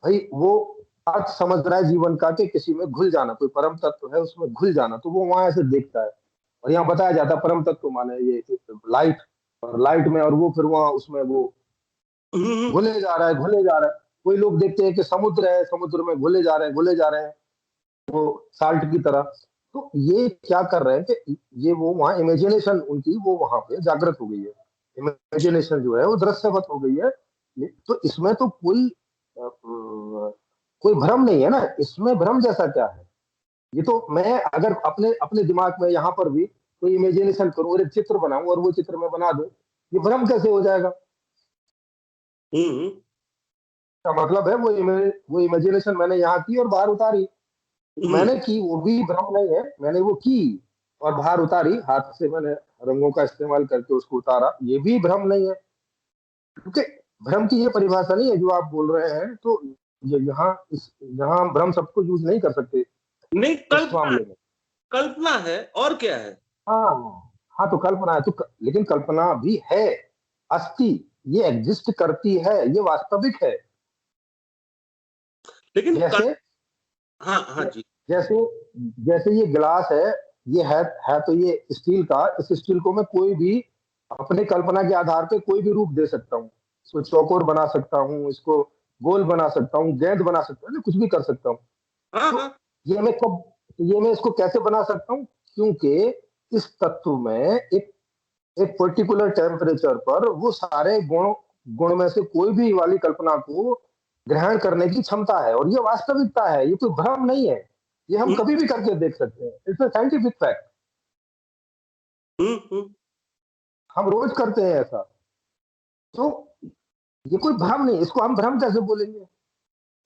भाई वो अर्थ समझ रहा है जीवन का कि किसी में घुल जाना, कोई परम तत्व है उसमें घुल जाना, तो वो वहां ऐसे देखता है। और यहाँ बताया जाता है परम तत्व माने ये लाइट, और लाइट में, और वो फिर वहां उसमें वो घुले जा रहा है, घुले जा रहा है। कोई लोग देखते हैं कि समुद्र है, समुद्र में घुले जा रहे हैं, घुले जा रहे हैं, वो साल्ट की तरह। तो ये क्या कर रहे हैं कि ये वो वहां इमेजिनेशन उनकी वो वहां पे जागृत हो गई है, इमेजिनेशन जो है वो दृश्यवत हो गई है। तो इसमें तो कोई भ्रम नहीं है ना, इसमें भ्रम जैसा क्या है? ये तो मैं अगर अपने अपने दिमाग में यहाँ पर भी कोई इमेजिनेशन करूं और एक चित्र बनाऊं और वो चित्र मैं बना दूं, ये भ्रम कैसे हो जाएगा? हम्म। का मतलब है वो इमेजिनेशन मैंने यहाँ की और बाहर उतारी। तो हम्म। मैंने की वो भी भ्रम नहीं है, मैंने वो की और बाहर उतारी, हाथ से मैंने रंगों का इस्तेमाल करके उसको उतारा, ये भी भ्रम नहीं है। क्योंकि भ्रम की ये परिभाषा नहीं है जो आप बोल रहे हैं। तो ये यहाँ हम भ्रम सबको यूज नहीं कर सकते नहीं, इस कल्पना मामले में। कल्पना है और क्या है। हाँ, हाँ तो कल्पना है तो लेकिन कल्पना भी है, अस्थि, ये एग्जिस्ट करती है, ये वास्तविक है। लेकिन जैसे हाँ हाँ जी। जैसे जैसे ये गिलास है, ये है तो ये स्टील का, इस स्टील को मैं कोई भी अपने कल्पना के आधार पे कोई भी रूप दे सकता हूँ। इसको चौकोर बना सकता हूँ, इसको गोल बना सकता हूँ, गेंद बना सकता हूँ, कुछ भी कर सकता हूँ। हाँ तो हाँ। ये मैं इसको कैसे बना सकता हूँ? क्योंकि इस तत्व में एक पर्टिकुलर टेम्परेचर पर वो सारे गुण गुण में से कोई भी वाली कल्पना को ग्रहण करने की क्षमता है, और ये वास्तविकता है, ये कोई भ्रम नहीं है। ये हम हम्म कभी भी करके देख सकते हैं, इट्स अ साइंटिफिक फैक्ट। हम्म। हम रोज करते हैं ऐसा। तो ये कोई भ्रम नहीं, इसको हम भ्रम कैसे बोलेंगे?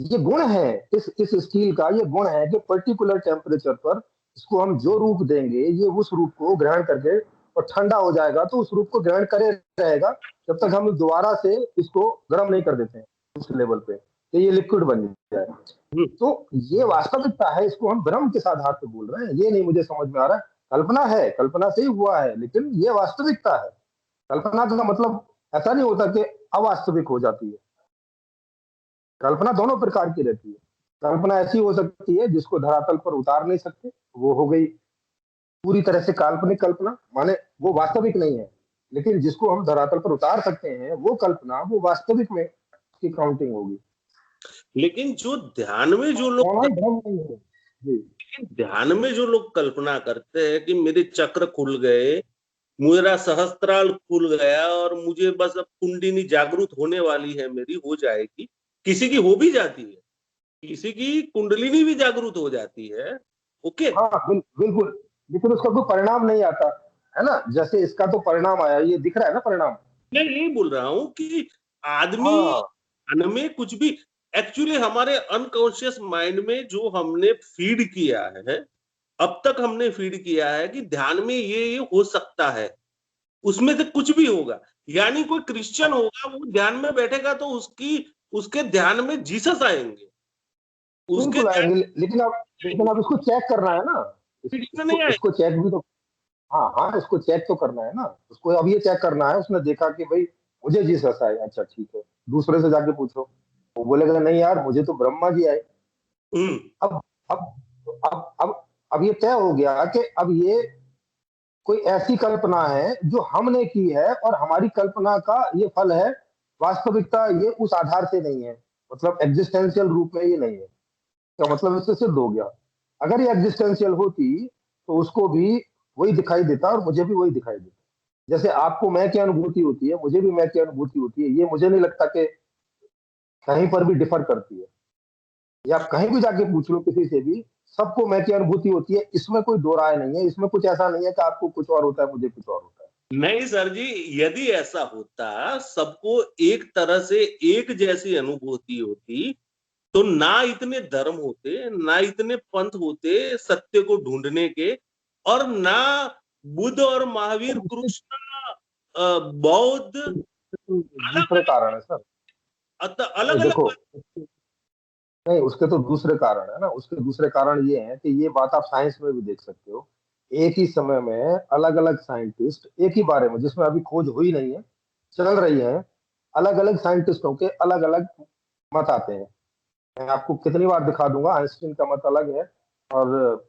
ये गुण है, इस स्टील का ये गुण है कि पर्टिकुलर टेम्परेचर पर इसको हम जो रूप देंगे, ये उस रूप को ग्रहण करके, और ठंडा हो जाएगा तो उस रूप को ग्रहण करे रहेगा जब तक हम दोबारा से इसको गर्म नहीं कर देते हैं उस लेवल पे कि ये लिक्विड बन जाए। हम्म। तो ये वास्तविकता है, इसको हम भ्रम किस आधार पर बोल रहे हैं, ये नहीं मुझे समझ में आ रहा है। कल्पना है, कल्पना से ही हुआ है, लेकिन ये वास्तविकता है। कल्पना का मतलब ऐसा नहीं होता कि अवास्तविक हो जाती है। कल्पना दोनों प्रकार की रहती है। कल्पना ऐसी हो सकती है जिसको धरातल पर उतार नहीं सकते, वो हो गई पूरी तरह से काल्पनिक कल्पना, माने वो वास्तविक नहीं है। लेकिन जिसको हम धरातल पर उतार सकते हैं, वो कल्पना वो वास्तविक में की काउंटिंग होगी। लेकिन जो ध्यान में जो लोग दोनों ही भ्रम नहीं है जी। ध्यान में जो लोग कल्पना करते हैं कि मेरे चक्र खुल गए, मेरा सहस्त्रार खुल गया और मुझे बस अब कुंडलिनी जागृत होने वाली है, मेरी हो जाएगी। किसी की हो भी जाती है, किसी की कुंडलिनी भी जागृत हो जाती है। ओके। हाँ बिल्कुल, लेकिन उसका कोई परिणाम नहीं आता है ना, जैसे इसका तो परिणाम आया, ये दिख रहा है ना परिणाम। मैं यही बोल रहा हूं कि आदमी हाँ मन में कुछ भी, एक्चुअली हमारे अनकॉन्शियस माइंड में जो हमने फीड किया है, अब तक हमने फीड किया है कि ध्यान में ये हो सकता है, उसमें से कुछ भी होगा। यानी कोई क्रिश्चियन होगा, वो ध्यान में बैठेगा तो उसके ध्यान में जीसस आएंगे, उसके बिल्कुल ध्यान आएंगे, लेकिन अब इसको चेक करना है ना। में नहीं आएंगे। इसको चेक भी तो, हाँ हाँ इसको चेक तो करना है ना। उसको अब ये चेक करना है, उसने देखा कि भाई मुझे जीसस आए, अच्छा ठीक है, दूसरे से जाके पूछो, वो बोलेगा नहीं यार मुझे तो ब्रह्मा जी आए। हम्म अब अब अब ये तय हो गया कि अब ये कोई ऐसी कल्पना है जो हमने की है, और हमारी कल्पना का ये फल है। वास्तविकता ये उस आधार से नहीं है, मतलब एग्जिस्टेंशियल रूप में ये नहीं है। का मतलब इससे सिद्ध हो गया। अगर ये एग्जिस्टेंशियल होती तो उसको भी वही दिखाई देता और मुझे भी वही दिखाई देता। जैसे आपको मैं की अनुभूति होती है, मुझे भी मैं की अनुभूति होती है, ये मुझे नहीं लगता कि कहीं पर भी डिफर करती है। या आप कहीं भी जाके पूछ लो किसी से भी, सबको मैं की अनुभूति होती है, इसमें कोई दो राय नहीं है। इसमें कुछ ऐसा नहीं है कि आपको कुछ और होता है मुझे कुछ और होता है। नहीं सर जी, यदि ऐसा होता, सबको एक तरह से एक जैसी अनुभूति होती, तो ना इतने धर्म होते, ना इतने पंथ होते सत्य को ढूंढने के, और ना बुद्ध और महावीर, तो उसके कृष्ण, बौद्ध, तो अलग दूसरे कारण है सर। अलग नहीं अलग। देखो, नहीं उसके तो दूसरे कारण है ना। उसके दूसरे कारण ये है कि ये बात आप साइंस में भी देख सकते हो। एक ही समय में अलग अलग साइंटिस्ट एक ही बारे में, जिसमें अभी खोज हुई नहीं है, चल रही है, अलग अलग साइंटिस्टों के अलग अलग मत आते हैं। मैं आपको कितनी बार दिखा दूंगा, आइंस्टीन का मत अलग है। और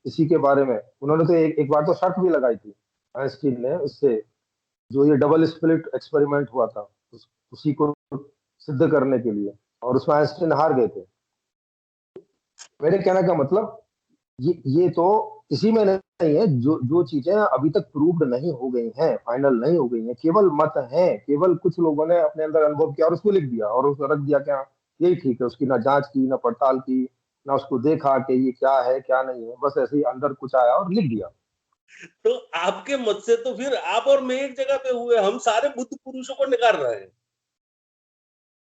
इसी के बारे में उन्होंने तो एक बार तो शर्त भी लगाई थी आइंस्टीन ने, उससे जो ये डबल स्प्लिट एक्सपेरिमेंट हुआ था, उसी को सिद्ध करने के लिए, और उसमें आइंस्टीन हार गए थे। मेरे कहने का मतलब ये तो इसी में नहीं है, जो जो चीजें अभी तक प्रूव्ड नहीं हो गई हैं, फाइनल नहीं हो गई हैं, केवल मत हैं, केवल कुछ लोगों ने अपने अंदर अनुभव किया और उसको लिख दिया और उसको रख दिया क्या यही ठीक है। उसकी ना जांच की, ना पड़ताल की, ना उसको देखा कि ये क्या है क्या नहीं है, बस ऐसे ही अंदर कुछ आया और लिख दिया। तो आपके मत से तो फिर आप और मैं एक जगह पे हुए, हम सारे बुद्ध पुरुषों को नकार रहे हैं।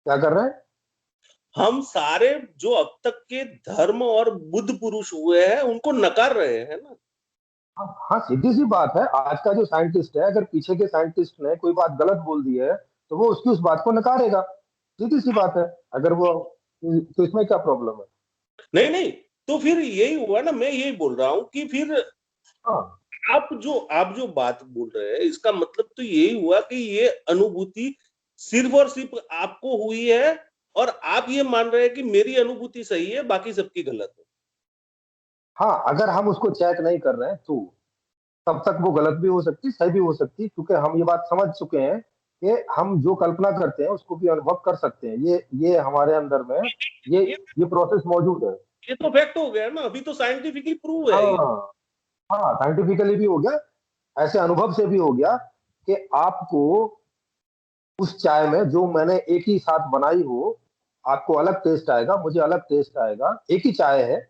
क्या कर रहे हैं? हम सारे जो अब तक के धर्म और बुद्ध पुरुष हुए हैं उनको नकार रहे हैं ना। हाँ हाँ, सीधी सी बात है। आज का जो साइंटिस्ट है, अगर पीछे के साइंटिस्ट ने कोई बात गलत बोल दी है तो वो उसकी उस बात को नकारेगा। सीधी सी बात है। अगर वो, तो इसमें क्या प्रॉब्लम है? नहीं नहीं, तो फिर यही हुआ ना, मैं यही बोल रहा हूं कि फिर हाँ आप जो बात बोल रहे हैं, इसका मतलब तो यही हुआ कि ये अनुभूति सिर्फ और सिर्फ आपको हुई है, और आप ये मान रहे हैं कि मेरी अनुभूति सही है, बाकी सबकी गलत है। हाँ, अगर हम उसको चेक नहीं कर रहे हैं तो तब तक वो गलत भी हो सकती है, सही भी हो सकती है, क्योंकि हम ये बात समझ चुके हैं कि हम जो कल्पना करते हैं उसको भी अनुभव कर सकते हैं। ये हमारे अंदर में ये ये ये प्रोसेस मौजूद है। ये तो फैक्ट हो गया ना, अभी तो साइंटिफिकली प्रूव है ये। हाँ, हाँ, साइंटिफिकली भी हो गया, ऐसे अनुभव से भी हो गया कि आपको उस चाय में जो मैंने एक ही साथ बनाई हो, आपको अलग टेस्ट आएगा, मुझे अलग टेस्ट आएगा। एक ही चाय है,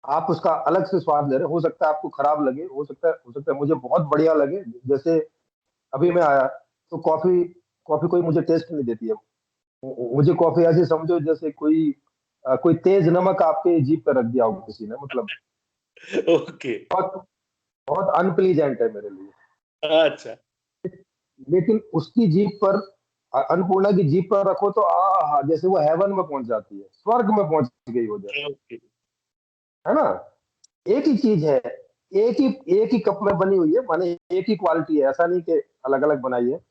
आप उसका अलग से स्वाद ले रहे हैं। हो सकता है आपको खराब लगे, हो सकता है मुझे बहुत बढ़िया लगे। जैसे अभी मैं आया तो कॉफी कॉफी कोई मुझे टेस्ट नहीं देती है। मुझे कॉफी ऐसे समझो जैसे कोई तेज नमक आपके जीभ पे रख दिया हो किसी ने, मतलब ओके। बहुत बहुत अनप्लीजेंट है मेरे लिए। अच्छा। लेकिन उसकी जीभ पर, अन्नपूर्णा की जीभ पर रखो तो आहा, जैसे वो हेवन में पहुंच जाती है, स्वर्ग में पहुंच गई हो जैसे, ओके। है ना? एक ही चीज है, एक ही कप में बनी हुई है, माने एक ही क्वालिटी है, ऐसा नहीं कि अलग अलग बनाई है।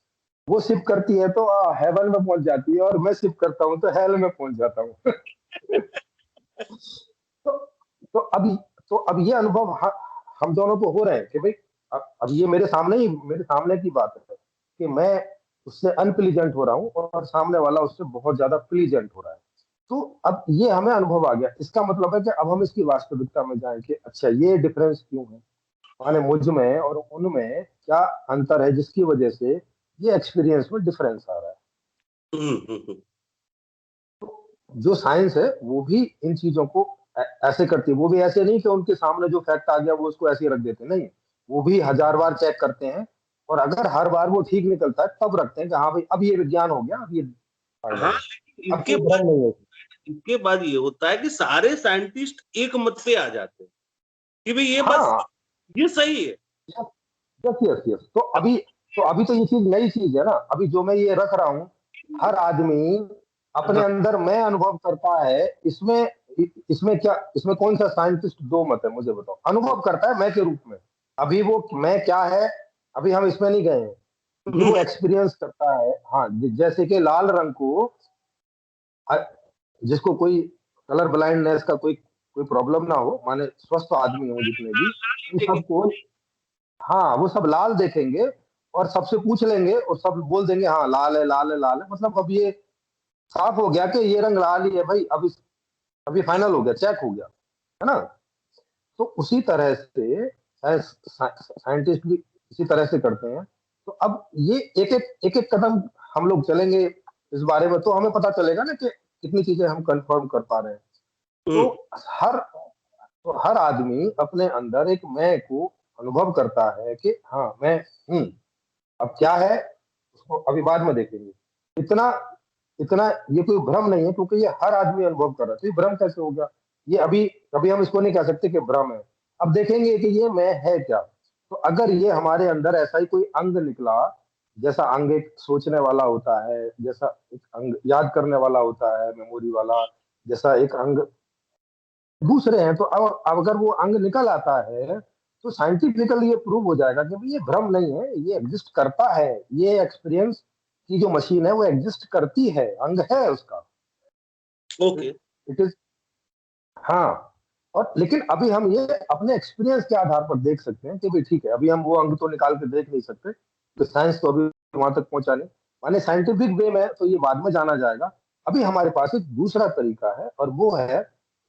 वो सिप करती है तो हेवन में पहुंच जाती है, और मैं सिप करता हूँ तो हेल में पहुंच जाता हूँ। तो तो अभी तो अब ये अनुभव हम दोनों को हो रहे हैं कि भाई, अब ये मेरे सामने की बात है कि मैं उससे अनप्लीजेंट हो रहा हूँ और सामने वाला उससे बहुत ज्यादा प्लीजेंट हो रहा है। तो अब ये हमें अनुभव आ गया, इसका मतलब है कि अब हम इसकी वास्तविकता में जाएं कि अच्छा ये डिफरेंस क्यों है, माने मुझ में और उनमें क्या अंतर है जिसकी वजह से ये एक्सपीरियंस में डिफरेंस आ रहा है। हम्म। जो साइंस है वो भी इन चीजों को ऐसे करती है। वो भी ऐसे नहीं कि उनके सामने जो फैक्ट आ गया वो उसको ऐसे ही रख देते, नहीं, वो भी हजार बार चेक करते हैं, और अगर हर बार वो ठीक निकलता है तब रखते हैं कि हाँ भाई अब ये विज्ञान हो गया, अब ये हाँ, फाइनल है, लेकिन अब कोई भ्रम नहीं है। इनके बाद ये होता है कि सारे साइंटिस्ट एक मत पे आ जाते हैं कि भाई ये बात, हाँ, ये सही है। Yes, yes, yes. तो अभी तो ये चीज नई चीज है ना, अभी जो मैं ये रख रहा हूँ, हर आदमी अपने हाँ, अंदर मैं अनुभव करता है, इसमें क्या, इसमें कौन सा साइंटिस्ट दो मत है, मुझे बताओ। अनुभव करता है मैं के रूप में, अभी वो मैं क्या है, अभी हम इसमें नहीं गए हैं। ये वो एक्सपीरियंस करता है। हाँ, जैसे कि लाल रंग को, अ- जिसको कोई कलर ब्लाइंडनेस का कोई कोई प्रॉब्लम ना हो, माने स्वस्थ आदमी हो जितने भी, उन सबको, हाँ, वो सब लाल देखेंगे और सबसे पूछ लेंगे और सब बोल देंगे हाँ लाल है, लाल है, लाल है। मतलब अब ये साफ हो गया कि ये रंग लाल ही है भाई, अभी फाइनल हो गया, चेक हो गया, है ना? तो उसी तरह से साइंटिस्ट भी इसी तरह से करते हैं। तो अब ये एक एक कदम हम लोग चलेंगे इस बारे में, तो हमें पता चलेगा ना कि कितनी चीजें हम कंफर्म कर पा रहे हैं। तो हर तो हर आदमी अपने अंदर एक मैं को अनुभव करता है कि हाँ मैं हूँ। अब क्या है उसको अभी बाद में देखेंगे। इतना इतना ये कोई भ्रम नहीं है, क्योंकि ये हर आदमी अनुभव कर रहा है, तो ये भ्रम कैसे होगा? ये अभी कभी हम इसको नहीं कह सकते कि भ्रम है। अब देखेंगे कि ये मैं है क्या। तो अगर ये हमारे अंदर ऐसा ही कोई अंग निकला, जैसा अंग एक सोचने वाला होता है, जैसा एक अंग याद करने वाला होता है, मेमोरी वाला, जैसा एक अंग दूसरे हैं, तो अब अगर वो अंग निकल आता है तो साइंटिफिकली ये प्रूव हो जाएगा कि भाई ये भ्रम नहीं है, ये एग्जिस्ट करता है। ये एक्सपीरियंस की जो मशीन है वो एग्जिस्ट करती है, अंग है उसका। ओके। इट इज, हाँ। और लेकिन अभी हम ये अपने एक्सपीरियंस के आधार पर देख सकते हैं कि भाई ठीक है, अभी हम वो अंग तो निकाल के देख नहीं सकते, तो साइंस तो अभी वहां तक पहुंचा नहीं, माने साइंटिफिक वे में तो ये बाद में जाना जाएगा। अभी हमारे पास एक दूसरा तरीका है, और वो है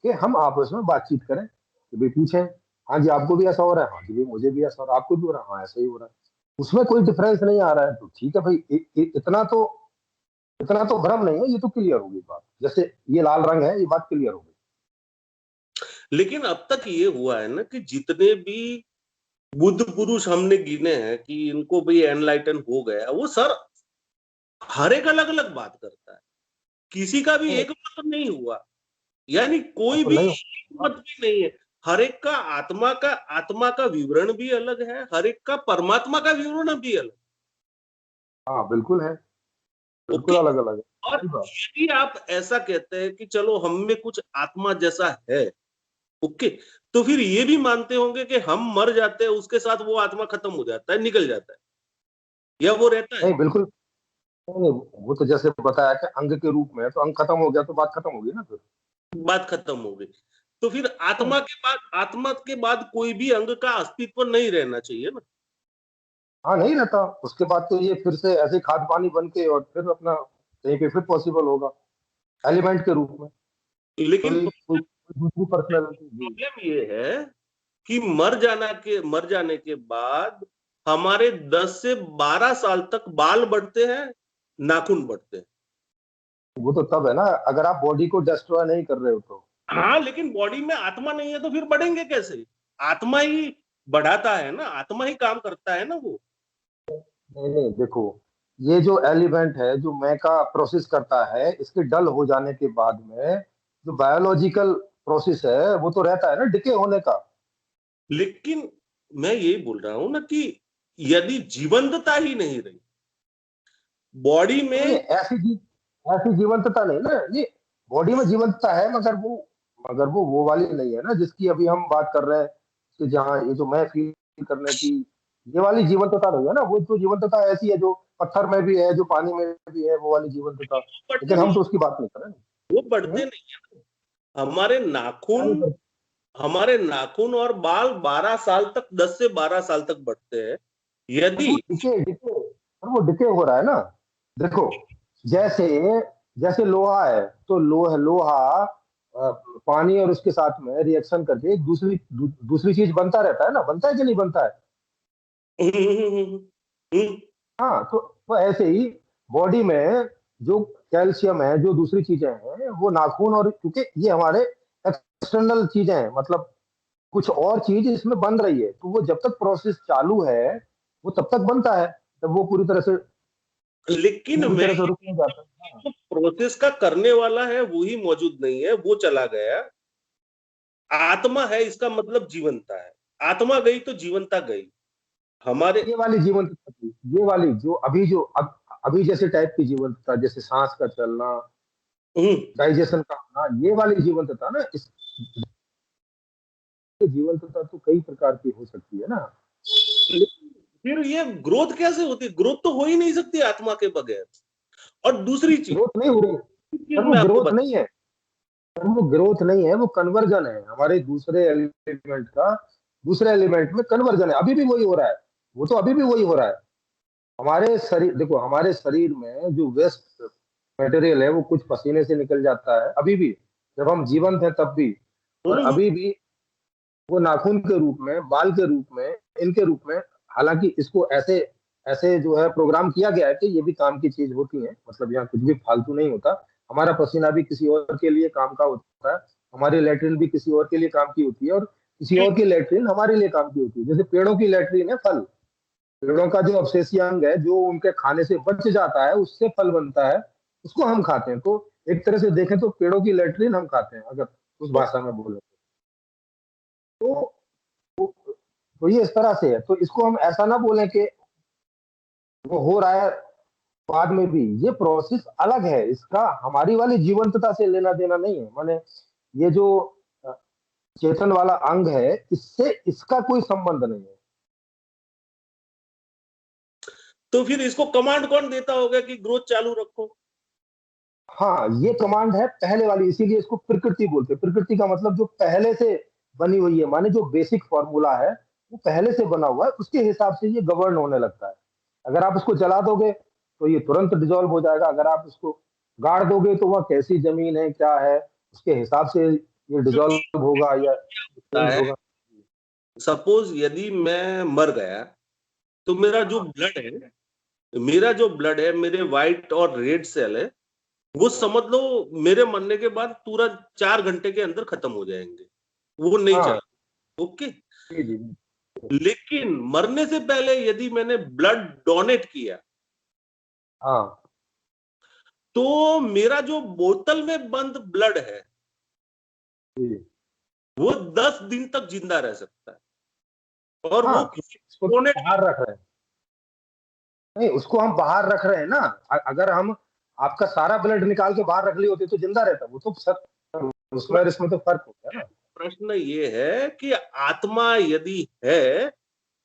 कि हम आपस में बातचीत करें कि भाई पूछें, हाँ जी आपको भी ऐसा हो रहा है, हाँ जी भाई मुझे भी ऐसा हो रहा है, आपको भी हो रहा है, हाँ ऐसा ही हो रहा है। उसमें कोई डिफरेंस नहीं आ रहा है तो ठीक है भाई, इतना तो भ्रम नहीं है, ये तो क्लियर होगी बात, जैसे ये लाल रंग है, ये बात क्लियर हो गई। लेकिन अब तक ये हुआ है ना कि जितने भी बुद्ध पुरुष हमने गिने हैं कि इनको भी एनलाइटन हो गया, वो सर हर एक अलग अलग बात करता है, किसी का भी नहीं, एक मत नहीं हुआ, यानी कोई तो भी नहीं, एक मत भी नहीं है। हर एक का आत्मा का विवरण भी अलग है, हर एक का परमात्मा का विवरण भी अलग। हाँ बिल्कुल है, ओके। बिल्कुल अलग अलग है, और सही बात। यदि आप ऐसा कहते हैं कि चलो हम में कुछ आत्मा जैसा है, ओके, तो फिर ये भी मानते होंगे कि हम मर जाते हैं, उसके साथ वो आत्मा खत्म हो जाता है, निकल जाता है, या वो रहता है? नहीं बिल्कुल नहीं, नहीं, वो तो जैसे बताया कि अंग के रूप में है, तो अंग खत्म हो गया तो बात खत्म होगी ना फिर। बात खत्म हो गई। तो फिर आत्मा के बाद कोई भी अंग का अस्तित्व नहीं रहना चाहिए ना? हाँ नहीं रहता, उसके बाद तो ये फिर से ऐसे खाद पानी बन के और फिर अपना कहीं पे फिर पॉसिबल होगा एलिमेंट के रूप में। लेकिन कोई दूसरी पर्सनैलिटी जी। प्रॉब्लम ये है कि मर जाने के बाद हमारे 10 से 12 साल तक बाल बढ़ते हैं, नाखून बढ़ते हैं। वो तो तब है ना, अगर आप बॉडी को डिस्ट्रॉय नहीं कर रहे हो तो। हाँ, लेकिन बॉडी में आत्मा नहीं है तो फिर बढ़ेंगे कैसे? आत्मा ही बढ़ाता है ना, आत्मा ही काम करता है ना वो। नहीं नहीं देखो, ये जो एलिमेंट है जो मैं का प्रोसेस करता है, इसके डल हो जाने के बाद में जो बायोलॉजिकल प्रोसेस है वो तो रहता है ना डिके होने का। लेकिन मैं यही बोल रहा हूं ना कि यदि जीवंतता ही नहीं रही बॉडी नहीं नहीं, में। ऐसी जीवंतता नहीं ना, ये बॉडी में जीवंतता है मगर वो वाली नहीं है ना जिसकी अभी हम बात कर रहे हैं, कि जहाँ ये जो मैं फील करने की ये वाली जीवंतता नहीं है ना। वो जो जीवंतता ऐसी है जो पत्थर में भी है, जो पानी में भी है, वो वाली जीवंतता। बढ़ते लेकिन हम नहीं, तो उसकी बात नहीं कर रहे वो हैं। बढ़ते नहीं है। हमारे क्या नाखून नहीं कर- हमारे नाखून और बाल 12 साल तक, 10 से 12 साल तक बढ़ते हैं। बट यदि वो डिके डिके पर वो डिके हो रहा है ना। देखो, जैसे जैसे लोहा है तो लोहा पानी और उसके साथ में रिएक्शन करके एक दूसरी चीज बनता रहता है ना, बनता है कि नहीं बनता है। हाँ तो ऐसे ही बॉडी में जो कैल्शियम है, जो दूसरी चीजें हैं, वो नाखून और क्योंकि ये हमारे एक्सटर्नल चीजें हैं, मतलब कुछ और चीज इसमें बन रही है, तो वो जब तक प्रोसेस चालू है वो तब तक बनता है, तब वो लेकिन पूरी मैं तरह से रुक नहीं जाता। हाँ। जो प्रोसेस का करने वाला है वो ही मौजूद नहीं है, वो चला गया। आत्मा है, इसका मतलब जीवनता है। आत्मा गई तो जीवनता गई हमारे। ये वाली जीवंतता थी, ये वाली अभी जैसे टाइप की जीवंतता, जैसे सांस का चलना, हम्म, डाइजेशन का होना, ये वाली जीवंतता ना, इस जीवंतता तो कई प्रकार की हो सकती है ना। लेकिन फिर ये ग्रोथ कैसे होती? ग्रोथ तो हो ही नहीं सकती आत्मा के बगैर। और दूसरी चीज ग्रोथ नहीं हो रही, चीज पर वो मैं आपको ग्रोथ बता। नहीं है, पर वो ग्रोथ नहीं है, वो कन्वर्जन है हमारे दूसरे एलिमेंट का, दूसरे एलिमेंट में कन्वर्जन है, अभी भी वही हो रहा है। वो तो अभी भी वही हो रहा है। हमारे शरीर देखो, हमारे शरीर में जो वेस्ट मटेरियल है वो कुछ पसीने से निकल जाता है अभी भी, जब हम जीवंत हैं तब भी, और हम्म, अभी भी वो नाखून के रूप में, बाल के रूप में, इनके रूप में। हालांकि इसको ऐसे ऐसे जो है प्रोग्राम किया गया है कि ये भी काम की चीज होती है, मतलब यहाँ कुछ भी फालतू नहीं होता। हमारा पसीना भी किसी और के लिए काम का होता है, हमारी लेटरिन भी किसी और के लिए काम की होती है, और किसी और की लेटरिन हमारे लिए काम की होती है। जैसे पेड़ों की लेटरिन है फल, पेड़ों का जो अवशेषीय अंग है जो उनके खाने से बच जाता है, उससे फल बनता है, उसको हम खाते हैं। तो एक तरह से देखें तो पेड़ों की लेटरिन हम खाते हैं, अगर उस भाषा में बोले तो। तो ये इस तरह से है, तो इसको हम ऐसा ना बोलें कि वो हो रहा है बाद में भी, ये प्रोसेस अलग है, इसका हमारी वाली जीवंतता से लेना देना नहीं है। माने ये जो अ, चेतन वाला अंग है, इससे इसका कोई संबंध नहीं है। तो फिर इसको कमांड कौन देता होगा कि ग्रोथ चालू रखो? हाँ, ये कमांड है पहले वाली, इसीलिए इसको प्रकृति बोलते हैं। प्रकृति का मतलब जो पहले से बनी हुई है, माने जो बेसिक फॉर्मूला है वो पहले से बना हुआ है, उसके हिसाब से ये गवर्न होने लगता है। अगर आप उसको जला दोगे तो ये तुरंत डिजोल्व हो जाएगा, अगर आप उसको गाड़ दोगे तो वह कैसी जमीन है क्या है उसके हिसाब से ये क्योंकि डिजोल्व होगा या होता चेंज है, होगा। सपोज यदि मैं मर गया तो हाँ मेरा जो ब्लड है, मेरे व्हाइट और रेड सेल है, वो समझ लो मेरे मरने के बाद पूरा 4 घंटे के अंदर खत्म हो जाएंगे, वो नहीं हाँ चला। ओके। जी जी। लेकिन मरने से पहले यदि मैंने ब्लड डोनेट किया हाँ तो मेरा जो बोतल में बंद ब्लड है जी। वो 10 दिन तक जिंदा रह सकता है, और हाँ वो किसी इसको तो डोनेट। बाहर रख रहे हैं, नहीं उसको हम बाहर रख रहे हैं ना। अगर हम आपका सारा ब्लड निकाल के बाहर रख लिए होते तो जिंदा रहता, वो तो सर उसमें और इसमें तो फर्क हो गया ना। प्रश्न ये है कि आत्मा यदि है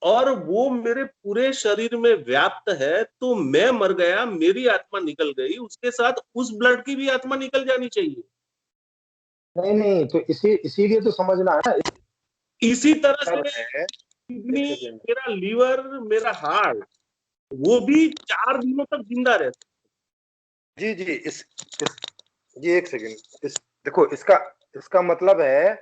और वो मेरे पूरे शरीर में व्याप्त है, तो मैं मर गया, मेरी आत्मा निकल गई, उसके साथ उस ब्लड की भी आत्मा निकल जानी चाहिए। नहीं नहीं, तो इसीलिए तो समझना है ना। इसी तरह से है, किडनी, एक सेकेंड। मेरा लीवर, मेरा हार्ट, वो भी 4 दिनों तक जिंदा रहता जी जी, इस जी एक सेकेंड। इस देखो, इसका इसका मतलब है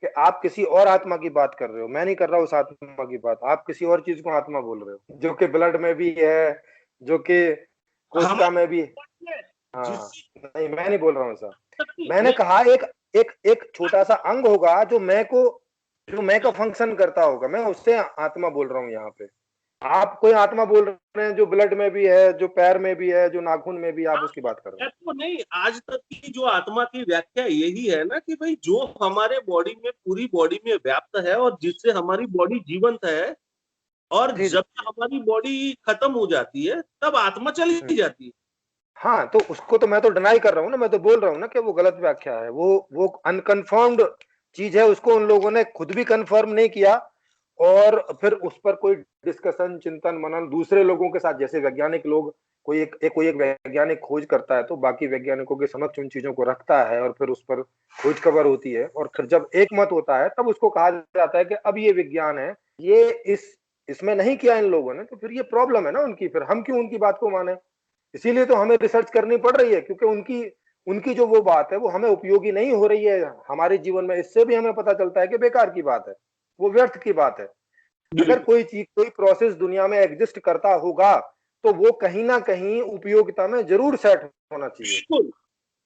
कि आप किसी और आत्मा की बात कर रहे हो, मैं नहीं कर रहा उस आत्मा की बात। आप किसी और चीज को आत्मा बोल रहे हो, जो कि ब्लड में भी है, जो कि है। कोशिका हमारे में भी। body में हाँ, जिससे नहीं मैं नहीं बोल रहा हूँ ऐसा। मैंने नहीं, कहा एक एक एक छोटा सा अंग होगा जो मैं का फंक्शन करता होगा, मैं उससे आत्मा बोल रहा हूँ यहाँ पे। आप कोई आत्मा बोल रहे हैं जो ब्लड में भी है, जो पैर में भी है, जो नाखून में भी है, आप उसकी बात कर रहे मैं हैं। तो नहीं, आज तक की जो आत्मा की व्याख्या यही है ना कि भाई जो हमारे बॉडी में, पूरी बॉडी में व्याप्त है और जिससे हमारी बॉडी जीवंत है, और जी जब जी। हमारी बॉडी खत्म हो जाती है तब आत्मा चली जाती है। हाँ, तो उसको तो मैं तो डिनाई कर रहा हूँ ना, मैं तो बोल रहा हूँ ना कि वो गलत व्याख्या है, वो अनकन्फर्म्ड चीज है, उसको उन लोगों ने खुद भी कंफर्म नहीं किया। और फिर उस पर कोई डिस्कशन, चिंतन मनन दूसरे लोगों के साथ, जैसे वैज्ञानिक लोग, कोई एक वैज्ञानिक खोज करता है तो बाकी वैज्ञानिकों के समक्ष उन चीजों को रखता है और फिर उस पर खोज खबर होती है, और फिर जब एक मत होता है तब उसको कहा जाता है कि अब ये विज्ञान है। ये इसमें नहीं किया इन लोगों ने, तो फिर ये प्रॉब्लम है ना उनकी, फिर हम क्यों उनकी बात को माने। इसीलिए तो हमें रिसर्च करनी पड़ रही है, क्योंकि उनकी उनकी जो वो बात है वो हमें उपयोगी नहीं हो रही है हमारे जीवन में। इससे भी हमें पता चलता है कि बेकार की बात है, वो व्यर्थ की बात है। अगर बिल्कुल कोई चीज, कोई प्रोसेस दुनिया में एग्जिस्ट करता होगा तो वो कहीं ना कहीं उपयोगिता में जरूर सेट होना चाहिए। बिल्कुल।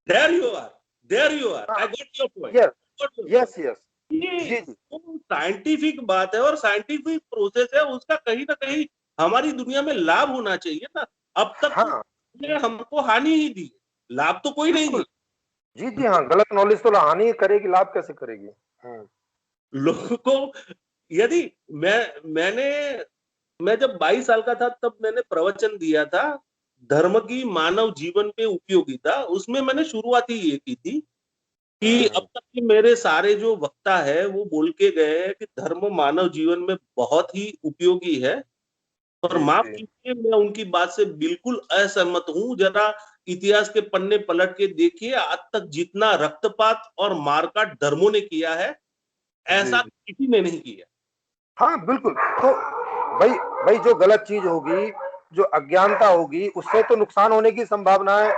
There you are, there you are, हाँ, I got your point, yes got your yes point. Yes. ये जी जी। वो साइंटिफिक बात है और साइंटिफिक प्रोसेस है, उसका कहीं ना कहीं हमारी दुनिया में लाभ होना चाहिए ना। अब तक तो हाँ ने हमको हानि ही दी, लाभ तो कोई नहीं बिल्कुल। दी। जी जी, हाँ, गलत नॉलेज तो हानि करेगी, लाभ कैसे करेगी। लोगों को, यदि मैंने मैं जब 22 साल का था तब मैंने प्रवचन दिया था, धर्म की मानव जीवन पे उपयोगिता। उसमें मैंने शुरुआत ही ये की थी कि अब तक के मेरे सारे जो वक्ता है वो बोल के गए हैं कि धर्म मानव जीवन में बहुत ही उपयोगी है। और जी माफ जी कीजिए, मैं उनकी बात से बिल्कुल असहमत हूं। जरा इतिहास के पन्ने पलट के देखिए, आज तक जितना रक्तपात और मारकाट धर्मों ने किया है, जी ऐसा जी। किसी ने नहीं किया। हाँ बिल्कुल। तो भाई भाई जो गलत चीज होगी, जो अज्ञानता होगी, उससे तो नुकसान होने की संभावना है,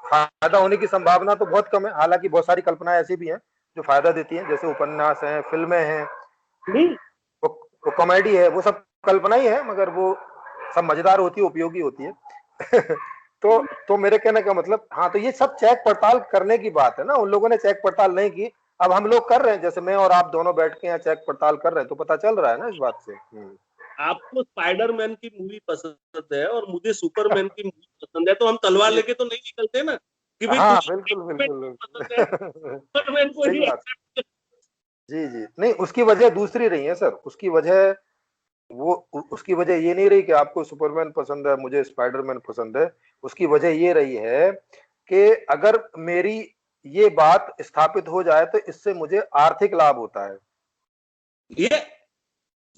फायदा होने की संभावना तो बहुत कम है। हालांकि बहुत सारी कल्पनाएं ऐसी भी हैं जो फायदा देती हैं, जैसे उपन्यास हैं, फिल्में हैं, नहीं, वो कॉमेडी है, वो सब कल्पना ही है, मगर वो सब मजेदार होती है, उपयोगी होती है। तो मेरे कहने का मतलब, हाँ, तो ये सब चेक पड़ताल करने की बात है ना। उन लोगों ने चेक पड़ताल नहीं की, अब हम लोग कर रहे हैं, जैसे मैं और आप दोनों बैठ के यहाँ चेक पड़ताल कर रहे हैं, तो पता चल रहा है ना इस बात से। आपको स्पाइडरमैन की मूवी पसंद है और मुझे सुपरमैन की मूवी पसंद है, तो हम तलवार ये लेके तो नहीं निकलते ना कि भाई हाँ, तुम्हें बिल्कुल स्पाइडरमैन बिल्कुल को पसंद है, बिल्कुल। सुपरमैन को सही ही बात। एक्सेप्ट। जी जी, नहीं, उसकी वजह दूसरी रही है सर। उसकी वजह, उसकी वजह ये नहीं रही कि आपको सुपरमैन पसंद है, मुझे स्पाइडरमैन पसंद है। उसकी वजह ये रही है कि अगर मेरी ये बात स्थापित हो जाए तो इससे मुझे आर्थिक लाभ होता है। ये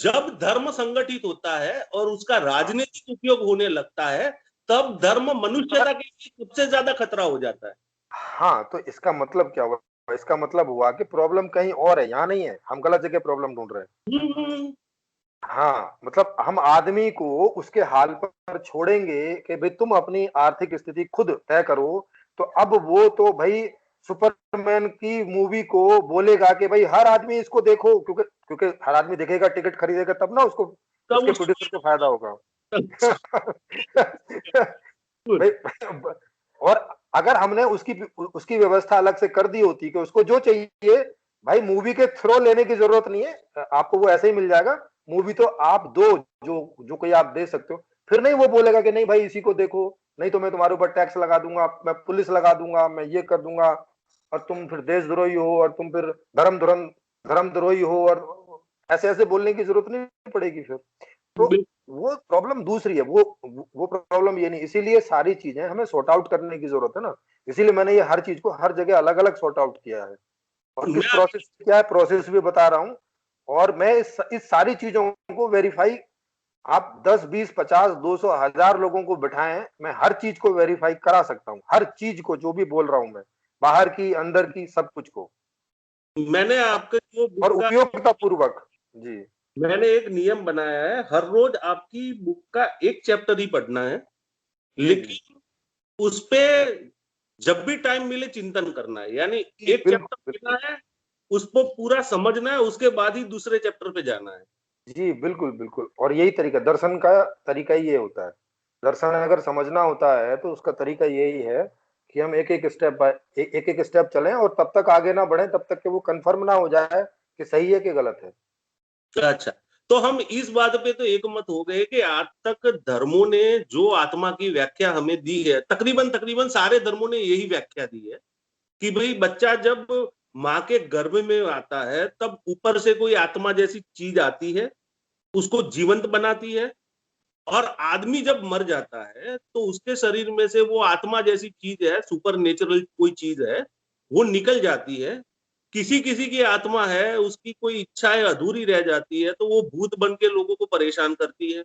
जब धर्म संगठित होता है और उसका हाँ, राजनीतिक उपयोग होने लगता है, तब धर्म मगर मनुष्यता के लिए सबसे ज्यादा खतरा हो जाता है। हाँ, तो इसका मतलब क्या हुआ? इसका मतलब हुआ कि प्रॉब्लम कहीं और है, यहाँ नहीं है। हम गलत जगह प्रॉब्लम ढूंढ रहे हैं। हम्म, हाँ, मतलब हम आदमी को उसके हाल पर छोड़ेंगे कि भाई तुम अपनी आर्थिक स्थिति खुद तय करो। तो अब वो तो भाई सुपरमैन की मूवी को बोलेगा कि भाई हर आदमी इसको देखो, क्योंकि क्योंकि हर आदमी देखेगा, टिकट खरीदेगा, तब ना उसको, तब उसके उसको प्रोड्यूसर को फायदा होगा। अच्छा, भाई, और अगर हमने उसकी उसकी व्यवस्था अलग से कर दी होती कि उसको जो चाहिए, भाई मूवी के थ्रो लेने की जरूरत नहीं है, आपको वो ऐसे ही मिल जाएगा। मूवी तो आप दो, जो जो कोई आप दे सकते हो। फिर नहीं वो बोलेगा कि नहीं भाई इसी को देखो, नहीं तो मैं तुम्हारे ऊपर टैक्स लगा दूंगा, मैं पुलिस लगा दूंगा, मैं ये कर दूंगा, और तुम फिर देशद्रोही हो, और तुम फिर धर्मद्रोही हो, और ऐसे ऐसे बोलने की जरूरत नहीं पड़ेगी फिर। तो वो प्रॉब्लम दूसरी है, वो प्रॉब्लम ये नहीं। इसीलिए सारी चीजें हमें सॉर्ट आउट करने की जरूरत है ना। इसीलिए मैंने ये हर चीज को हर जगह अलग अलग सॉर्ट आउट किया है। और किस प्रोसेस क्या है, प्रोसेस भी बता रहा हूँ। और मैं इस सारी चीजों को वेरीफाई, आप 10, 20, 50, 200, 1000 लोगों को बिठाएं, मैं हर चीज को वेरीफाई करा सकता हूँ, हर चीज को, जो भी बोल रहा हूं मैं, बाहर की, अंदर की, सब कुछ को, मैंने आपके जो और बुक का उपयोगिता पूर्वक। जी मैंने एक नियम बनाया है, हर रोज आपकी बुक का एक चैप्टर ही पढ़ना है, जी जी लेकिन उस पे जब भी टाइम मिले चिंतन करना है, यानी जी, एक बिल्कुल चैप्टर बिल्कुल। पढ़ना है, उसको पूरा समझना है, उसके बाद ही दूसरे चैप्टर पे जाना है। जी बिल्कुल बिल्कुल, और यही तरीका, दर्शन का तरीका ही ये होता है। दर्शन अगर समझना होता है तो उसका तरीका यही है कि हम एक एक स्टेप बाय एक एक स्टेप चलें, और तब तक आगे ना बढ़े, तब तक कि वो कंफर्म ना हो जाए कि सही है कि गलत है। अच्छा, तो हम इस बात पे तो एक मत हो गए कि आज तक धर्मों ने जो आत्मा की व्याख्या हमें दी है, तकरीबन तकरीबन सारे धर्मों ने यही व्याख्या दी है कि भाई बच्चा जब माँ के गर्भ में आता है तब ऊपर से कोई आत्मा जैसी चीज आती है, उसको जीवंत बनाती है, और आदमी जब मर जाता है तो उसके शरीर में से वो आत्मा जैसी चीज है, सुपर नेचुरल कोई चीज है, वो निकल जाती है। किसी किसी की आत्मा है, उसकी कोई इच्छाएं अधूरी रह जाती है तो वो भूत बन के लोगों को परेशान करती है।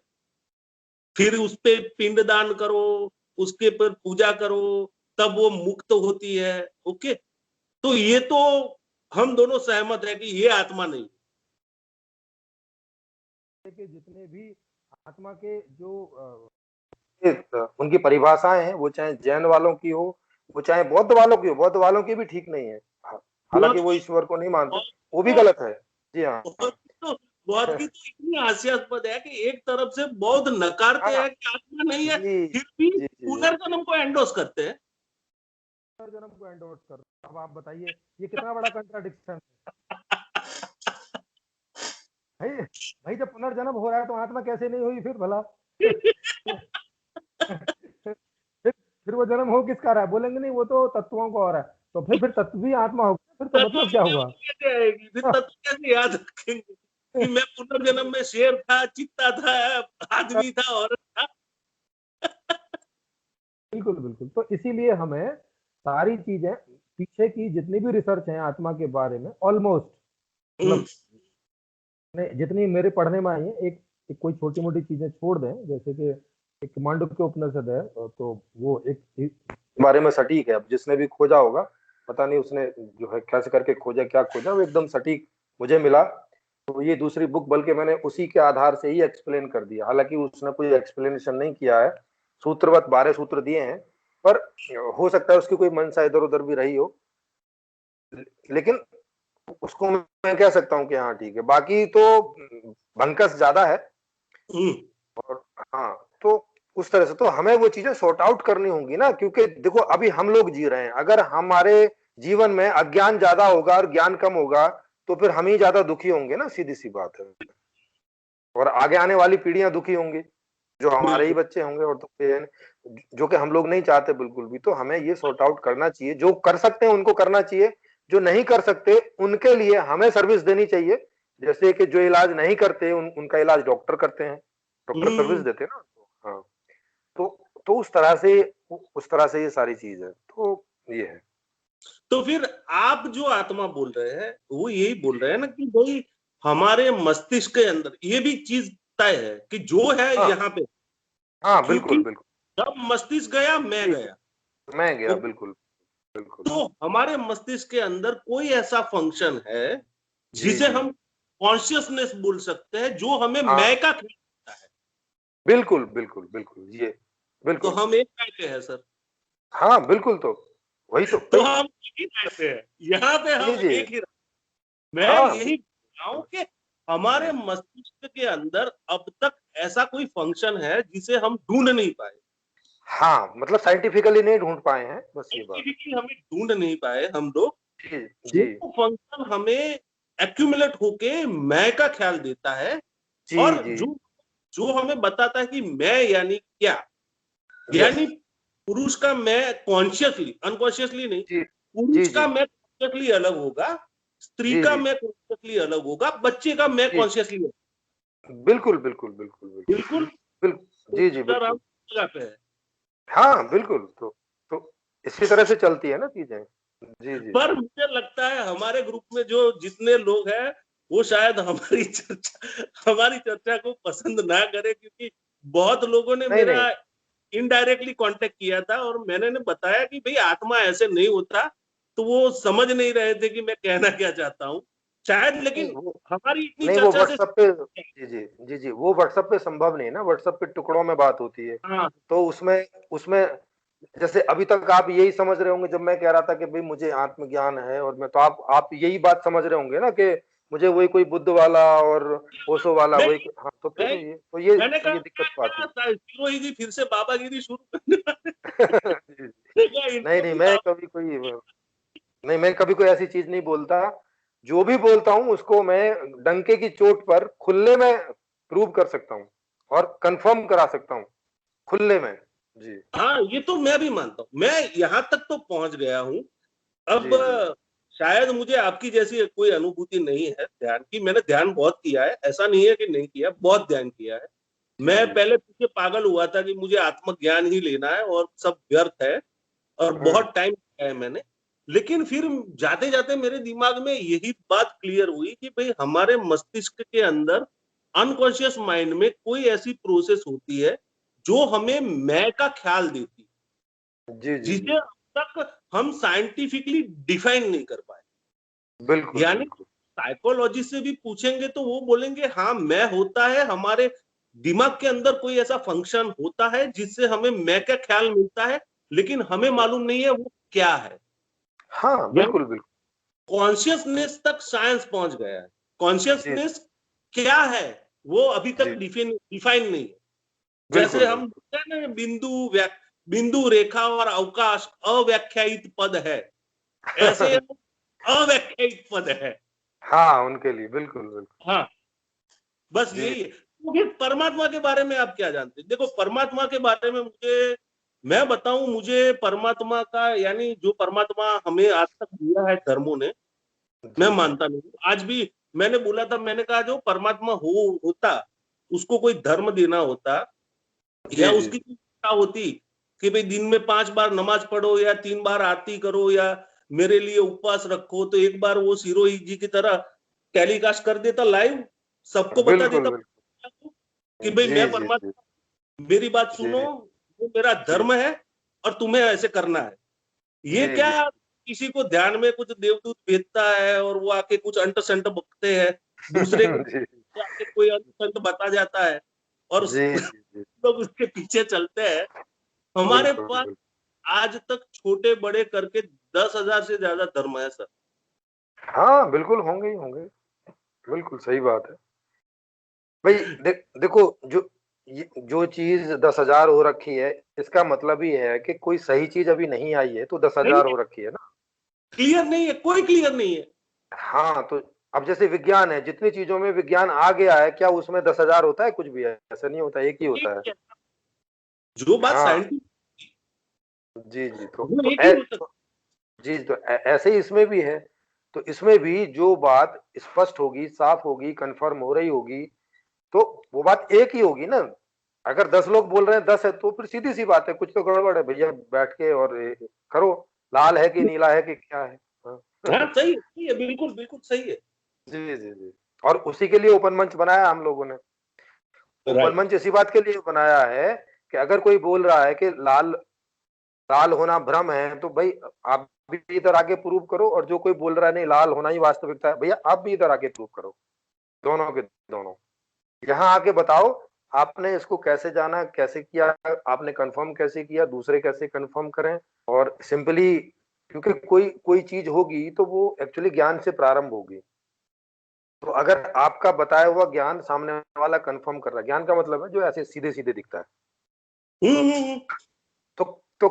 फिर उस पे पिंडदान करो, उसके पर पूजा करो, तब वो मुक्त होती है। ओके, तो ये तो हम दोनों सहमत है कि ये आत्मा नहीं। के जितने भी आत्मा के जो उनकी परिभाषाएं हैं, वो चाहे जैन वालों की हो, वो चाहे बौद्ध वालों की हो, बौद्ध वालों की भी ठीक नहीं है। हालांकि बहुत वो ईश्वर को नहीं मानते, वो भी तो गलत है। जी हाँ बहुत तो बौद्ध की तो इतनी हास्यास्पद है कि एक तरफ से बौद्ध नकारते हाँ हैं कि आत्मा नहीं है, जी फिर भी जी जी जी, पुनर्जन्म को एंडोस करते हैं। जन्म को एंडोर्स कर, अब आप बताइए ये कितना बड़ा कंट्राडिक्शन है भाई। भाई जब पुनर्जन्म हो रहा है तो आत्मा कैसे नहीं हुई फिर भला? फिर वो जन्म हो किसका रहा है? बोलेंगे नहीं वो तो तत्वों का हो रहा है, तो फिर तत्व भी आत्मा हो गया, फिर तो तत्व मतलब की क्या हुआ? ज्योति कैसे आएगी, फिर तत्व कैसे याद रखेंगे कि मैं पुनर्जन्म में शेर था, चित्ता था, आदमी था, औरत था। बिल्कुल बिल्कुल, तो इसीलिए हमें सारी चीजें, पीछे की जितनी भी रिसर्च है आत्मा के बारे में, ऑलमोस्ट, मतलब जितनी मेरे पढ़ने में आई है, एक कोई छोटी मोटी चीजें छोड़ दें, जैसे कि एक मांडुक्य उपनिषद है, तो वो एक बारे में सटीक है। अब जिसने भी खोजा होगा, पता नहीं उसने जो है कैसे करके खोजा, क्या खोजा, वो एकदम सटीक मुझे मिला। तो ये दूसरी बुक, बल्कि मैंने उसी के आधार से ही एक्सप्लेन कर दिया, हालांकि उसने कोई एक्सप्लेनेशन नहीं किया है, सूत्रवत 12 सूत्र दिए हैं, पर हो सकता है उसकी कोई मंशा इधर उधर भी रही हो, लेकिन उसको मैं कह सकता हूँ कि हाँ ठीक है, बाकी तो भंकस ज्यादा है। और हाँ, तो उस तरह से तो हमें वो चीजें सॉर्ट आउट करनी होंगी ना, क्योंकि देखो अभी हम लोग जी रहे हैं, अगर हमारे जीवन में अज्ञान ज्यादा होगा और ज्ञान कम होगा, तो फिर हम ही ज्यादा दुखी होंगे ना, सीधी सी बात है। और आगे आने वाली पीढ़ियां दुखी होंगी, जो हमारे ही बिल्कुल। बच्चे होंगे, और तो जो कि हम लोग नहीं चाहते बिल्कुल भी। तो हमें ये सॉर्ट आउट करना चाहिए, जो कर सकते हैं उनको करना चाहिए, जो नहीं कर सकते उनके लिए हमें सर्विस देनी चाहिए। जैसे कि जो इलाज नहीं करते उनका इलाज डॉक्टर करते हैं, डॉक्टर सर्विस देते हैं ना। हाँ, तो उस तरह से ये सारी चीज है, तो ये है। तो फिर आप जो आत्मा बोल रहे हैं वो यही बोल रहे हैं ना कि भाई हमारे मस्तिष्क के अंदर ये भी चीज तय है कि जो है हाँ यहाँ पे, हाँ क्योंकि बिल्कुल बिल्कुल। जब मस्तिष्क गया मैं जी जी, गया। मैं गया, तो, बिल्कुल बिल्कुल। तो हमारे मस्तिष्क के अंदर कोई ऐसा फंक्शन है जी जिसे जी, हम कॉन्शियसनेस बोल सकते हैं, जो हमें मैं हाँ का ख्याल देता है। बिल्कुल बिल्कुल बिल्कुल, ये तो बिल्कुल। हम एक कहते हैं सर, हाँ बिल्कुल, तो वही तो तो भाई। हम एक ही कहते हैं, यहाँ पे जी हम जी, एक ही। मैं हाँ यही बोल रहा हूँ कि हमारे जी, मस्तिष्क के अंदर अब तक ऐसा कोई फंक्शन है जिसे हम ढूंढ नहीं पाए, हाँ मतलब साइंटिफिकली नहीं ढूंढ पाए हैं, बस ये बात। साइंटिफिकली हमें ढूंढ नहीं पाए हम लोग, जी जो जी फंक्शन हमें एक्यूमुलेट होके मैं का ख्याल देता है, जी और जी जो जो हमें बताता है कि मैं यानी क्या, यस, यानी पुरुष का मैं कॉन्शियसली, अनकॉन्शियसली नहीं, जी जी पुरुष जी का मैं कॉन्शियसली अलग होगा, स्त्री जी का जी मैं कॉन्शियसली अलग होगा, बच्चे का मैं जी, कॉन्शियसली। बिल्कुल बिल्कुल बिल्कुल बिल्कुल बिल्कुल। बिल्कुल, तो जी जी सीताराम बिल्कुल। की जगह पे है। हाँ बिल्कुल, तो इसी तरह से चलती है ना चीजें। जी, जी। पर मुझे लगता है हमारे ग्रुप में जो जितने लोग हैं, वो शायद हमारी चर्चा को पसंद ना करें, क्योंकि बहुत लोगों ने नहीं, नहीं। मेरा इनडायरेक्टली कांटेक्ट किया था और मैंने बताया कि भई आत्मा ऐसे नहीं होता, तो वो समझ नहीं रहे थे कि मैं कहना क्या चाहता हूँ। शायद, नहीं लेकिन वो हमारी इतनी नहीं वो चर्चा से व्हाट्सएप पे जी, जी। जी, जी। वो व्हाट्सएप पे संभव नहीं है ना, व्हाट्सएप पे टुकड़ों में बात होती है। हाँ, तो उसमें उसमें जैसे अभी तक आप यही समझ रहे होंगे जब मैं कह रहा था कि भई मुझे आत्मज्ञान है और मैं तो आप यही बात समझ रहे होंगे ना कि मुझे वही कोई बुद्ध वाला और ओशो वाला मैं वही हाँ, तो फिर मैं मैंने ये कहा दिक्कत तो क्या आती क्या हीरो जी फिर से बाबागिरी शुरू करने वाले है। जी, मैंने कहा नहीं, इनको नहीं भी मैं बाबा कभी कोई नहीं, मैं कभी कोई ऐसी चीज़ नहीं बोलता। जो भी बोलता हूँ उसको मैं डंके की चोट पर खुले में प्रूव कर सकता हूँ और कन्फर्म करा सकता हूँ, खुले में। जी। हाँ, ये तो मैं भी मानता हूँ। मैं यहाँ तक तो पहुँच गया हूँ। अब जी, जी। शायद मुझे आपकी जैसी कोई अनुभूति नहीं है ध्यान की। मैंने ध्यान बहुत किया है, ऐसा नहीं है कि नहीं किया, बहुत ध्यान किया है। जी, मैं जी। पहले पीछे पागल हुआ था कि मुझे आत्मज्ञान ही लेना है और सब व्यर्थ है, और हुँ। बहुत टाइम किया है मैंने। लेकिन फिर जाते-जाते मेरे दिमाग में यही बात क्लियर हुई कि भई हमारे मस्तिष्क के अंदर अनकॉन्शियस माइंड में कोई ऐसी प्रोसेस होती है, जो हमें मैं का ख्याल देती है, जी, जी, जी। जिसे अब तक हम साइंटिफिकली डिफाइन नहीं कर पाए। बिल्कुल, यानी बिल्कुल। साइकोलॉजी से भी पूछेंगे तो वो बोलेंगे हाँ, मैं होता है, हमारे दिमाग के अंदर कोई ऐसा फंक्शन होता है जिससे हमें मैं का ख्याल मिलता है, लेकिन हमें हुँ। मालूम नहीं है वो क्या है। हाँ, यानी बिल्कुल, बिल्कुल। कॉन्शियसनेस तक साइंस पहुंच गया है। जी, कॉन्शियसनेस क्या है, वो अभी तक जी। डिफाइन नहीं है। जैसे बिल्कुल, हम बिल्कुल। बोलते हैं ना, बिंदु, रेखा और अवकाश अव्याख्यायित पद है, ऐसे अव्याख्यायित पद है। हाँ, उनके लिए बिल्कुल, बिल्कुल। हाँ, बस जी, यही है। तो फिर परमात्मा के बारे में आप क्या जानते हैं? देखो, परमात्मा के बारे में मैं बताऊँ, मुझे परमात्मा का, यानी जो परमात्मा हमें आज तक दिया है धर्मों ने, मैं जी, जी। मानता नहीं हूँ। आज भी मैंने बोला था, मैंने कहा जो परमात्मा होता, उसको कोई धर्म देना होता, या जी, जी, उसकी जी। इच्छा होती कि भई दिन में 5 बार नमाज़ पढ़ो या 3 बार आरती करो या मेरे लिए उपवास रखो, तो एक बार वो सिरोही जी की तरह टेलीकास्ट कर देता लाइव, सबको बता बिल्कुल, देता बिल्कुल। कि भई जी, मैं जी, जी। परमात्मा, मेरी बात सुनो, जी, वो मेरा जी। धर्म है और तुम्हें ऐसे करना है। ये जी, जी। क्या, किसी को ध्यान में कुछ देवदूत भेजता है और वो आके कुछ अंट-शंट बकते हैं, दूसरे को जी। आके कोई अंट-शंट बता जाता है और जी, जी, जी। लोग उसके पीछे चलते हैं। हमारे बिल्कुल, पास बिल्कुल। आज तक छोटे-बड़े करके 10,000 से ज़्यादा धर्म है सर। हाँ, बिल्कुल होंगे ही होंगे। बिल्कुल सही बात है। भई देखो जो चीज़ 10,000 हो रखी है, इसका मतलब ये है कि कोई सही चीज़ अभी नहीं आई है, तो नहीं 10,000 है, हो रखी है ना। क्लियर नहीं है, कोई क्लियर नहीं है। हाँ, तो अब जैसे विज्ञान है, जितनी चीज़ों में विज्ञान आ गया है, क्या उसमें 10,000 होता है कुछ भी? ऐसा नहीं होता, एक ही एक होता है। ही है, जो बात हाँ, साइंटिफिक, जी, जी। वो एक ही हो सकती जी, तो ऐसे ही इसमें भी है। तो इसमें भी जो बात स्पष्ट होगी, साफ होगी, कन्फर्म हो रही होगी, तो वो बात एक ही होगी ना। अगर 10 लोग बोल रहे हैं 10 है, तो फिर सीधी-सी बात है, कुछ तो गड़बड़ है भैया, बैठ के और करो, लाल है कि है। नीला है कि क्या है? हाँ। हाँ, सही है, बिल्कुल, बिल्कुल सही है। जी, जी, जी। और उसी के लिए ओपन मंच बनाया हम लोगों ने। Open right. मंच इसी बात के लिए बनाया है कि अगर कोई बोल रहा है कि लाल लाल होना भ्रम है, तो भाई आप भी इधर आके प्रूव करो, और जो कोई बोल रहा है नहीं लाल होना ही वास्तविकता है, भैया आप भी इधर आके प्रूव करो। दोनों के दोनों। यहाँ आके बताओ, आपने इसको कैसे जाना, कैसे किया, आपने कंफर्म कैसे किया, दूसरे कैसे कंफर्म करें। और सिंपली क्योंकि कोई कोई चीज होगी तो वो एक्चुअली ज्ञान से प्रारंभ होगी। तो अगर आपका बताया हुआ ज्ञान सामने वाला कंफर्म कर रहा है, ज्ञान का मतलब है जो ऐसे सीधे सीधे दिखता है, हुँ, तो हुँ, हुँ। तो तो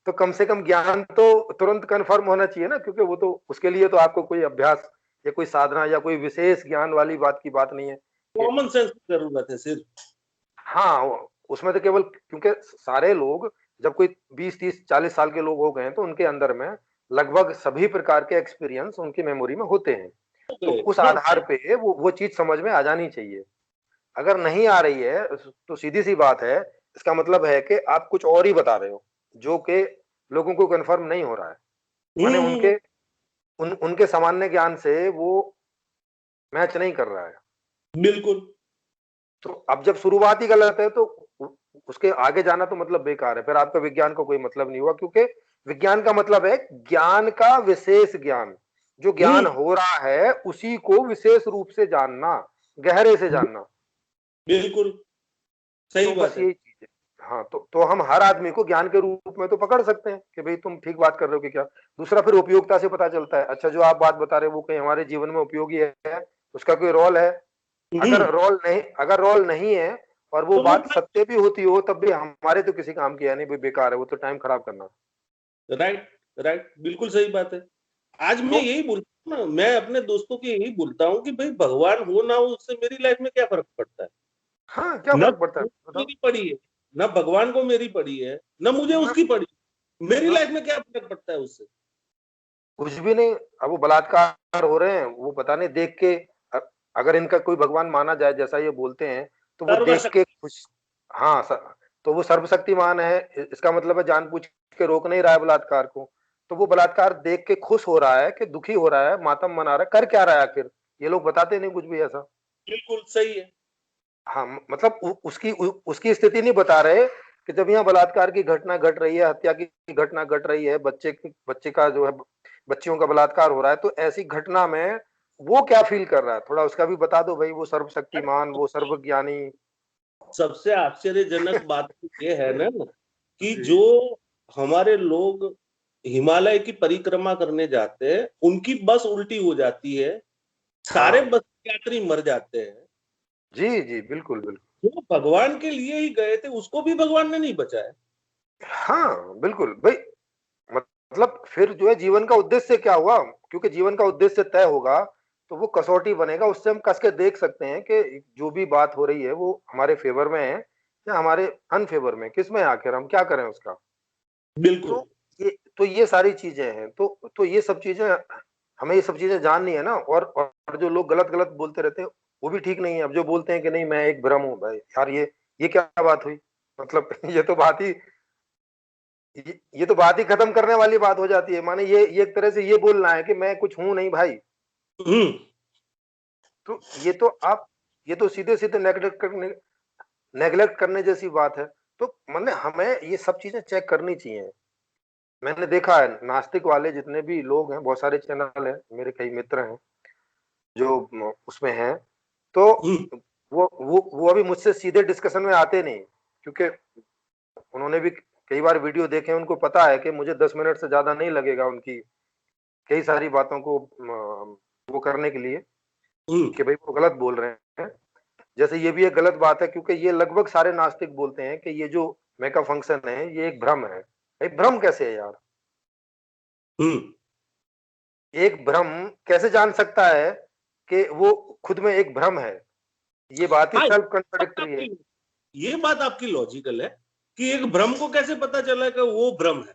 तो कम से कम ज्ञान तो तुरंत कंफर्म होना चाहिए ना, क्योंकि वो तो उसके लिए तो आपको कोई अभ्यास या कोई साधना या कोई विशेष ज्ञान वाली बात की बात नहीं है कि कॉमन सेंस की ज़रूरत है सिर्फ। हाँ, उसमें तो केवल क्योंकि सारे लोग जब कोई 20, 30, 40 साल के लोग हो गए हैं, तो उनके अंदर में लगभग सभी प्रकार के एक्सपीरियंस उनकी मेमोरी में होते हैं। तो उस हाँ, आधार पे वो चीज़ समझ में आ जानी चाहिए। अगर नहीं आ रही है, तो सीधी-सी बात है, इसका मतलब है कि आप कुछ और ही बता रहे हो, जो कि लोगों को कन्फर्म नहीं हो रहा है। माने हम्म, उनके सामान्य ज्ञान से वो मैच नहीं कर रहा है। बिल्कुल तो अब जब शुरुआत ही गलत है तो उसके आगे जाना तो मतलब बेकार है, फिर आपका विज्ञान का कोई मतलब नहीं हुआ, क्योंकि विज्ञान का मतलब है ज्ञान का विशेष ज्ञान, जो ज्ञान हम्म, हो रहा है उसी को विशेष रूप से जानना, गहरे से जानना। बिल्कुल सही तो बस बात है। यही चीज है। हाँ, तो हम हर आदमी को ज्ञान के रूप में तो पकड़ सकते हैं कि भाई तुम ठीक बात कर रहे हो कि क्या। दूसरा फिर उपयोगिता से पता चलता है, अच्छा जो आप बात बता रहे हो वो कहीं हमारे जीवन में उपयोगी है, उसका कोई रोल है। हम्म, अगर रोल नहीं है और वो तो वो बात सत्य भी होती हो, तब भी हमारे तो किसी काम की है नहीं भाई, बेकार है वो तो, टाइम खराब करना। राइट, राइट, बिल्कुल सही बात है। आज मैं तो यही बोलता हूँ ना, मैं अपने दोस्तों को यही बोलता हूँ कि भाई भगवान हो ना हो उससे मेरी लाइफ में क्या फर्क पड़ता है। हाँ, क्या न फर्क पड़ता है बताओ। मेरी पड़ी है, न भगवान को मेरी पड़ी है, न मुझे हाँ, उसकी पड़ी, मेरी हाँ, लाइफ में क्या फर्क पड़ता है उससे। कुछ भी नहीं। अब वो बलात्कार हो रहे हैं, वो पता नहीं देख के, अगर इनका कोई भगवान माना जाए जैसा ये बोलते हैं, तो वो देख के सर्वशक्ति। खुश। हाँ, तो वो सर्वशक्तिमान है, इसका मतलब है जानबूझ के रोक नहीं रहा है बलात्कार को। तो वो बलात्कार देख के खुश हो रहा है कि दुखी हो रहा है, मातम मना रहा है, कर क्या रहा है आखिर? ये लोग बताते नहीं कुछ भी ऐसा। बिल्कुल सही है। हाँ, मतलब उसकी स्थिति नहीं बता रहे कि जब यहाँ बलात्कार की घटना घट रही है, हत्या की घटना घट रही है, बच्चे का जो है, बच्चियों का बलात्कार हो रहा है, तो ऐसी घटना में वो क्या फील कर रहा है, थोड़ा उसका भी बता दो भाई। वो सर्वशक्तिमान, वो सर्वज्ञानी। सबसे आश्चर्यजनक बात तो ये है ना कि जी, जो हमारे लोग हिमालय की परिक्रमा करने जाते हैं उनकी बस उल्टी हो जाती है, सारे हाँ, बस यात्री मर जाते हैं। जी, जी, बिल्कुल, बिल्कुल। जो भगवान के लिए ही गए थे उसको भी भगवान ने नहीं बचाया। हाँ, बिल्कुल भाई। मतलब फिर जो है जीवन का उद्देश्य क्या हुआ? क्योंकि जीवन का उद्देश्य तय होगा, तो वो कसौटी बनेगा, उससे हम कस के देख सकते हैं कि जो भी बात हो रही है वो हमारे फेवर में है या हमारे अनफेवर में, किस में है, आखिर हम क्या करें उसका। बिल्कुल। तो ये सारी चीजें हैं, तो ये सब चीजें, हमें ये सब चीजें जाननी है ना। और जो लोग गलत गलत बोलते रहते हैं, वो भी ठीक नहीं है। अब जो बोलते हैं कि नहीं मैं एक भ्रम हूँ, भाई यार, ये क्या बात हुई? मतलब ये तो बात ही खत्म करने वाली बात हो जाती है। माने ये एक तरह से ये बोलना है कि मैं कुछ हूं नहीं भाई। हम्म। तो ये तो सीधे सीधे नेग्लेक्ट करने जैसी बात है। तो मैंने हमें ये सब चीजें चेक करनी चाहिए। मैंने देखा है नास्तिक वाले जितने भी लोग हैं, बहुत सारे चैनल हैं, मेरे कई मित्र हैं जो उसमें हैं। तो हम्म। वो अभी मुझसे सीधे डिस्कशन में आते नहीं, क्योंकि उन्होंने भी कई बार वीडियो देखे, उनको पता है कि मुझे 10 मिनट से ज्यादा नहीं लगेगा उनकी कई सारी बातों को वो करने के लिए, हम्म। कि भाई वो गलत बोल रहे हैं। जैसे ये भी एक गलत बात है, क्योंकि ये लगभग सारे नास्तिक बोलते हैं कि ये जो मेगा फंक्शन है ये एक भ्रम है। भाई भ्रम कैसे है यार? हम्म। एक भ्रम कैसे जान सकता है कि वो खुद में एक भ्रम है? ये बात ही हाँ, सेल्फ कंट्राडिक्टरी है। ये बात आपकी लॉजिकल है कि एक भ्रम को कैसे पता चला कि वो भ्रम है।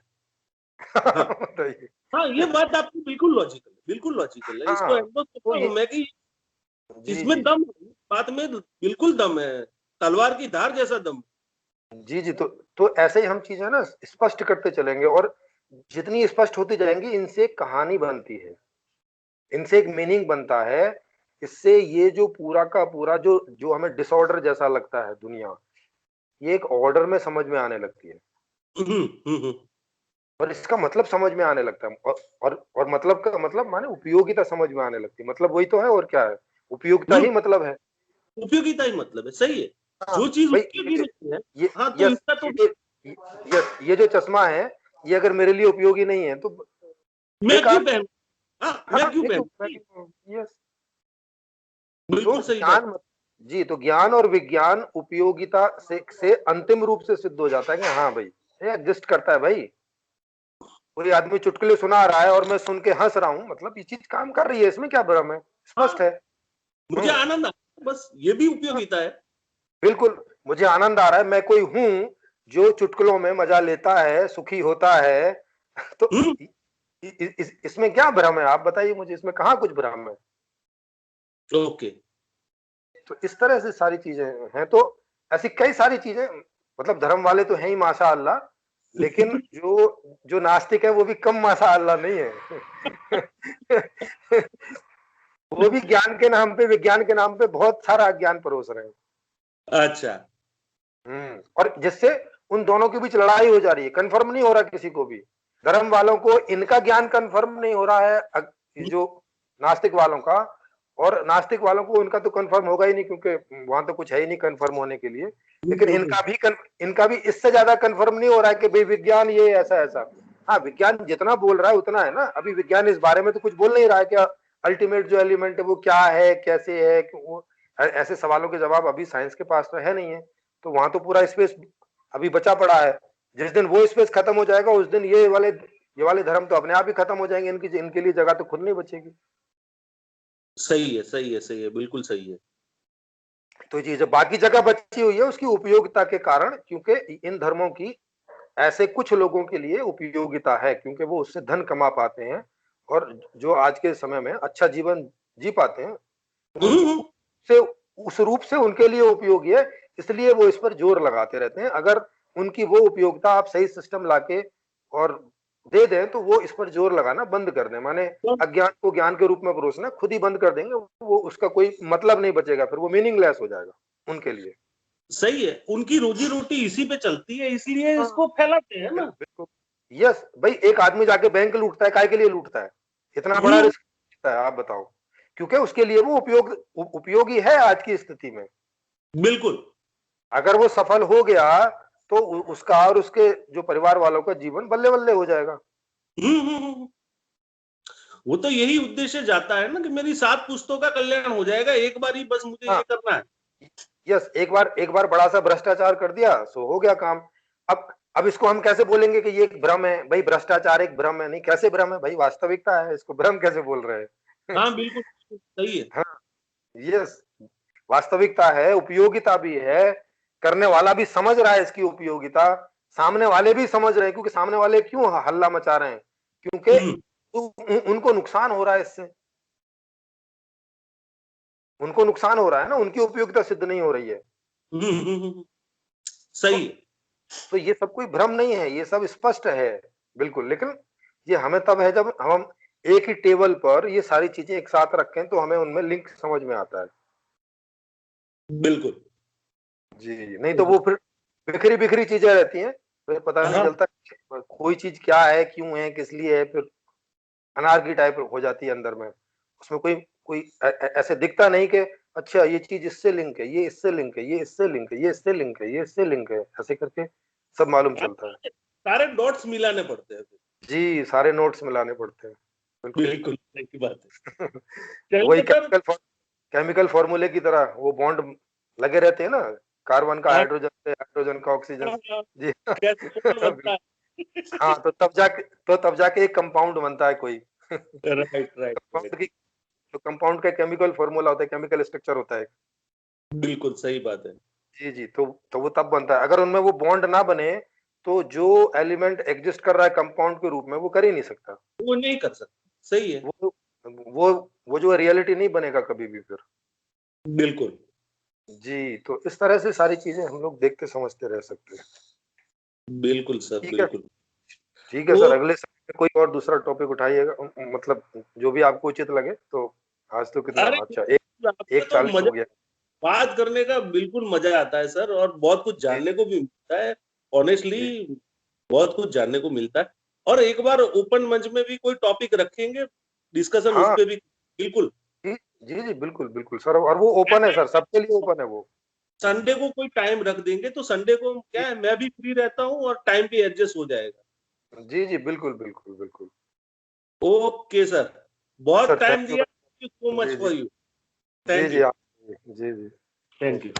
हाँ, बताइए। हाँ, ये बात आपकी बिल्कुल लॉजिकल है, बिल्कुल लॉजिकल है, इसको हाँ, एंडोर्स तो करता हूँ ये, मैं कि जी, इसमें जी, दम है, बात में बिल्कुल दम है, तलवार की धार जैसा दम। जी, जी, तो ऐसे ही हम चीजें ना स्पष्ट करते चलेंगे, और जितनी स्पष्ट होती जाएंगी इनसे एक कहानी बनती है, इनसे एक मीनिंग बनता है। इससे ये जो पूरा का पूरा जो जो हमें डिसऑर्डर जैसा लगता है दुनिया, ये एक ऑर्डर में समझ में आने लगती है। हम्म। और इसका मतलब समझ में आने लगता है, और मतलब का मतलब माने उपयोगिता समझ में आने लगती है। मतलब वही तो है, और क्या है? उपयोगिता हम्म। ही मतलब है। उपयोगिता ही मतलब है, सही है। हाँ जो चीज भाई, उपयोगी नहीं है, ये हाँ, तो यस इसका तो ये जो चश्मा है, ये अगर मेरे लिए उपयोगी नहीं है तो मैं क्यों बेकार। पहनूं? हाँ, मैं हाँ, क्यों ये क्यों पहनूं? यस। तो बिल्कुल सही बात। ज्ञान, जी, तो ज्ञान और विज्ञान उपयोगिता से अंतिम रूप से सिद्ध हो जाता है कि हाँ भाई ये एग्जिस्ट करता है भाई। कोई आदमी चुटकुले सुना रहा है और मैं सुन के हंस रहा हूँ, मतलब ये चीज काम कर रही है, इसमें क्या भ्रम है? हाँ, स्पष्ट है। मुझे हम्म, आनंद आता है, बस ये भी हाँ, उपयोगिता है। बिल्कुल। मुझे आनंद आ रहा है, मैं कोई हूँ जो चुटकुलों में मजा लेता है, सुखी होता है। तो हम्म। इसमें क्या भ्रम है? आप बताइए मुझे, इसमें कहाँ कुछ भ्रम है? ओके। तो इस तरह से सारी चीजें हैं। तो ऐसी कई सारी चीजें, मतलब धर्म वाले तो हैं ही माशा अल्लाह, लेकिन जो नास्तिक है वो भी कम माशाअल्लाह नहीं है। वो भी ज्ञान के नाम पे, विज्ञान के नाम पे बहुत सारा ज्ञान परोस रहे हैं। अच्छा। और जिससे उन दोनों के बीच लड़ाई हो जा रही है, कंफर्म नहीं हो रहा किसी को भी। धर्म वालों को इनका ज्ञान कंफर्म नहीं हो रहा है, जो नास्तिक वालों का, और नास्तिक वालों को उनका तो कंफर्म होगा ही नहीं, क्योंकि वहां तो कुछ है ही नहीं कंफर्म होने के लिए। लेकिन इनका भी इससे ज्यादा कंफर्म नहीं हो रहा है कि भाई विज्ञान ये ऐसा ऐसा। हाँ, विज्ञान जितना बोल रहा है उतना है ना। अभी विज्ञान इस बारे में तो कुछ बोल नहीं रहा है कि अल्टीमेट जो एलिमेंट है वो क्या है, कैसे है, वो ऐसे सवालों के जवाब अभी साइंस के पास तो है नहीं है। तो वहां तो पूरा स्पेस अभी बचा पड़ा है। जिस दिन वो स्पेस खत्म हो जाएगा उस दिन ये वाले धर्म तो अपने आप ही खत्म हो जाएंगे। इनके लिए जगह तो खुद नहीं बचेगी। सही है, सही है, सही है, बिल्कुल सही है। तो जी, जो बाकी जगह बची हुई है उसकी उपयोगिता के कारण, क्योंकि इन धर्मों की ऐसे कुछ लोगों के लिए उपयोगिता है, क्योंकि वो उससे धन कमा पाते हैं, और जो आज के समय में अच्छा जीवन जी पाते हैं, उस रूप से उनके लिए उपयोगी है। इसलिए वो इस पर जोर लगाते रहते हैं। अगर उनकी वो उपयोगिता आप सही सिस्टम लाके और दे दें तो वो इस पर जोर लगाना बंद कर दें। माने अज्ञान को ज्ञान के रूप में परोसना खुद ही बंद कर देंगे, वो उसका कोई मतलब नहीं बचेगा, फिर वो मीनिंगलेस हो जाएगा उनके लिए। सही है, उनकी रोजी रोटी इसी पे चलती है, इसलिए इसको फैलाते हैं ना। बिल्कुल। यस भाई, एक आदमी जाके बैंक लूटता है, काय के लिए लूटता है? इतना बड़ा रिस्क है, आप बताओ। क्योंकि उसके लिए वो उपयोगी है आज की स्थिति में। बिल्कुल। अगर वो सफल हो गया तो उसका और उसके जो परिवार वालों का जीवन बल्ले बल्ले हो जाएगा। वो तो यही उद्देश्य जाता है ना कि मेरी 7 पुश्तों का कल्याण हो जाएगा, एक बार ही बस मुझे ये करना है। यस, एक बार बड़ा सा भ्रष्टाचार कर दिया सो हो गया काम। अब इसको हम कैसे बोलेंगे कि ये एक भ्रम है? भाई भ्रष्टाचार एक भ्रम है? नहीं, कैसे भ्रम है भाई? वास्तविकता है, इसको भ्रम कैसे बोल रहे हैं? हाँ, बिल्कुल सही है। हाँ, यस, वास्तविकता है, उपयोगिता भी है, करने वाला भी समझ रहा है इसकी उपयोगिता, सामने वाले भी समझ रहे हैं। क्योंकि सामने वाले क्यों हल्ला मचा रहे हैं? क्योंकि उनको नुकसान हो रहा है इससे। उनको नुकसान हो रहा है ना, उनकी उपयोगिता सिद्ध नहीं हो रही है। सही है। तो ये सब कोई भ्रम नहीं है, ये सब स्पष्ट है बिल्कुल। लेकिन ये हमें तब है जब हम एक ही टेबल पर ये सारी चीजें एक साथ रखें, तो हमें उनमें लिंक समझ में आता है। बिल्कुल जी, नहीं तो वो फिर बिखरी बिखरी चीजें रहती हैं, फिर पता नहीं चलता कोई चीज क्या है, क्यों है, किस लिए है। फिर अनार्की टाइप हो जाती है अंदर में। उसमें कोई कोई ऐसे दिखता नहीं कि अच्छा ये चीज इससे लिंक है, ये इससे लिंक है, ये इससे लिंक है, ये इससे लिंक है, ये इससे लिंक है, ऐसे करके सब मालूम चलता है। सारे डॉट्स मिलाने पड़ते हैं। जी, सारे नोट्स मिलाने पड़ते हैं। बिल्कुल सही बात है। वही केमिकल फॉर्मूले की तरह वो बॉन्ड लगे रहते हैं ना, कार्बन का हाइड्रोजन से, हाइड्रोजन का ऑक्सीजन। जी। हाँ, तो तब जाके एक कंपाउंड बनता है कोई। राइट। तो कंपाउंड का केमिकल फॉर्मूला होता है, केमिकल स्ट्रक्चर होता है। बिल्कुल सही बात है। जी, तो वो तब बनता है। अगर उनमें वो बॉन्ड ना बने तो जो एलिमेंट एग्जिस्ट कर रहा है कंपाउंड के रूप में, वो कर ही नहीं सकता। वो नहीं कर सकता, सही है। वो जो रियलिटी नहीं बनेगा कभी भी फिर। बिल्कुल जी, तो इस तरह से सारी चीजें हम लोग देखते समझते रह सकते हैं। बिल्कुल सर, बिल्कुल। ठीक है सर, अगले समय में कोई और दूसरा टॉपिक उठाइएगा, मतलब जो भी आपको उचित लगे। तो आज तो कितना अच्छा, एक 40 हो गया। बात करने का बिल्कुल मजा आता है सर, और बहुत कुछ जानने को भी मिलता है। ऑनेस्टली बहुत कुछ जानने को मिलता है। और एक बार ओपन मंच में भी कोई टॉपिक रखेंगे, डिस्कशन उस पे भी। बिल्कुल जी, बिल्कुल सर। और वो ओपन है सर, सबके लिए ओपन है वो। संडे को कोई टाइम रख देंगे तो संडे को क्या है, मैं भी फ्री रहता हूँ और टाइम भी एडजस्ट हो जाएगा। जी, बिल्कुल। ओके सर, बहुत टाइम दिया। Thank you so much for you. जी, थैंक यू। जी। Thank you.